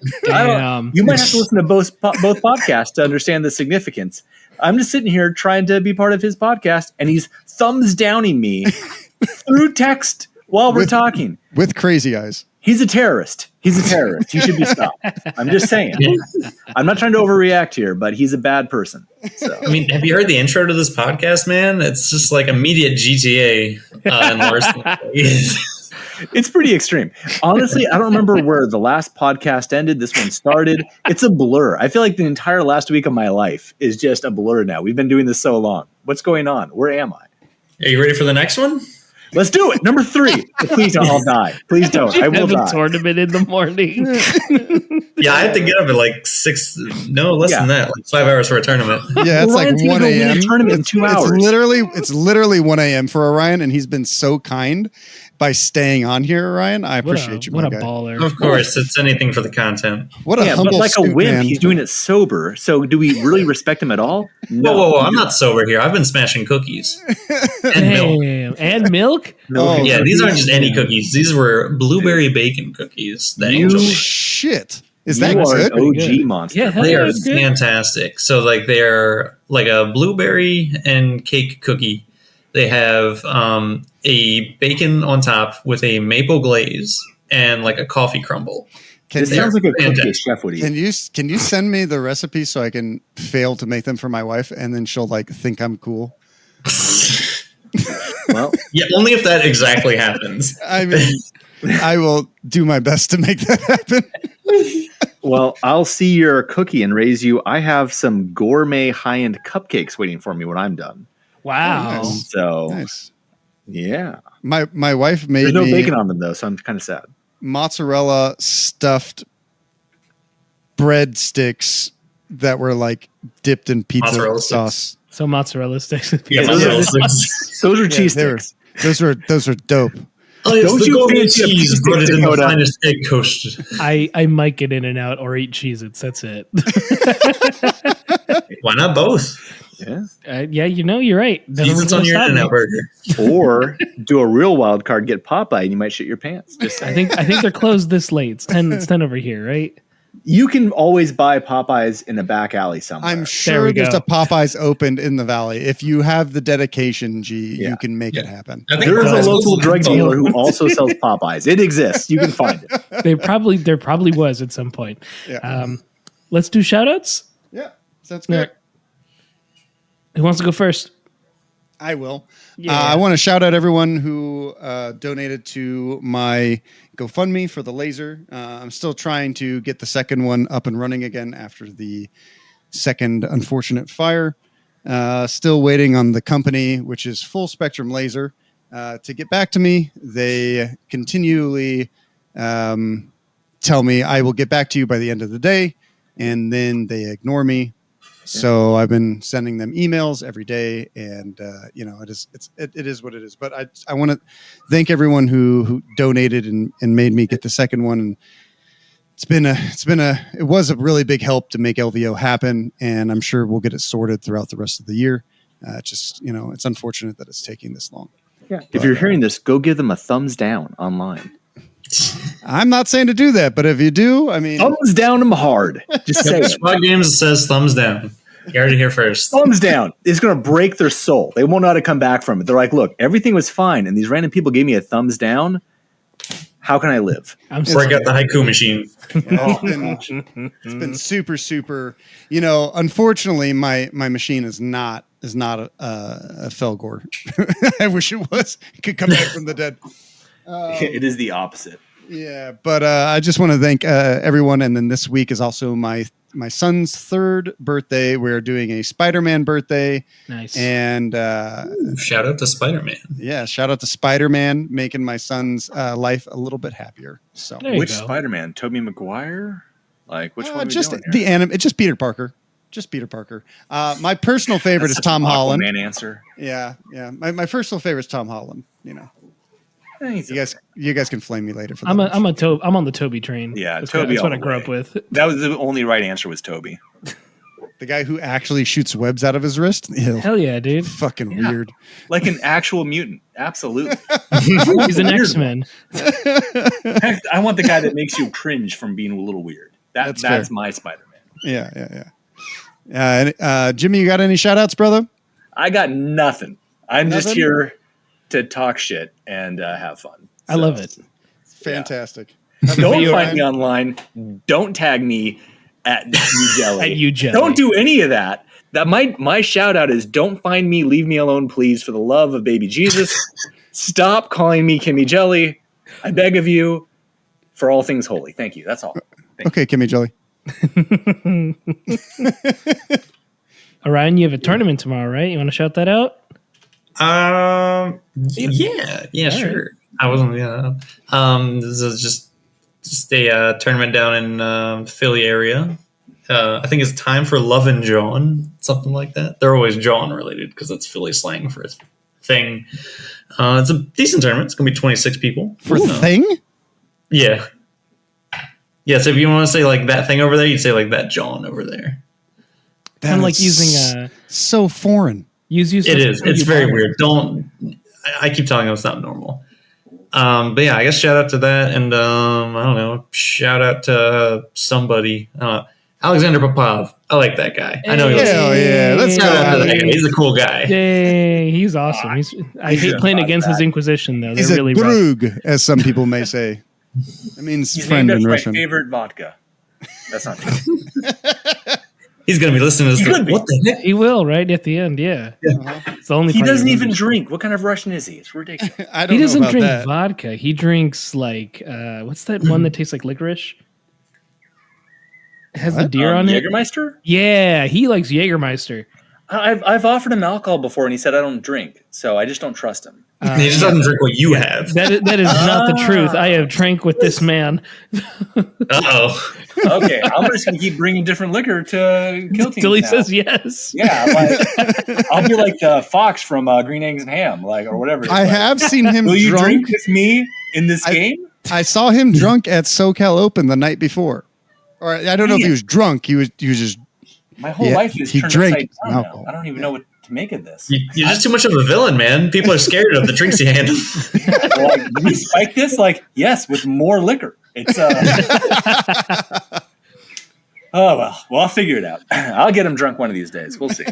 You might have to listen to both podcasts to understand the significance. I'm just sitting here trying to be part of his podcast, and he's thumbs downing me through text while we're talking. With crazy eyes. He's a terrorist. He should be stopped. I'm just saying. I'm not trying to overreact here, but he's a bad person. So. I mean, have you heard the intro to this podcast, man? It's just immediate GTA and Larson. It's pretty extreme. Honestly, I don't remember where the last podcast ended. This one started. It's a blur. I feel like the entire last week of my life is just a blur now. We've been doing this so long. What's going on? Where am I? Are you ready for the next one? Let's do it. Number 3. Please don't all die. Please don't. I will die. Tournament in the morning. Yeah, I have to get up at 6. No, less than that. 5 hours for a tournament. Yeah, it's Ryan's 1 gonna go win a.m. a tournament in 2 hours. It's literally 1 a.m. for Orion, and he's been so kind by staying on here, Orion. I appreciate you, my What a guy. baller. Of course, it's anything for the content. What a humble but like a scoop, wimp, man. he's doing it sober. So do we really respect him at all? No. Whoa, I'm not sober here. I've been smashing cookies. And milk. Damn. And milk? Oh, Yeah, these aren't just any cookies. These were blueberry bacon cookies. That You- Angel made. Shit. Is You that are good? an OG monster. Yeah, They are that's good. fantastic. So they're like a blueberry and cake cookie. They have a bacon on top with a maple glaze and a coffee crumble. This you, sounds like a cookie a fantastic. chef would eat. can you send me the recipe so I can fail to make them for my wife, and then she'll think I'm cool? Well, Yeah, only if that exactly happens. I mean, I will do my best to make that happen. well, I'll see your cookie and raise you. I have some gourmet high-end cupcakes waiting for me when I'm done. Wow. Nice. So, Nice. yeah. My wife made There's no me bacon on them, though, so I'm kind of sad. mozzarella stuffed breadsticks that were like dipped in pizza Mozzarella sauce. So mozzarella sticks. Yeah, mozzarella sticks. Those are cheese they were- sticks. Those were dope. Oh, yes, Don't the you golden fancy a cheese cheese put it in the Dakota? finest egg coast. I might get in and out or eat Cheez-Its. That's it. Why not both? Yeah. Yeah, you're right. Cheez-Its on your In-N-Out burger. Or do a real wild card, get Popeye, and you might shit your pants. Just saying. I think they're closed this late. It's 10 over here, right? You can always buy Popeyes in a back alley somewhere. I'm There sure we there's go. a Popeyes opened in the valley. If you have the dedication, G, Yeah. you can make it happen. I think There's Popeyes a local was drug the- dealer who also sells Popeyes. It exists. You can find it. There probably was at some point. Yeah. Let's do shout outs. Yeah. Sounds good. Who wants to go first? I will. Yeah. I want to shout out everyone who donated to my GoFundMe for the laser. I'm still trying to get the second one up and running again after the second unfortunate fire. Still waiting on the company, which is Full Spectrum Laser, to get back to me. They continually tell me I will get back to you by the end of the day, and then they ignore me. So I've been sending them emails every day, and it is what it is. But I want to thank everyone who donated and made me get the second one. And it was a really big help to make LVO happen, and I'm sure we'll get it sorted throughout the rest of the year. It's unfortunate that it's taking this long. Yeah. If you're hearing this, go give them a thumbs down online. I'm not saying to do that, but if you do, I mean, Thumbs down them hard. Just say it. Squad Games says thumbs down. You heard it here first. Thumbs down. It's going to break their soul. They won't know how to come back from it. They're like, look, everything was fine, and these random people gave me a thumbs down. How can I live? I'm Break out the haiku machine. it's been super, super. Unfortunately, my machine is not a Fellgor. I wish it was. It could come back from the dead. It is the opposite. Yeah, but I just want to thank everyone. And then this week is also my son's 3rd birthday. We're doing a Spider-Man birthday. Nice. And Shout out to Spider-Man. yeah, shout out to Spider-Man, making my son's life a little bit happier. So There you Which go. Spider-Man? Tobey Maguire? Like, which one are we just doing the here? it's just Peter Parker. Just Peter Parker. My personal favorite is That's such Tom an Holland. Aquaman answer. Yeah. My personal favorite is Tom Holland. You guys can flame me later for that. I'm on the Toby train. Yeah, that's Toby That's what all I the grew way. up with. That was the only right answer was Toby. The guy who actually shoots webs out of his wrist. Ew. Hell yeah, dude. Fucking Yeah. weird. Like an actual mutant. Absolutely. He's an X-Men. Heck, I want the guy that makes you cringe from being a little weird. That's That's fair. my Spider-Man. Yeah. Jimmy, you got any shout outs, brother? I got nothing. I'm just Nothing? here to talk shit and have fun. I love it. Fantastic. Don't You, find Ryan? me online. Don't tag me at UJelly. At UJelly. Don't do any of that. That my shout out is don't find me, leave me alone, please, for the love of baby Jesus. Stop calling me Kimmy Jelly. I beg of you, for all things holy. Thank you. That's all. Okay, Kimmy Jelly. Orion, you have a tournament tomorrow, right? You want to shout that out? Yeah, sure. I wasn't. This is just a tournament down in Philly area. I think it's time for Love and John, something like that. They're always John related because that's Philly slang for his thing. It's a decent tournament. It's gonna be 26 people For thing? Yeah. Yeah. So if you want to say like that thing over there, you'd say like that John over there. Kind of like is using so foreign. It is. It's very weird. I keep telling them it's not normal. But yeah, I guess shout out to that, and I don't know, shout out to somebody. Alexander Popov. I like that guy. I know. Hell yeah. Let's Shout out to go. that guy. He's a cool guy. Yay, he's awesome. I hate playing against his Inquisition though. He's They're a really rough. drug, as some people may say. It means He's friend named in after my Russian. favorite vodka. That's not true. He's gonna be listening to this. What the heck? He will right at the end. Yeah, it's the only. He part doesn't even remembers. drink. What kind of Russian is he? It's ridiculous. I don't He doesn't know about drink that. vodka. He drinks like what's that one that tastes like licorice? It has the deer on it. Jägermeister? Yeah, he likes Jägermeister. I've offered him alcohol before, and he said I don't drink, so I just don't trust him. He just doesn't drink what you have. That is not the truth. I have drank with this man Uh-oh. Okay, I'm just gonna keep bringing different liquor to kill teams till he now. says yes. Yeah, like I'll be like the fox from Green Eggs and Ham, like or whatever. I have seen him Will you drunk. drink with me in this game? I saw him drunk at SoCal Open the night before. Or I don't know if he was drunk. He was just My whole Yeah, life is he turned drank upside down now. alcohol. I don't even know what to make of this. You're just too much of a villain, man. People are scared of the drinks you handle. Like, we spike this? Like, yes, with more liquor. It's oh well, I'll figure it out. I'll get him drunk one of these days. We'll see.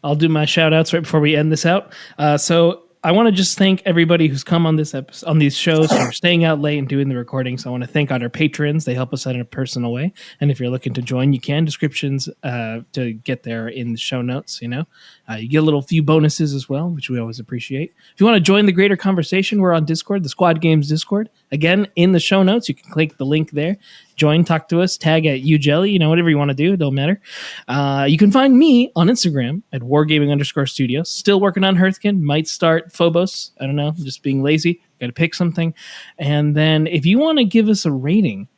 I'll do my shout outs right before we end this out. So I want to just thank everybody who's come on this episode, on these shows for staying out late and doing the recordings. I want to thank our patrons. They help us out in a personal way. And if you're looking to join, you can. Descriptions to get there in the show notes, you know. You get a little few bonuses as well, which we always appreciate. If you want to join the greater conversation, we're on Discord, the Squad Games Discord. Again, in the show notes, you can click the link there. Join, talk to us, tag at UJelly, you know, whatever you want to do, it don't matter. You can find me on Instagram at wargaming_studios. Still working on Hearthkin, might start Phobos. I don't know, just being lazy. Got to pick something. And then if you want to give us a rating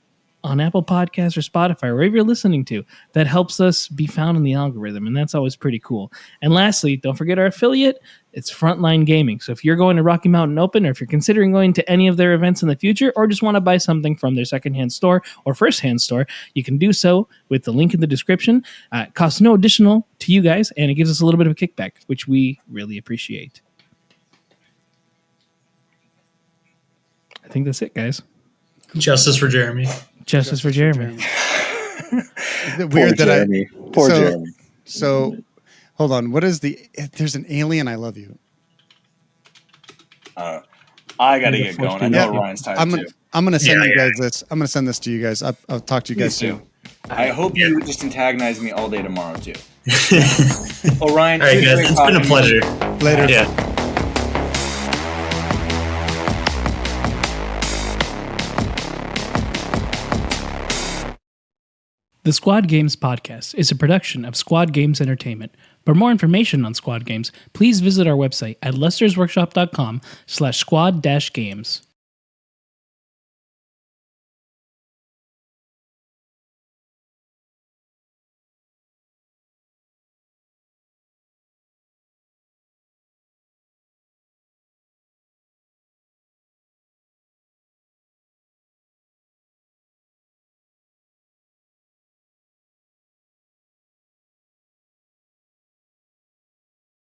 on Apple Podcasts or Spotify, wherever you're listening to, that helps us be found in the algorithm, and that's always pretty cool. And lastly, don't forget our affiliate. It's Frontline Gaming. So if you're going to Rocky Mountain Open, or if you're considering going to any of their events in the future, or just want to buy something from their secondhand store or firsthand store, you can do so with the link in the description. It costs no additional to you guys, and it gives us a little bit of a kickback, which we really appreciate. I think that's it, guys. Justice for Jeremy. Justice for Jeremy. weird that Jeremy. Poor so- Jeremy. So, hold on. What is the? There's an alien. I love you. I gotta get going. I know Yeah. Ryan's tired I'm too. gonna send Yeah, you yeah. guys this. I'm gonna send this to you guys. I'll talk to you guys Please soon. do. I hope you just antagonize me all day tomorrow too. Orion, All right, it was guys. great It's been a talking to you. pleasure. Later. Yeah. The Squad Games podcast is a production of Squad Games Entertainment. For more information on Squad Games, please visit our website at lestersworkshop.com/squad-games.